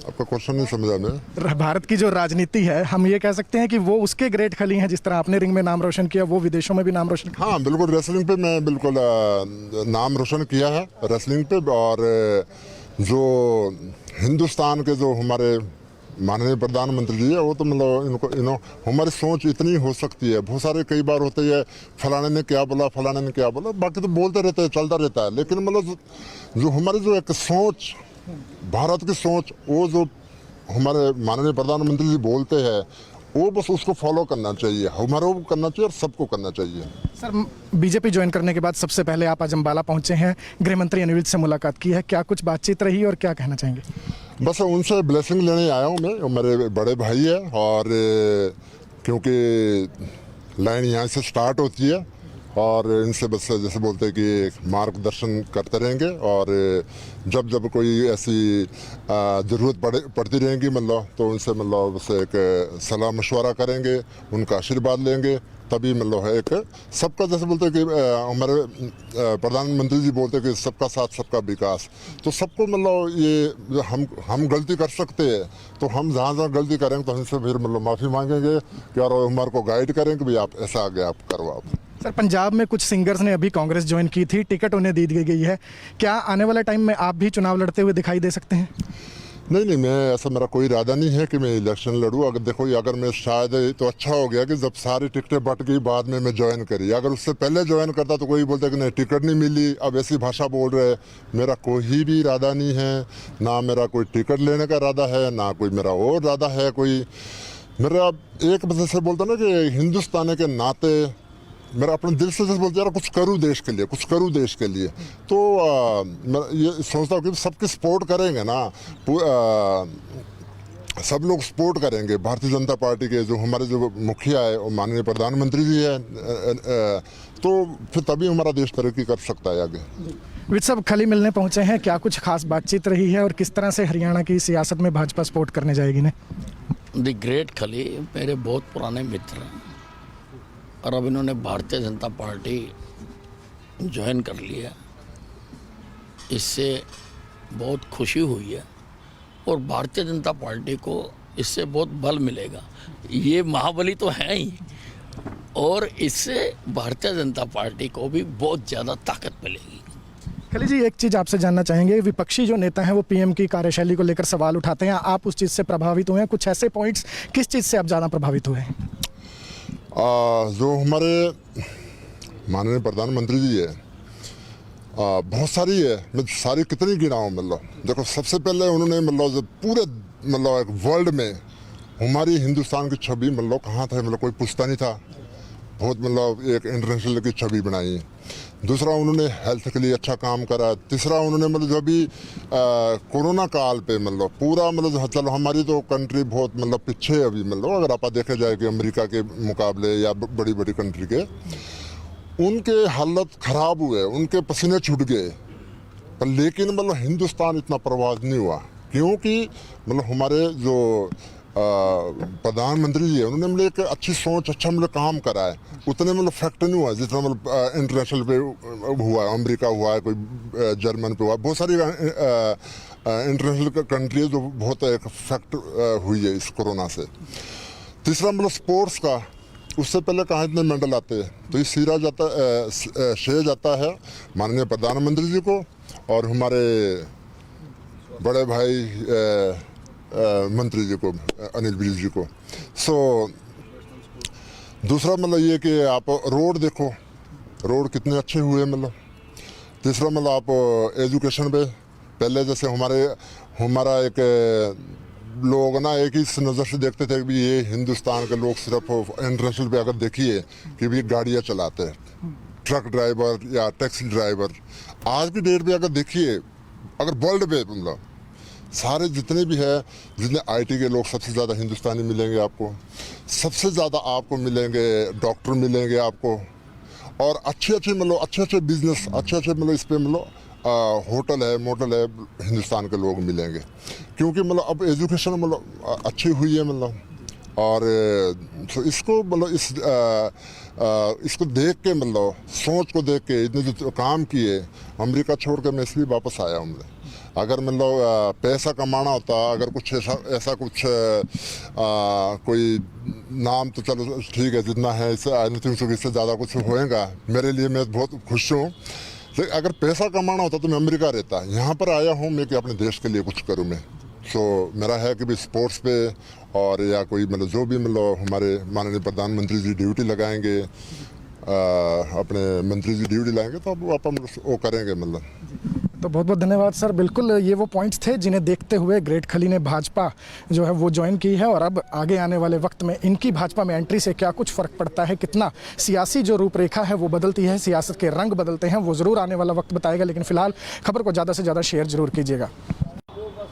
आपका क्वेश्चन नहीं समझा मैं। भारत की जो राजनीति है, हम ये कह सकते हैं कि वो उसके ग्रेट खली हैं, जिस तरह आपने रिंग में नाम रोशन किया, वो विदेशों में भी नाम रोशन किया। हाँ बिल्कुल, रेसलिंग पे मैं बिल्कुल नाम रोशन किया है रेसलिंग पे। और जो हिंदुस्तान के जो हमारे माननीय प्रधानमंत्री जी है, वो तो मतलब इनको हमारी सोच इतनी हो सकती है। बहुत सारे कई बार होते हैं फलाने ने क्या बोला, फलाने ने क्या बोला, बाकी तो बोलते रहते हैं, चलता रहता है। लेकिन मतलब जो हमारी जो एक सोच, भारत की सोच, वो जो हमारे माननीय प्रधानमंत्री जी बोलते हैं, वो बस उसको फॉलो करना चाहिए, हमारे को करना चाहिए और सबको करना चाहिए। सर, बीजेपी ज्वाइन करने के बाद सबसे पहले आप आज अम्बाला पहुंचे हैं, गृह मंत्री अनिल विज से मुलाकात की है, क्या कुछ बातचीत रही और क्या कहना चाहेंगे? बस उनसे ब्लेसिंग लेने आया हूँ मैं, मेरे बड़े भाई है, और क्योंकि लाइन यहाँ से स्टार्ट होती है, और इनसे बस जैसे बोलते हैं कि मार्गदर्शन करते रहेंगे। और जब जब कोई ऐसी ज़रूरत पड़ती रहेगी मतलब, तो उनसे मतलब बस एक सलाह मशवरा करेंगे, उनका आशीर्वाद लेंगे, तभी मतलब है एक सबका, जैसे बोलते हैं कि हमारे प्रधानमंत्री जी बोलते हैं कि सबका साथ सबका विकास। तो सबको मतलब ये हम गलती कर सकते हैं, तो हम जहाँ गलती करेंगे तो हमसे फिर मतलब माफ़ी मांगेंगे कि और हमारे को गाइड करेंगे कि भाई आप ऐसा आगे आप करो आप। सर, पंजाब में कुछ सिंगर्स ने अभी कांग्रेस ज्वाइन की थी, टिकट उन्हें दी गई है, क्या आने वाले टाइम में आप भी चुनाव लड़ते हुए दिखाई दे सकते हैं? नहीं, मैं ऐसा, मेरा कोई इरादा नहीं है कि मैं इलेक्शन लड़ूँ। अगर देखो, अगर मैं शायद तो अच्छा हो गया कि जब सारी टिकटें बट गई बाद में मैं ज्वाइन करी। अगर उससे पहले ज्वाइन करता तो कोई बोलता कि नहीं टिकट नहीं मिली, अब ऐसी भाषा बोल रहे। मेरा कोई भी इरादा नहीं है, ना मेरा कोई टिकट लेने का इरादा है, ना कोई मेरा और इरादा है कोई। मेरा एक वजह से बोलता ना कि हिंदुस्तान के नाते मेरा अपने दिल से जैसे बोलते यार कुछ करूँ देश के लिए, कुछ करूँ देश के लिए। तो मैं ये सोचता हूँ कि सबकी सपोर्ट करेंगे ना, सब लोग सपोर्ट करेंगे भारतीय जनता पार्टी के, जो हमारे जो मुखिया है और माननीय प्रधानमंत्री जी है, तो फिर तभी हमारा देश तरक्की कर सकता है आगे। विज साहब खली मिलने पहुंचे हैं, क्या कुछ खास बातचीत रही है और किस तरह से हरियाणा की सियासत में भाजपा सपोर्ट करने जाएगी ने? द ग्रेट खली मेरे बहुत पुराने मित्र हैं और अब इन्होंने भारतीय जनता पार्टी ज्वाइन कर लिया। इससे बहुत खुशी हुई है और भारतीय जनता पार्टी को इससे बहुत बल मिलेगा। ये महाबली तो हैं ही और इससे भारतीय जनता पार्टी को भी बहुत ज़्यादा ताकत मिलेगी। खली जी, एक चीज़ आपसे जानना चाहेंगे, विपक्षी जो नेता हैं वो पीएम की कार्यशैली को लेकर सवाल उठाते हैं, आप उस चीज़ से प्रभावित हुए हैं? कुछ ऐसे पॉइंट्स, किस चीज़ से आप ज़्यादा प्रभावित हुए हैं? जो हमारे माननीय प्रधानमंत्री जी है, बहुत सारी है, मैं सारी कितनी गिनाऊँ, मतलब देखो, सबसे पहले उन्होंने मतलब पूरे मतलब एक वर्ल्ड में हमारी हिंदुस्तान की छवि मतलब कहाँ था, मतलब कोई पूछता नहीं था, बहुत मतलब एक इंटरनेशनल की छवि बनाई। दूसरा, उन्होंने हेल्थ के लिए अच्छा काम करा। तीसरा, उन्होंने मतलब जो अभी कोरोना काल पे मतलब पूरा मतलब चलो हमारी तो कंट्री बहुत मतलब पीछे है अभी, मतलब अगर आप देखे जाए कि अमेरिका के मुकाबले या बड़ी बड़ी कंट्री के, उनके हालत खराब हुए, उनके पसीने छूट गए, पर लेकिन मतलब हिंदुस्तान इतना प्रभावित नहीं हुआ, क्योंकि मतलब हमारे जो प्रधानमंत्री जी है, उन्होंने मतलब एक अच्छी सोच, अच्छा मतलब काम करा है। उतने मतलब फैक्ट नहीं हुआ जितना मतलब इंटरनेशनल पे हुआ है, अमेरिका हुआ है, कोई जर्मन पे हुआ है, बहुत सारी इंटरनेशनल कंट्री है जो बहुत एक फैक्ट हुई है इस कोरोना से। तीसरा, मतलब स्पोर्ट्स का, उससे पहले कहाँ इतने मेडल आते हैं, तो ये श्रेय जाता है माननीय प्रधानमंत्री जी को और हमारे बड़े भाई मंत्री जी को, अनिल विज जी को। दूसरा मतलब ये कि आप रोड देखो, रोड कितने अच्छे हुए मतलब। तीसरा, मतलब आप एजुकेशन पे, पहले जैसे हमारा एक लोग ना एक ही नज़र से देखते थे कि ये हिंदुस्तान के लोग सिर्फ इंटरनेशनल पे अगर देखिए कि भी गाड़ियाँ चलाते हैं, ट्रक ड्राइवर या टैक्सी ड्राइवर। आज की डेट पे अगर देखिए, अगर वर्ल्ड पे मतलब सारे जितने भी है, जितने आईटी के लोग, सबसे ज़्यादा हिंदुस्तानी मिलेंगे आपको, सबसे ज़्यादा आपको मिलेंगे डॉक्टर मिलेंगे आपको, और अच्छे मतलब बिजनेस, अच्छे मतलब इस पे मतलब होटल है, मोटल है, हिंदुस्तान के लोग मिलेंगे, क्योंकि मतलब अब एजुकेशन मतलब अच्छी हुई है मतलब। और तो इसको मतलब इसको देख के मतलब सोच को देख के इतने जो काम किए, अमेरिका छोड़ के मैं इसलिए वापस आया हूँ। अगर मतलब पैसा कमाना होता, अगर कुछ ऐसा कुछ कोई नाम, तो चलो ठीक है, जितना है इससे आई नहीं थिंक इससे ज़्यादा कुछ होएगा मेरे लिए, मैं बहुत खुश हूँ। लेकिन अगर पैसा कमाना होता तो मैं अमेरिका रहता। यहाँ पर आया हूँ मैं कि अपने देश के लिए कुछ करूँ मैं। मेरा है कि भी स्पोर्ट्स पे और या कोई मतलब जो भी मतलब हमारे माननीय प्रधानमंत्री जी ड्यूटी लगाएंगे, अपने मंत्री जी ड्यूटी लाएंगे, तो अब आप हम वो करेंगे मतलब। तो बहुत बहुत धन्यवाद सर। बिल्कुल ये वो पॉइंट्स थे जिन्हें देखते हुए ग्रेट खली ने भाजपा जो है वो ज्वाइन की है, और अब आगे आने वाले वक्त में इनकी भाजपा में एंट्री से क्या कुछ फ़र्क पड़ता है, कितना सियासी जो रूपरेखा है वो बदलती है, सियासत के रंग बदलते हैं, वो ज़रूर आने वाला वक्त बताएगा। लेकिन फिलहाल खबर को ज़्यादा से ज़्यादा शेयर जरूर कीजिएगा।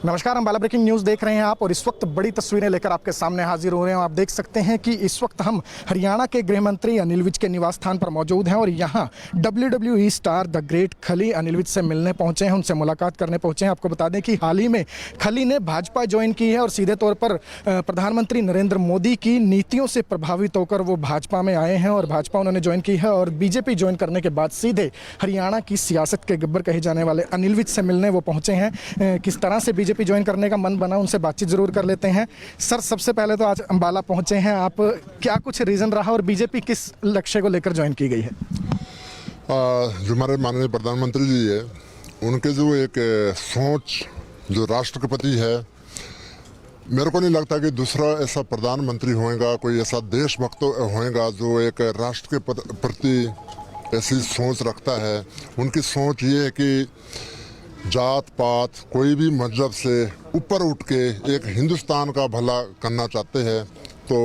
नमस्कार, हम बाला ब्रेकिंग न्यूज़ देख रहे हैं आप, और इस वक्त बड़ी तस्वीरें लेकर आपके सामने हाजिर हो रहे हैं। आप देख सकते हैं कि इस वक्त हम हरियाणा के गृह मंत्री अनिल विज के निवास स्थान पर मौजूद हैं, और यहाँ WWE स्टार द ग्रेट खली अनिल विज से मिलने पहुंचे हैं, उनसे मुलाकात करने पहुंचे हैं। आपको बता दें कि हाल ही में खली ने भाजपा ज्वाइन की है और सीधे तौर पर प्रधानमंत्री नरेंद्र मोदी की नीतियों से प्रभावित होकर वो भाजपा में आए हैं, और भाजपा उन्होंने ज्वाइन की है। और बीजेपी ज्वाइन करने के बाद सीधे हरियाणा की सियासत के गब्बर कहे जाने वाले अनिल विज से मिलने वो पहुंचे हैं। किस तरह से बीजेपी ज्वाइन करने का मन बना, उनसे बातचीत जरूर कर लेते हैं। सर, सबसे पहले तो आज अंबाला पहुंचे हैं आप, क्या कुछ रीजन रहा और बीजेपी किस लक्ष्य को लेकर ज्वाइन की गई है? जो हमारे माननीय प्रधानमंत्री जी है, उनके जो एक सोच, जो राष्ट्रपति है, मेरे को नहीं लगता कि दूसरा ऐसा प्रधानमंत्री होएगा, कोई ऐसा देशभक्त होएगा जो एक राष्ट्र के प्रति ऐसी सोच रखता है। उनकी सोच ये है कि जात पात कोई भी मजहब से ऊपर उठ के एक हिंदुस्तान का भला करना चाहते हैं। तो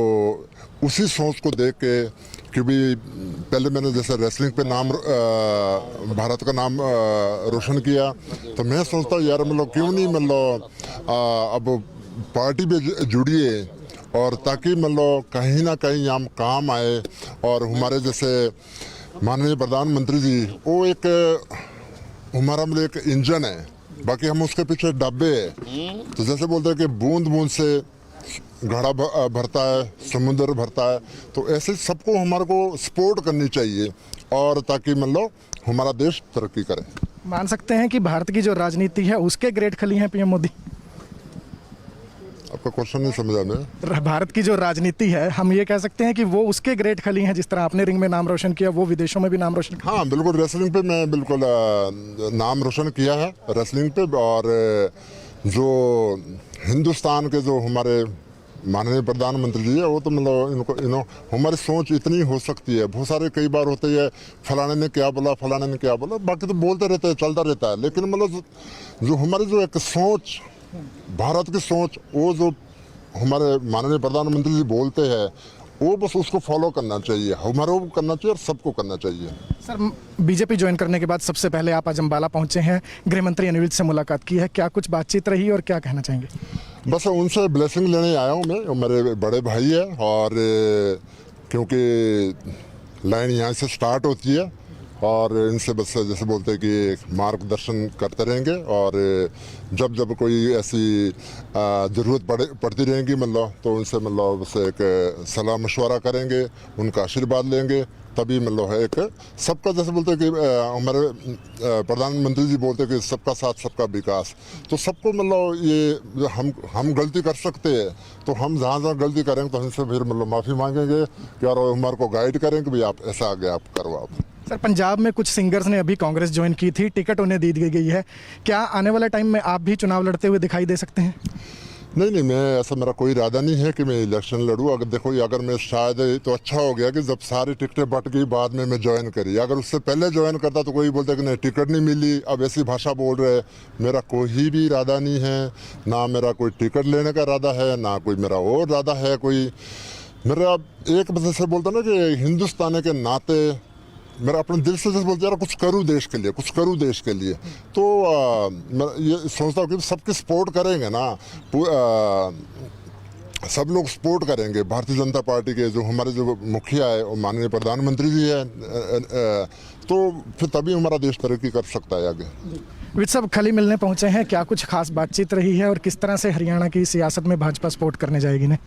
उसी सोच को देख के, क्योंकि पहले मैंने जैसे रेसलिंग पे नाम भारत का नाम रोशन किया, तो मैं सोचता यार मतलब क्यों नहीं मतलब अब पार्टी में जुड़िए और ताकि मतलब कहीं ना कहीं हम काम आए। और हमारे जैसे माननीय प्रधानमंत्री जी वो एक हमारा मतलब एक इंजन है, बाकी हम उसके पीछे डब्बे हैं। तो जैसे बोलते हैं कि बूंद बूंद से घड़ा भरता है, समुद्र भरता है, तो ऐसे सबको हमारे को सपोर्ट करनी चाहिए और ताकि मतलब हमारा देश तरक्की करे। मान सकते हैं कि भारत की जो राजनीति है उसके ग्रेट खली हैं पीएम मोदी। आपका क्वेश्चन नहीं समझा मैं। भारत की जो राजनीति है हम ये कह सकते हैं कि वो उसके ग्रेट खली हैं, जिस तरह आपने रिंग में नाम रोशन किया वो विदेशों में भी नाम रोशन किया। हाँ बिल्कुल, रेसलिंग पे मैं बिल्कुल नाम रोशन किया है रेसलिंग पे। और जो हिंदुस्तान के जो हमारे माननीय प्रधानमंत्री जी है वो तो मतलब इनको हमारी सोच इतनी हो सकती है। बहुत सारे कई बार होते हैं फलाने ने क्या बोला, फलाने ने क्या बोला, बाकी तो बोलते रहते हैं, चलता रहता है। लेकिन मतलब जो हमारी जो एक सोच, भारत की सोच, वो जो हमारे माननीय प्रधानमंत्री जी बोलते हैं वो बस उसको फॉलो करना चाहिए, हमारे को करना चाहिए और सबको करना चाहिए। सर, बीजेपी ज्वाइन करने के बाद सबसे पहले आप आज अम्बाला पहुंचे हैं, गृह मंत्री अनिल विज से मुलाकात की है, क्या कुछ बातचीत रही और क्या कहना चाहेंगे? बस उनसे ब्लेसिंग लेने आया हूँ मैं, मेरे बड़े भाई है। और क्योंकि लाइन यहाँ से स्टार्ट होती है और इनसे बस जैसे बोलते हैं कि मार्गदर्शन करते रहेंगे। और जब जब कोई ऐसी ज़रूरत पड़ती रहेगी मतलब तो उनसे मतलब बस एक सलाह मशवरा करेंगे, उनका आशीर्वाद लेंगे, तभी मतलब है एक सबका, जैसे बोलते हैं कि हमारे प्रधानमंत्री जी बोलते हैं कि सबका साथ सबका विकास। तो सबको मतलब ये हम गलती कर सकते हैं तो हम जहाँ जहाँ गलती करेंगे तो हमसे फिर मतलब माफ़ी मांगेंगे कि और हमारे को गाइड करेंगे भाई आप ऐसा आगे आप करो आप। सर, पंजाब में कुछ सिंगर्स ने अभी कांग्रेस ज्वाइन की थी, टिकट उन्हें दी गई है, क्या आने वाले टाइम में आप भी चुनाव लड़ते हुए दिखाई दे सकते हैं? नहीं, मैं ऐसा, मेरा कोई इरादा नहीं है कि मैं इलेक्शन लड़ूँ। अगर देखो अगर मैं शायद तो अच्छा हो गया कि जब सारी टिकटें बट गई बाद में मैं ज्वाइन करी। अगर उससे पहले ज्वाइन करता तो कोई बोलता कि नहीं टिकट नहीं मिली, अब ऐसी भाषा बोल रहे। मेरा कोई भी इरादा नहीं है, ना मेरा कोई टिकट लेने का इरादा है, ना कोई मेरा और इरादा है कोई। मेरा एक वजह से बोलता ना कि हिंदुस्तान के नाते मेरा अपने दिल से जैसे बोलते यार कुछ करूँ देश के लिए, कुछ करूँ देश के लिए। तो मैं ये सोचता हूँ कि सबके सपोर्ट करेंगे ना, सब लोग सपोर्ट करेंगे भारतीय जनता पार्टी के। जो हमारे जो मुखिया है वो माननीय प्रधानमंत्री जी है, तो फिर तभी हमारा देश तरक्की कर सकता है आगे। विज साहब खली मिलने पहुंचे हैं, क्या कुछ खास बातचीत रही है और किस तरह से हरियाणा की सियासत में भाजपा सपोर्ट करने जाएगी ने?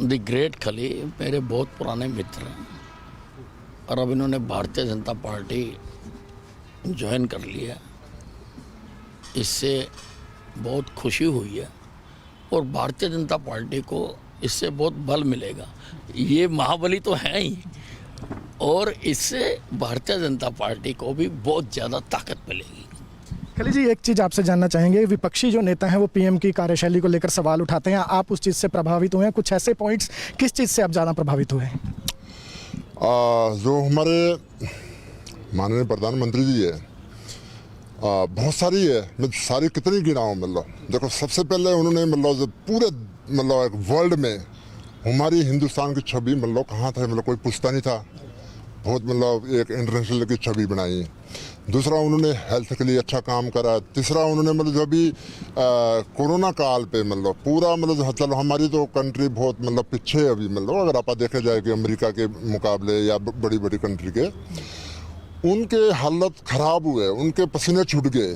द ग्रेट खली मेरे बहुत पुराने मित्र हैं और अब इन्होंने भारतीय जनता पार्टी ज्वाइन कर लिया। इससे बहुत खुशी हुई है और भारतीय जनता पार्टी को इससे बहुत बल मिलेगा। ये महाबली तो हैं ही और इससे भारतीय जनता पार्टी को भी बहुत ज़्यादा ताकत मिलेगी। खली जी, एक चीज़ आपसे जानना चाहेंगे, विपक्षी जो नेता हैं वो पीएम की कार्यशैली को लेकर सवाल उठाते हैं, आप उस चीज़ से प्रभावित हुए हैं? कुछ ऐसे पॉइंट्स, किस चीज़ से आप ज़्यादा प्रभावित हुए हैं? जो हमारे माननीय प्रधानमंत्री जी है, बहुत सारी है, मैं सारी कितनी गिनाऊँ मतलब। देखो सबसे पहले उन्होंने मतलब जब पूरे मतलब एक वर्ल्ड में हमारी हिंदुस्तान की छवि मतलब कहाँ था मतलब कोई पूछता नहीं था, बहुत मतलब एक इंटरनेशनल की छवि बनाई। दूसरा उन्होंने हेल्थ के लिए अच्छा काम करा। तीसरा उन्होंने मतलब जो अभी कोरोना काल पे मतलब पूरा मतलब चलो हमारी तो कंट्री बहुत मतलब पीछे है अभी मतलब, अगर आप देखे जाए कि अमेरिका के मुकाबले या बड़ी बड़ी कंट्री के, उनके हालत ख़राब हुए, उनके पसीने छूट गए,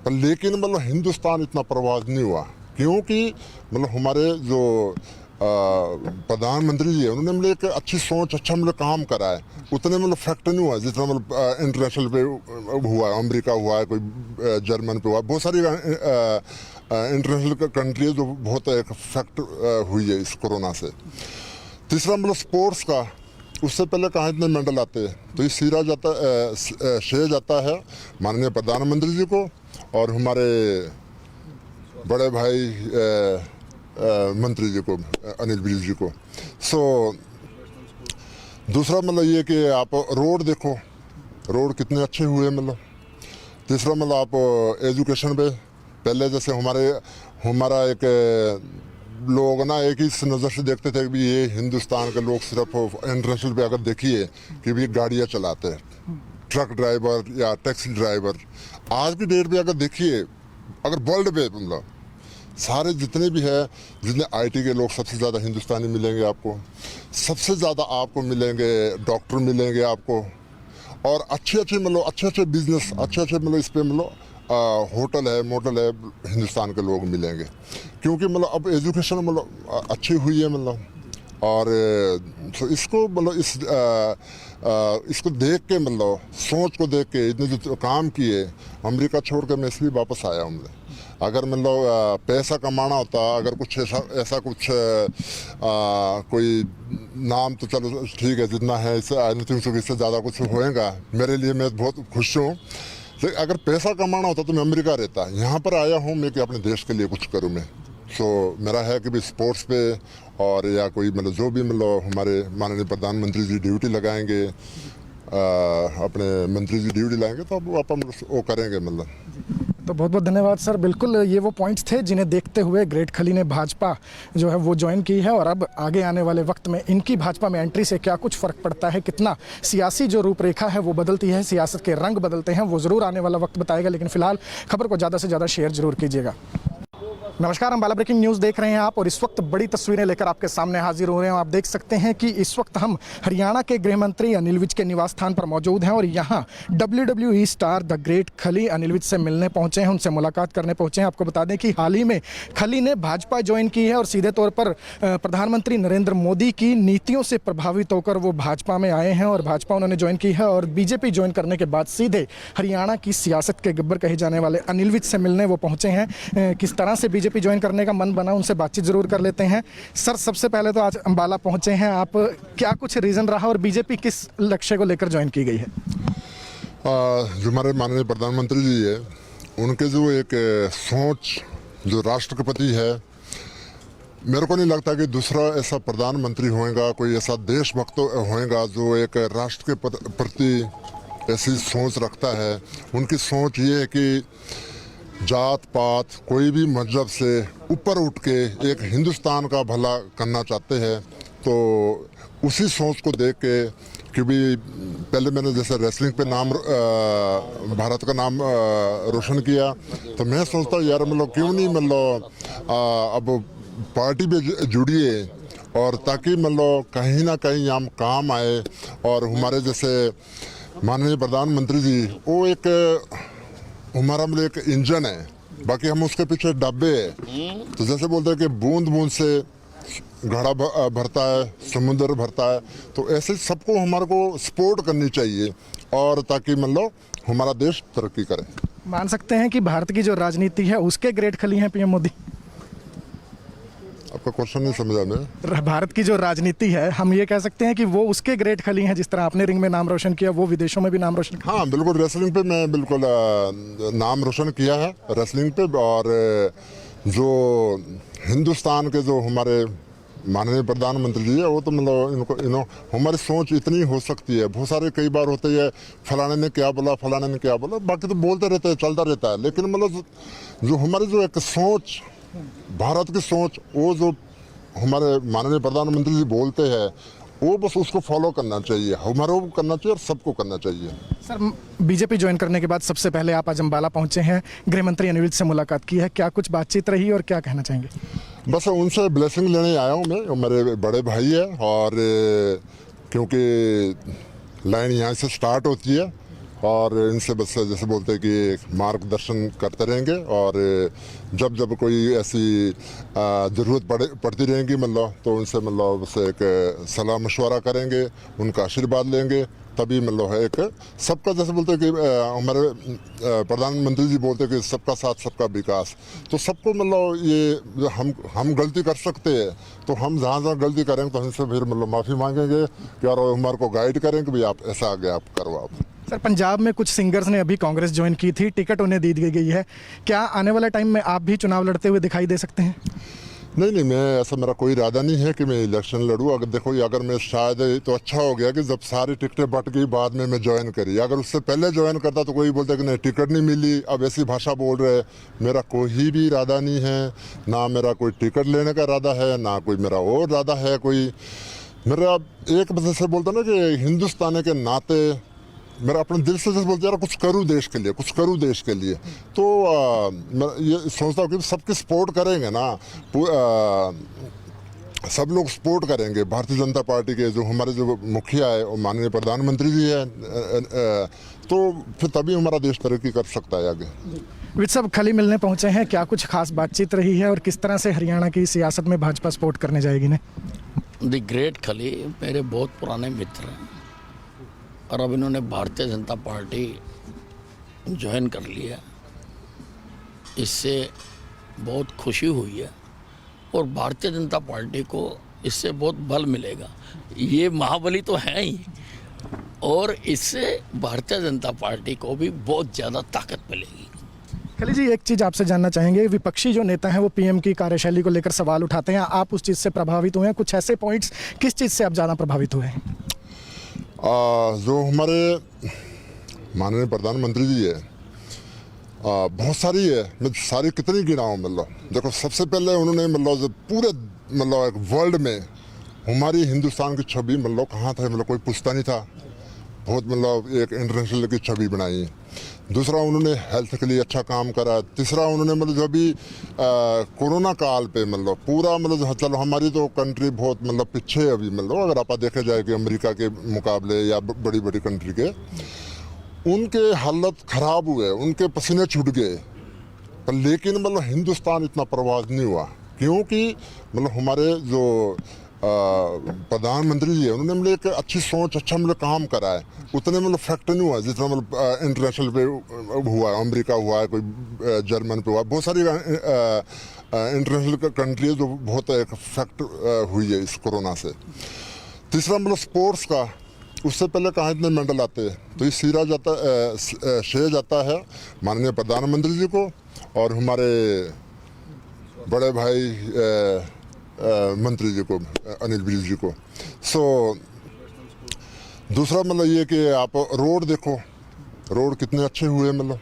पर लेकिन मतलब हिंदुस्तान इतना प्रभावित नहीं हुआ क्योंकि मतलब हमारे जो प्रधानमंत्री जी है उन्होंने मतलब एक अच्छी सोच, अच्छा मतलब काम करा है। उतने मतलब फैक्ट नहीं हुआ जितना मतलब इंटरनेशनल पे हुआ है, अमेरिका हुआ है, कोई जर्मन पे हुआ, बहुत सारी इंटरनेशनल कंट्री है जो बहुत एक फैक्ट हुई है इस कोरोना से। तीसरा मतलब स्पोर्ट्स का, उससे पहले कहाँ इतने मेडल आते हैं, तो ये श्रेय जाता है माननीय प्रधानमंत्री जी को और हमारे बड़े भाई मंत्री जी को, अनिल विज जी को। सो दूसरा मतलब ये कि आप रोड देखो, रोड कितने अच्छे हुए मतलब। तीसरा मतलब आप एजुकेशन पे, पहले जैसे हमारा एक लोग ना एक ही नज़र से देखते थे कि ये हिंदुस्तान के लोग सिर्फ इंटरनेशनल पे अगर देखिए कि भी गाड़ियाँ चलाते हैं, ट्रक ड्राइवर या टैक्सी ड्राइवर। आज की डेट पे अगर देखिए, अगर वर्ल्ड पे मतलब सारे जितने भी है, जितने आईटी के लोग सबसे ज़्यादा हिंदुस्तानी मिलेंगे आपको, सबसे ज़्यादा आपको मिलेंगे डॉक्टर मिलेंगे आपको, और अच्छे अच्छे बिजनेस अच्छे इस पे होटल है मोटल है हिंदुस्तान के लोग मिलेंगे, क्योंकि अब एजुकेशन अच्छी हुई है और तो इसको इसको देख के सोच को देख के इतने जो काम किए, अमेरिका छोड़ के मैं इसलिए वापस आया हूँ। अगर पैसा कमाना होता, अगर कुछ ऐसा कुछ कोई नाम तो चलो ठीक है जितना है, इससे आई नहीं थिंक इससे ज़्यादा कुछ होएगा मेरे लिए, मैं बहुत खुश हूँ। लेकिन अगर पैसा कमाना होता तो मैं अमेरिका रहता। यहाँ पर आया हूँ मैं कि अपने देश के लिए कुछ करूँ मैं। मेरा है कि भी स्पोर्ट्स पे और या कोई जो भी हमारे माननीय प्रधानमंत्री जी ड्यूटी लगाएंगे, अपने मंत्री जी ड्यूटी लाएंगे तो अब अपन वो करेंगे तो बहुत बहुत धन्यवाद सर। बिल्कुल ये वो पॉइंट्स थे जिन्हें देखते हुए ग्रेट खली ने भाजपा जो है वो ज्वाइन की है, और अब आगे आने वाले वक्त में इनकी भाजपा में एंट्री से क्या कुछ फ़र्क पड़ता है, कितना सियासी जो रूपरेखा है वो बदलती है, सियासत के रंग बदलते हैं, वो ज़रूर आने वाला वक्त बताएगा। लेकिन फिलहाल खबर को ज़्यादा से ज़्यादा शेयर जरूर कीजिएगा। नमस्कार, हम बाला ब्रेकिंग न्यूज़ देख रहे हैं आप, और इस वक्त बड़ी तस्वीरें लेकर आपके सामने हाजिर हो रहे हैं। आप देख सकते हैं कि इस वक्त हम हरियाणा के गृह मंत्री अनिल विज के निवास स्थान पर मौजूद हैं, और यहाँ WWE स्टार द ग्रेट खली अनिल विज से मिलने पहुंचे हैं, उनसे मुलाकात करने पहुंचे हैं। आपको बता दें कि हाल ही में खली ने भाजपा ज्वाइन की है, और सीधे तौर पर प्रधानमंत्री नरेंद्र मोदी की नीतियों से प्रभावित होकर वो भाजपा में आए हैं, और भाजपा उन्होंने ज्वाइन की है। और बीजेपी ज्वाइन करने के बाद सीधे हरियाणा की सियासत के गब्बर कहे जाने वाले अनिल विज से मिलने वो पहुंचे हैं। किस तरह से बीजेपी ज्वाइन करने का मन बना, उनसे बातचीत जरूर कर लेते हैं। सर, सबसे पहले तो आज अंबाला पहुंचे हैं आप, क्या कुछ रीजन रहा और बीजेपी किस लक्ष्य को लेकर ज्वाइन की गई है? जो हमारे माननीय प्रधानमंत्री जी है, उनके जो एक सोच जो राष्ट्रपति है, मेरे को नहीं लगता कि दूसरा ऐसा प्रधानमंत्री होएगा, कोई ऐसा देशभक्त होएगा जो एक राष्ट्र के प्रति ऐसी सोच रखता है। उनकी सोच ये है कि जात पात कोई भी मजहब से ऊपर उठ के एक हिंदुस्तान का भला करना चाहते हैं। तो उसी सोच को देख के, क्योंकि पहले मैंने जैसे रेसलिंग पे नाम भारत का नाम रोशन किया, तो मैं सोचता हूँ यार क्यों नहीं अब पार्टी में जुड़िए, और ताकि कहीं ना कहीं हम काम आए। और हमारे जैसे माननीय प्रधानमंत्री जी, वो एक हमारा एक इंजन है, बाकी हम उसके पीछे डब्बे हैं। तो जैसे बोलते हैं कि बूंद बूंद से घड़ा भरता है, समुद्र भरता है, तो ऐसे सबको हमारे को सपोर्ट करनी चाहिए, और ताकि हमारा देश तरक्की करे। मान सकते हैं कि भारत की जो राजनीति है उसके ग्रेट खली हैं पीएम मोदी? आपका क्वेश्चन नहीं समझा मैं। भारत की जो राजनीति है, हम ये कह सकते हैं कि वो उसके ग्रेट खली हैं, जिस तरह आपने रिंग में नाम रोशन किया, वो विदेशों में भी नाम रोशन किया। हाँ बिल्कुल, रेसलिंग पे मैं बिल्कुल नाम रोशन किया है रेसलिंग पे। और जो हिंदुस्तान के जो हमारे माननीय प्रधानमंत्री जी है, वो तो इनको हमारी सोच इतनी हो सकती है। बहुत सारे कई बार होते हैं फलाने ने क्या बोला, फलाने ने क्या बोला, बाकी तो बोलते रहते हैं, चलता रहता है। लेकिन जो हमारी जो एक सोच, भारत की सोच, वो जो हमारे माननीय प्रधानमंत्री जी बोलते हैं, वो बस उसको फॉलो करना चाहिए, हमारे को करना चाहिए और सबको करना चाहिए। सर, बीजेपी ज्वाइन करने के बाद सबसे पहले आप आज अंबाला पहुंचे हैं, गृह मंत्री अनिल विज से मुलाकात की है, क्या कुछ बातचीत रही और क्या कहना चाहेंगे? बस उनसे ब्लेसिंग लेने आया हूँ मैं, मेरे बड़े भाई है, और क्योंकि लाइन यहाँ से स्टार्ट होती है, और इनसे बस जैसे बोलते हैं कि मार्गदर्शन करते रहेंगे, और जब जब कोई ऐसी ज़रूरत पड़ती रहेगी तो उनसे बस एक सलाह मशवरा करेंगे, उनका आशीर्वाद लेंगे, तभी है एक सबका, जैसे बोलते हैं कि हमारे प्रधानमंत्री जी बोलते हैं कि सबका साथ सबका विकास। तो सबको ये हम गलती कर सकते हैं, तो हम जहाँ जहाँ गलती करेंगे तो हमसे फिर माफ़ी मांगेंगे कि और हमारे को गाइड करें कि भाई आप ऐसा आगे आप करो आप। सर, पंजाब में कुछ सिंगर्स ने अभी कांग्रेस ज्वाइन की थी, टिकट उन्हें दी गई है, क्या आने वाले टाइम में आप भी चुनाव लड़ते हुए दिखाई दे सकते हैं? नहीं, मैं ऐसा, मेरा कोई इरादा नहीं है कि मैं इलेक्शन लड़ूँ। अगर देखो, अगर मैं शायद तो अच्छा हो गया कि जब सारी टिकटें बट गई बाद में मैं ज्वाइन करी। अगर उससे पहले ज्वाइन करता तो कोई बोलता कि नहीं टिकट नहीं मिली, अब ऐसी भाषा बोल रहे। मेरा कोई भी इरादा नहीं है, ना मेरा कोई टिकट लेने का इरादा है, ना कोई मेरा और इरादा है कोई। मेरा एक वजह से बोलता ना कि हिंदुस्तानी के नाते मेरा अपने दिल से जैसे बोलते यार कुछ करूँ देश के लिए, कुछ करूँ देश के लिए। तो मैं ये सोचता हूँ कि सबके सपोर्ट करेंगे ना, सब लोग सपोर्ट करेंगे भारतीय जनता पार्टी के, जो हमारे जो मुखिया है और माननीय प्रधानमंत्री जी है, तो फिर तभी हमारा देश तरक्की कर सकता है आगे। विज साहब खली मिलने पहुंचे हैं, क्या कुछ खास बातचीत रही है और किस तरह से हरियाणा की सियासत में भाजपा सपोर्ट करने जाएगी ने? द ग्रेट खली मेरे बहुत पुराने मित्र हैं और अब इन्होंने भारतीय जनता पार्टी ज्वाइन कर लिया। इससे बहुत खुशी हुई है और भारतीय जनता पार्टी को इससे बहुत बल मिलेगा। ये महाबली तो हैं ही और इससे भारतीय जनता पार्टी को भी बहुत ज़्यादा ताकत मिलेगी। खली जी, एक चीज़ आपसे जानना चाहेंगे, विपक्षी जो नेता हैं वो पीएम की कार्यशैली को लेकर सवाल उठाते हैं, आप उस चीज़ से प्रभावित हुए हैं? कुछ ऐसे पॉइंट्स, किस चीज़ से आप ज़्यादा प्रभावित हुए हैं? जो हमारे माननीय प्रधानमंत्री जी है, बहुत सारी है, मैं सारी कितनी गिनाऊँ, मतलब देखो सबसे पहले उन्होंने मतलब जो पूरे मतलब एक वर्ल्ड में हमारी हिंदुस्तान की छवि मतलब कहाँ था, मतलब कोई पूछता नहीं था, बहुत मतलब एक इंटरनेशनल की छवि बनाई। दूसरा उन्होंने हेल्थ के लिए अच्छा काम करा। तीसरा उन्होंने मतलब जो अभी कोरोना काल पे मतलब पूरा मतलब चलो हमारी तो कंट्री बहुत मतलब पीछे है अभी, मतलब अगर आप देखे जाए कि अमेरिका के मुकाबले या बड़ी बड़ी कंट्री के, उनके हालत ख़राब हुए, उनके पसीने छूट गए, पर लेकिन मतलब हिंदुस्तान इतना प्रभावित नहीं हुआ क्योंकि मतलब हमारे जो प्रधानमंत्री जी है उन्होंने मतलब एक अच्छी सोच, अच्छा मतलब काम करा है। उतने मतलब फैक्ट नहीं हुआ जितना मतलब इंटरनेशनल पे हुआ है, अमेरिका हुआ है, कोई जर्मन पे हुआ, बहुत सारी इंटरनेशनल कंट्री है जो बहुत एक फैक्ट हुई है इस कोरोना से। तीसरा मतलब स्पोर्ट्स का, उससे पहले कहाँ इतने मेडल आते हैं, तो ये श्रेय जाता है माननीय प्रधानमंत्री जी को और हमारे बड़े भाई मंत्री जी को, अनिल विज जी को। सो दूसरा मतलब ये कि आप रोड देखो, रोड कितने अच्छे हुए मतलब।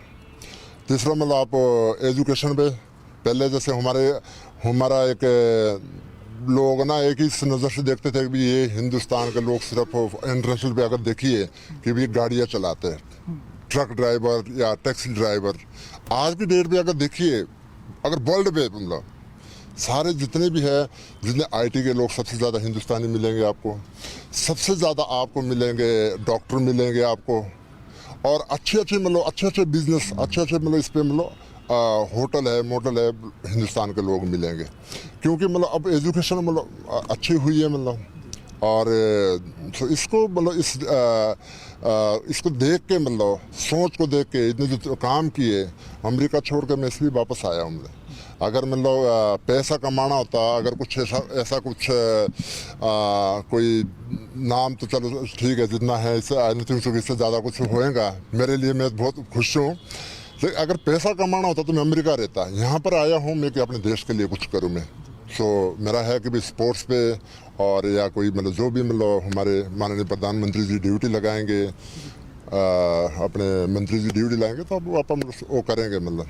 तीसरा मतलब आप एजुकेशन पे, पहले जैसे हमारा एक लोग ना एक ही नज़र से देखते थे कि ये हिंदुस्तान के लोग सिर्फ इंटरनेशनल पे अगर देखिए कि भी गाड़ियाँ चलाते हैं, ट्रक ड्राइवर या टैक्सी ड्राइवर। आज की डेट पे अगर देखिए, अगर वर्ल्ड पे मतलब सारे जितने भी है, जितने आईटी के लोग सबसे ज़्यादा हिंदुस्तानी मिलेंगे आपको, सबसे ज़्यादा आपको मिलेंगे डॉक्टर मिलेंगे आपको, और अच्छे मतलब बिजनेस, अच्छे मतलब इस पर मतलब होटल है, मोटल है, हिंदुस्तान के लोग मिलेंगे क्योंकि मतलब अब एजुकेशन मतलब अच्छी हुई है मतलब। और तो इसको मतलब इसको देख के मतलब सोच को देख के इतने जो काम किए, अमेरिका छोड़ के मैं इसलिए वापस आया हूँ। अगर मतलब पैसा कमाना होता, अगर कुछ ऐसा कुछ कोई नाम तो चलो ठीक है जितना है, इससे आई थिंक सो इससे ज़्यादा कुछ होएगा मेरे लिए, मैं बहुत खुश हूँ। तो अगर पैसा कमाना होता तो मैं अमेरिका रहता, यहाँ पर आया हूँ मैं कि अपने देश के लिए कुछ करूँ मैं। सो मेरा है कि भी स्पोर्ट्स पे और या कोई मतलब जो भी मतलब हमारे माननीय प्रधानमंत्री जी ड्यूटी लगाएंगे, अपने मंत्री जी ड्यूटी लाएंगे तो अब आप वो करेंगे मतलब।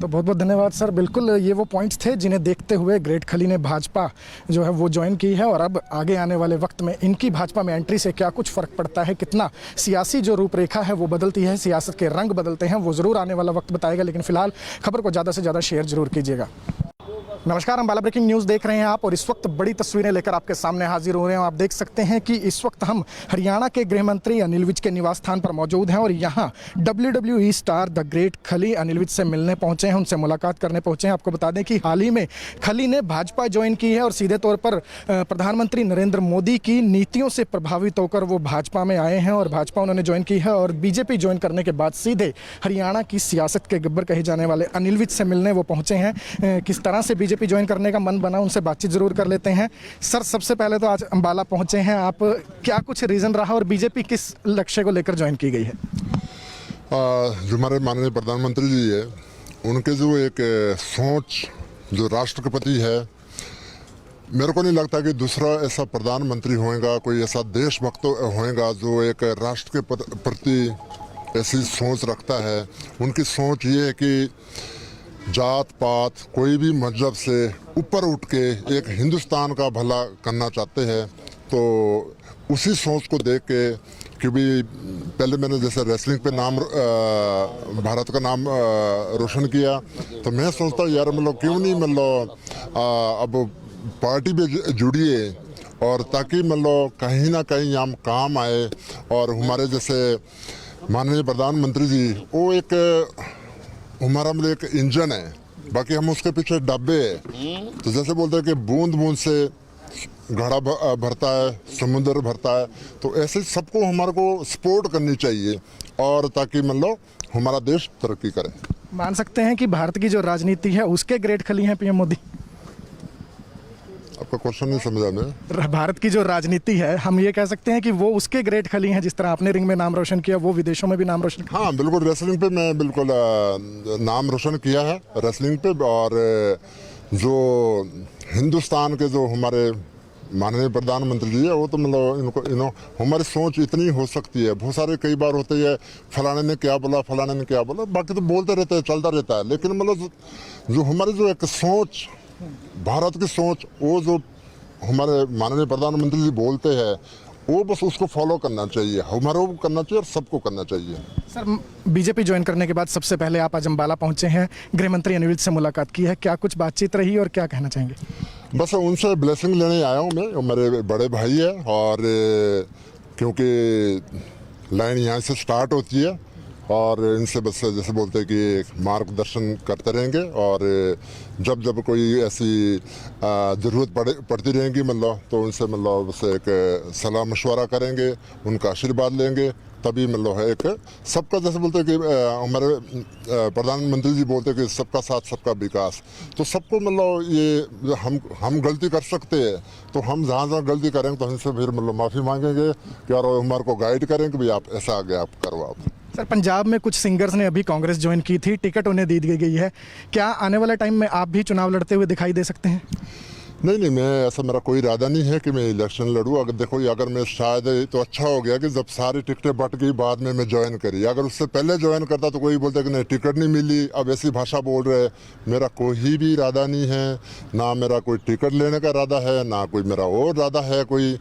तो बहुत बहुत धन्यवाद सर। बिल्कुल ये वो पॉइंट्स थे जिन्हें देखते हुए ग्रेट खली ने भाजपा जो है वो ज्वाइन की है, और अब आगे आने वाले वक्त में इनकी भाजपा में एंट्री से क्या कुछ फ़र्क पड़ता है, कितना सियासी जो रूपरेखा है वो बदलती है, सियासत के रंग बदलते हैं, वो ज़रूर आने वाला वक्त बताएगा। लेकिन फिलहाल खबर को ज़्यादा से ज़्यादा शेयर जरूर कीजिएगा। नमस्कार, अम्बाला ब्रेकिंग न्यूज़ देख रहे हैं आप, और इस वक्त बड़ी तस्वीरें लेकर आपके सामने हाजिर हो रहे हैं। आप देख सकते हैं कि इस वक्त हम हरियाणा के गृह मंत्री अनिल विज के निवास स्थान पर मौजूद हैं, और यहाँ WWE स्टार द ग्रेट खली अनिल विज से मिलने पहुंचे हैं, उनसे मुलाकात करने पहुंचे हैं। आपको बता दें कि हाल ही में खली ने भाजपा ज्वाइन की है और सीधे तौर पर प्रधानमंत्री नरेंद्र मोदी की नीतियों से प्रभावित होकर वो भाजपा में आए हैं और भाजपा उन्होंने ज्वाइन की है। और बीजेपी ज्वाइन करने के बाद सीधे हरियाणा की सियासत के गब्बर कहे जाने वाले अनिल विज से मिलने वो पहुँचे हैं। किस तरह से बीजेपी ज्वाइन करने का मन बना, उनसे बातचीत जरूर कर लेते हैं। सर, सबसे पहले तो आज अम्बाला पहुंचे हैं आप, क्या कुछ रीजन रहा और बीजेपी किस लक्ष्य को लेकर ज्वाइन की गई है? जो हमारे माननीय प्रधानमंत्री जी है, उनके जो एक सोच, जो राष्ट्रपति है, मेरे को नहीं लगता कि दूसरा ऐसा प्रधानमंत्री होएगा, कोई ऐसा देशभक्त होएगा जो एक राष्ट्र के प्रति ऐसी सोच रखता है। उनकी सोच ये है कि जात पात कोई भी मजहब से ऊपर उठ के एक हिंदुस्तान का भला करना चाहते हैं। तो उसी सोच को देख के क्योंकि पहले मैंने जैसे रेसलिंग पे नाम भारत का नाम रोशन किया, तो मैं सोचता हूँ यार मतलब क्यों नहीं मतलब अब पार्टी भी जुड़िए और ताकि मतलब कहीं ना कहीं हम काम आए। और हमारे जैसे माननीय प्रधानमंत्री जी वो एक हमारा मतलब एक इंजन है, बाकी हम उसके पीछे डब्बे हैं। तो जैसे बोलते हैं कि बूंद बूंद से घड़ा भरता है, समुद्र भरता है, तो ऐसे सबको हमारे को सपोर्ट करनी चाहिए और ताकि मतलब हमारा देश तरक्की करे। मान सकते हैं कि भारत की जो राजनीति है उसके ग्रेट खली हैं पीएम मोदी। आपका क्वेश्चन नहीं समझा मैं। भारत की जो राजनीति है हम ये कह सकते हैं कि वो उसके ग्रेट खली हैं, जिस तरह आपने रिंग में नाम रोशन किया वो विदेशों में भी नाम रोशन किया। हाँ बिल्कुल, रेसलिंग पे मैं बिल्कुल नाम रोशन किया है रेसलिंग पे। और जो हिंदुस्तान के जो हमारे माननीय प्रधानमंत्री जी है वो तो मतलब इनको हमारी सोच इतनी हो सकती है। बहुत सारे कई बार होते हैं फलाने ने क्या बोला, फलाने ने क्या बोला, बाकी तो बोलते रहते हैं, चलता रहता है। लेकिन मतलब जो हमारी जो एक सोच, भारत की सोच, वो जो हमारे माननीय प्रधानमंत्री जी बोलते हैं वो बस उसको फॉलो करना चाहिए, हमारे को करना चाहिए और सबको करना चाहिए। सर, बीजेपी ज्वाइन करने के बाद सबसे पहले आप आज अम्बाला पहुंचे हैं, गृह मंत्री अनिल विज से मुलाकात की है, क्या कुछ बातचीत रही और क्या कहना चाहेंगे? बस उनसे ब्लेसिंग लेने आया हूँ मैं, मेरे बड़े भाई है और क्योंकि लाइन यहाँ से स्टार्ट होती है और इनसे बस जैसे बोलते हैं कि मार्गदर्शन करते रहेंगे और जब जब कोई ऐसी ज़रूरत पड़ती रहेगी मतलब तो उनसे मतलब बस एक सलाह मशवरा करेंगे, उनका आशीर्वाद लेंगे, तभी मतलब है एक सबका जैसे बोलते हैं कि हमारे प्रधानमंत्री जी बोलते हैं कि सबका साथ सबका विकास। तो सबको मतलब ये हम गलती कर सकते हैं तो हम जहाँ जहाँ गलती करेंगे तो हमसे फिर मतलब माफ़ी मांगेंगे कि और हमारे को गाइड करेंगे कि भाई आप ऐसा आगे आप करो आप। सर, पंजाब में कुछ सिंगर्स ने अभी कांग्रेस ज्वाइन की थी, टिकट उन्हें दे दी गई है, क्या आने वाले टाइम में आप भी चुनाव लड़ते हुए दिखाई दे सकते हैं? नहीं, मैं ऐसा मेरा कोई इरादा नहीं है कि मैं इलेक्शन लड़ूँ। अगर देखो अगर मैं शायद तो अच्छा हो गया कि जब सारी टिकटें बट गई बाद में मैं ज्वाइन करी। अगर उससे पहले ज्वाइन करता तो कोई बोलता कि नहीं टिकट नहीं मिली, अब ऐसी भाषा बोल रहे। मेरा कोई भी इरादा नहीं है, ना मेरा कोई टिकट लेने का इरादा है, ना कोई मेरा और इरादा है कोई।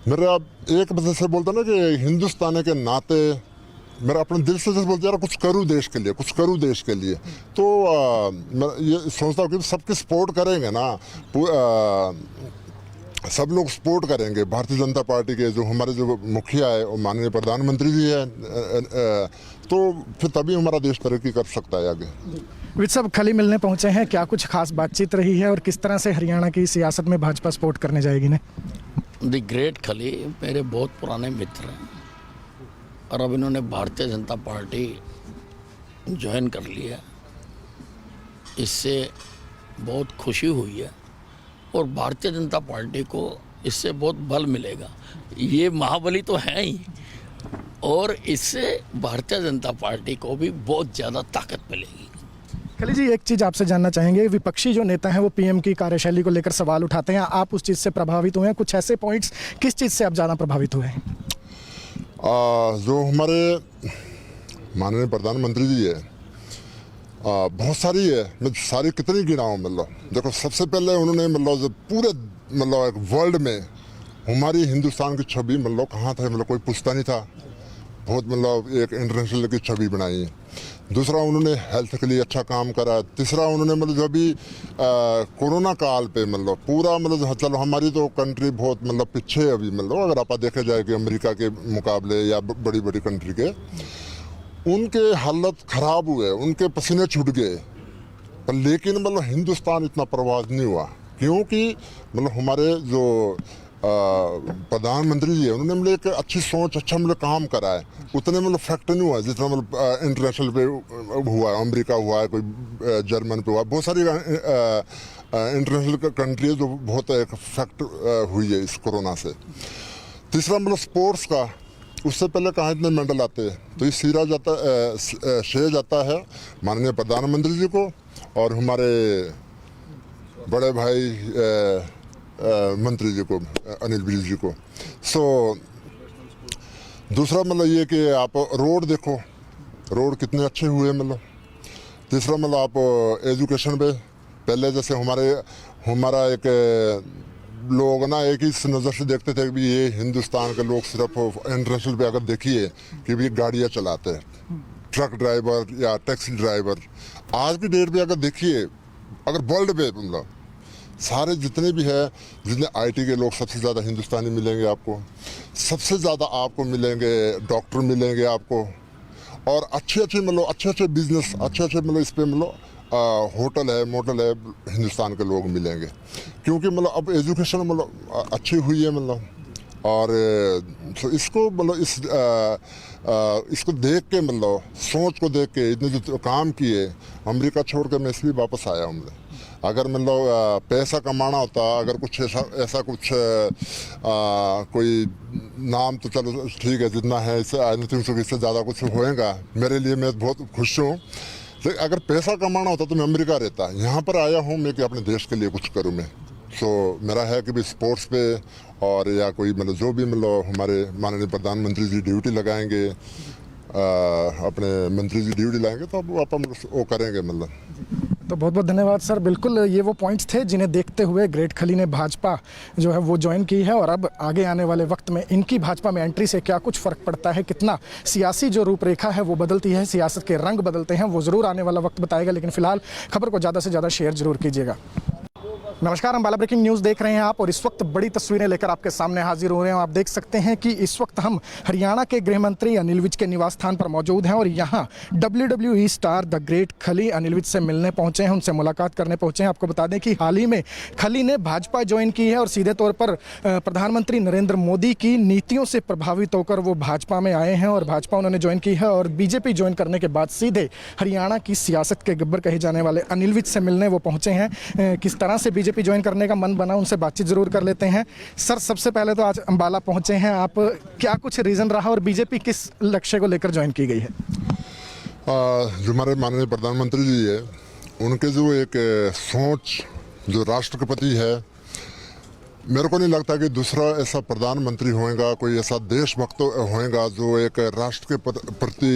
मेरा एक वजह से बोलता ना कि हिंदुस्तान के नाते मेरा अपने दिल से जैसे बोलते यार कुछ करूँ देश के लिए, कुछ करूँ देश के लिए। तो मैं ये सोचता हूँ कि सबके सपोर्ट करेंगे ना, सब लोग सपोर्ट करेंगे भारतीय जनता पार्टी के। जो हमारे जो मुखिया है वो माननीय प्रधानमंत्री जी है, तो फिर तभी हमारा देश तरक्की कर सकता है आगे। विज साहब खली मिलने पहुंचे हैं, क्या कुछ खास बातचीत रही है और किस तरह से हरियाणा की सियासत में भाजपा सपोर्ट करने जाएगी ने? द ग्रेट खली मेरे बहुत पुराने मित्र हैं और अब इन्होंने भारतीय जनता पार्टी ज्वाइन कर लिया, इससे बहुत खुशी हुई है और भारतीय जनता पार्टी को इससे बहुत बल मिलेगा। ये महाबली तो हैं ही और इससे भारतीय जनता पार्टी को भी बहुत ज़्यादा ताकत मिलेगी। खली जी, एक चीज़ आपसे जानना चाहेंगे, विपक्षी जो नेता हैं वो पीएम की कार्यशैली को लेकर सवाल उठाते हैं, आप उस चीज़ से प्रभावित हुए हैं? कुछ ऐसे पॉइंट्स, किस चीज़ से आप ज़्यादा प्रभावित हुए हैं? जो हमारे माननीय प्रधानमंत्री जी है, बहुत सारी है, मैं सारी कितनी गिनाऊँ मतलब। देखो सबसे पहले उन्होंने मतलब जब पूरे मतलब एक वर्ल्ड में हमारी हिंदुस्तान की छवि मतलब कहाँ था मतलब कोई पूछता नहीं था, बहुत मतलब एक इंटरनेशनल की छवि बनाई। दूसरा उन्होंने हेल्थ के लिए अच्छा काम करा। तीसरा उन्होंने मतलब जो अभी कोरोना काल पे मतलब पूरा मतलब चलो हमारी तो कंट्री बहुत मतलब पीछे अभी मतलब अगर आप देखे जाए कि अमेरिका के मुकाबले या बड़ी बड़ी कंट्री के, उनके हालत ख़राब हुए, उनके पसीने छूट गए, पर लेकिन मतलब हिंदुस्तान इतना प्रभावित नहीं हुआ क्योंकि मतलब हमारे जो प्रधानमंत्री जी है उन्होंने मतलब एक अच्छी सोच, अच्छा मतलब काम करा है। उतने मतलब फैक्ट नहीं हुआ जितना मतलब इंटरनेशनल पे हुआ है, अमेरिका हुआ है, कोई जर्मन पे हुआ, बहुत सारी इंटरनेशनल कंट्री है जो बहुत एक फैक्ट हुई है इस कोरोना से। तीसरा मतलब स्पोर्ट्स का, उससे पहले कहाँ इतने मेडल आते हैं, तो ये श्रेय जाता है माननीय प्रधानमंत्री जी को और हमारे बड़े भाई मंत्री जी को, अनिल विज जी को। सो दूसरा मतलब ये कि आप रोड देखो, रोड कितने अच्छे हुए मतलब। तीसरा मतलब आप एजुकेशन पे, पहले जैसे हमारा एक लोग ना एक ही नज़र से देखते थे कि ये हिंदुस्तान के लोग सिर्फ इंटरनेशनल पे अगर देखिए कि भी गाड़ियाँ चलाते हैं, ट्रक ड्राइवर या टैक्सी ड्राइवर। आज की डेट में अगर देखिए, अगर वर्ल्ड पे मतलब सारे जितने भी है, जितने आईटी के लोग सबसे ज़्यादा हिंदुस्तानी मिलेंगे आपको, सबसे ज़्यादा आपको मिलेंगे डॉक्टर मिलेंगे आपको, और अच्छे मतलब अच्छे बिजनेस अच्छे मतलब इस पर मतलब होटल है मोटल है, हिंदुस्तान के लोग मिलेंगे। क्योंकि मतलब अब एजुकेशन मतलब अच्छी हुई है मतलब, और तो इसको मतलब इसको देख के मतलब सोच को देख के इतने जो काम किए, अमेरिका छोड़ कर मैं इसलिए वापस आया हूँ। अगर मतलब पैसा कमाना होता, अगर कुछ ऐसा कुछ कोई नाम तो चलो ठीक है जितना है, इससे आई नहीं थिंक इससे ज़्यादा कुछ होएगा मेरे लिए, मैं बहुत खुश हूँ। लेकिन अगर पैसा कमाना होता तो मैं अमेरिका रहता। यहाँ पर आया हूँ मैं कि अपने देश के लिए कुछ करूँ मैं। सो मेरा है कि भी स्पोर्ट्स पे और या कोई मतलब जो भी मतलब हमारे माननीय प्रधानमंत्री जी ड्यूटी लगाएंगे, अपने मंत्री जी ड्यूटी लाएंगे तो अब अपन वो करेंगे मतलब। तो बहुत बहुत धन्यवाद सर। बिल्कुल ये वो पॉइंट्स थे जिन्हें देखते हुए ग्रेट खली ने भाजपा जो है वो ज्वाइन की है, और अब आगे आने वाले वक्त में इनकी भाजपा में एंट्री से क्या कुछ फ़र्क पड़ता है, कितना सियासी जो रूपरेखा है वो बदलती है, सियासत के रंग बदलते हैं, वो ज़रूर आने वाला वक्त बताएगा। लेकिन फिलहाल खबर को ज़्यादा से ज़्यादा शेयर जरूर कीजिएगा। नमस्कार, अम्बाला ब्रेकिंग न्यूज़ देख रहे हैं आप, और इस वक्त बड़ी तस्वीरें लेकर आपके सामने हाजिर हो रहे हैं। आप देख सकते हैं कि इस वक्त हम हरियाणा के गृह मंत्री अनिल विज के निवास स्थान पर मौजूद हैं, और यहाँ WWE स्टार द ग्रेट खली अनिल विज से मिलने पहुंचे हैं, उनसे मुलाकात करने पहुंचे हैं। आपको बता दें कि हाल ही में खली ने भाजपा ज्वाइन की है, और सीधे तौर पर प्रधानमंत्री नरेंद्र मोदी की नीतियों से प्रभावित होकर वो भाजपा में आए हैं, और भाजपा उन्होंने ज्वाइन की है। और बीजेपी ज्वाइन करने के बाद सीधे हरियाणा की सियासत के गब्बर कहे जाने वाले अनिल विज से मिलने वो पहुंचे हैं। किस तरह से बीजेपी ज्वाइन करने का मन बना, उनसे बातचीत जरूर कर लेते हैं। सर, सबसे पहले तो आज अंबाला पहुंचे हैं आप, क्या कुछ रीजन रहा और बीजेपी किस लक्ष्य को लेकर ज्वाइन की गई है? जो हमारे माननीय प्रधानमंत्री जी है, उनके जो एक सोच जो राष्ट्रपति है, मेरे को नहीं लगता कि दूसरा ऐसा प्रधानमंत्री होएगा, कोई ऐसा देशभक्त होएगा जो एक राष्ट्र के प्रति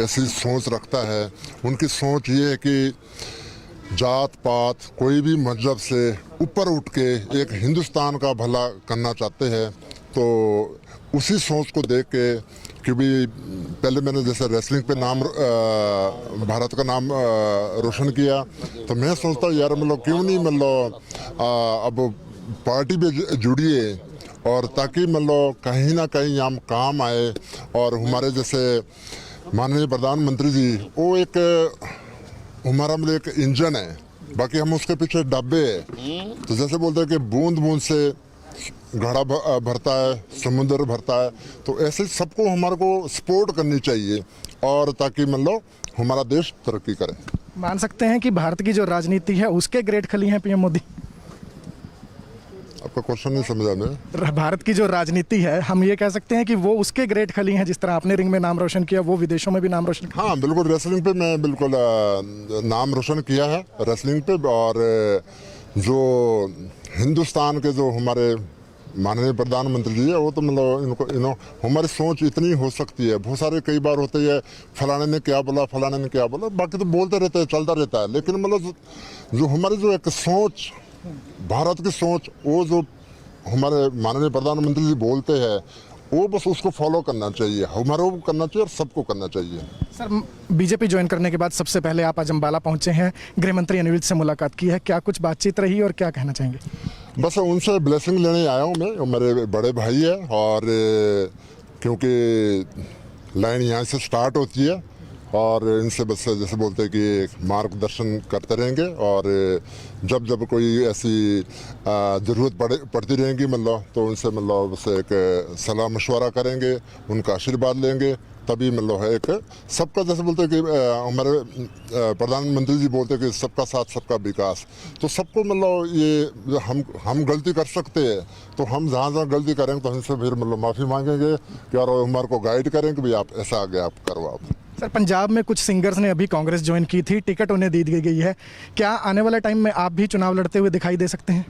ऐसी सोच रखता है। उनकी सोच ये है कि जात पात कोई भी मजहब से ऊपर उठ के एक हिंदुस्तान का भला करना चाहते हैं। तो उसी सोच को देख के, क्योंकि पहले मैंने जैसे रेसलिंग पे नाम भारत का नाम रोशन किया, तो मैं सोचता हूँ यार मतलब क्यों नहीं मतलब अब पार्टी पे जुड़िए, और ताकि मतलब कहीं ना कहीं हम काम आए। और हमारे जैसे माननीय प्रधानमंत्री जी वो एक हमारा मतलब एक इंजन है, बाकी हम उसके पीछे डब्बे हैं। तो जैसे बोलते हैं कि बूंद बूंद से घड़ा भरता है, समुद्र भरता है, तो ऐसे सबको हमारे को सपोर्ट करनी चाहिए, और ताकि मतलब हमारा देश तरक्की करे। मान सकते हैं कि भारत की जो राजनीति है उसके ग्रेट खली हैं पीएम मोदी? आपका क्वेश्चन नहीं समझा मैं। भारत की जो राजनीति है, हम ये कह सकते हैं कि वो उसके ग्रेट खली हैं, जिस तरह आपने रिंग में नाम रोशन किया, वो विदेशों में भी नाम रोशन किया। हाँ बिल्कुल, रेसलिंग पे मैं बिल्कुल नाम रोशन किया है रेसलिंग पे। और जो हिंदुस्तान के जो हमारे माननीय प्रधानमंत्री जी है, वो तो मतलब इनको हमारी सोच इतनी हो सकती है। बहुत सारे कई बार होते हैं फलाने ने क्या बोला, फलाने ने क्या बोला, बाकी तो बोलते रहते हैं, चलता रहता है। लेकिन मतलब जो हमारी जो एक सोच, भारत की सोच, वो जो हमारे माननीय प्रधानमंत्री जी बोलते हैं, वो बस उसको फॉलो करना चाहिए, हमारे को करना चाहिए और सबको करना चाहिए। सर, बीजेपी ज्वाइन करने के बाद सबसे पहले आप आज अम्बाला पहुंचे हैं, गृह मंत्री अनिल विज से मुलाकात की है, क्या कुछ बातचीत रही और क्या कहना चाहेंगे? बस उनसे ब्लेसिंग लेने आया हूँ मैं, मेरे बड़े भाई है, और क्योंकि लाइन यहाँ से स्टार्ट होती है, और इनसे बस जैसे बोलते हैं कि मार्गदर्शन करते रहेंगे, और जब जब कोई ऐसी ज़रूरत पड़ती रहेगी मतलब, तो उनसे मतलब बस एक सलाह मशवरा करेंगे, उनका आशीर्वाद लेंगे, तभी मतलब है एक सबका, जैसे बोलते हैं कि हमारे प्रधानमंत्री जी बोलते हैं कि सबका साथ सबका विकास। तो सबको मतलब ये हम गलती कर सकते हैं, तो हम जहाँ गलती करेंगे तो हमसे फिर मतलब माफ़ी मांगेंगे कि और हमारे को गाइड करेंगे कि भाई आप ऐसा आगे आप करो आप। सर, पंजाब में कुछ सिंगर्स ने अभी कांग्रेस ज्वाइन की थी, टिकट उन्हें दे दी गई है, क्या आने वाले टाइम में आप भी चुनाव लड़ते हुए दिखाई दे सकते हैं?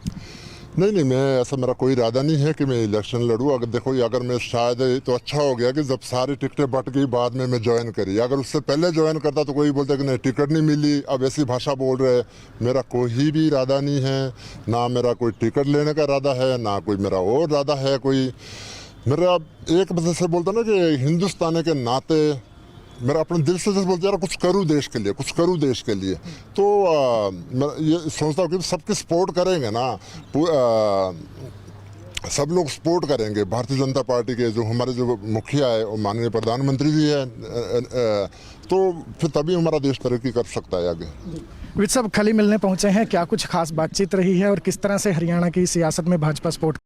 नहीं, मैं ऐसा मेरा कोई इरादा नहीं है कि मैं इलेक्शन लड़ूँ। अगर देखो, अगर मैं शायद तो अच्छा हो गया कि जब सारी टिकटें बट गई बाद में मैं ज्वाइन करी। अगर उससे पहले ज्वाइन करता तो कोई बोलता कि नहीं टिकट नहीं मिली, अब ऐसी भाषा बोल रहे। मेरा कोई भी इरादा नहीं है, ना मेरा कोई टिकट लेने का इरादा है, ना कोई मेरा और इरादा है कोई। मेरा एक वजह से बोलता ना कि हिंदुस्तान के नाते मेरा अपने दिल से जैसे बोलते यार कुछ करूँ देश के लिए, कुछ करूँ देश के लिए। तो मैं ये सोचता हूँ कि सबकी सपोर्ट करेंगे ना, सब लोग सपोर्ट करेंगे भारतीय जनता पार्टी के। जो हमारे जो मुखिया है और माननीय प्रधानमंत्री जी है, तो फिर तभी हमारा देश तरक्की कर सकता है आगे। विज साहब खली मिलने पहुंचे हैं, क्या कुछ खास बातचीत रही है और किस तरह से हरियाणा की सियासत में भाजपा सपोर्ट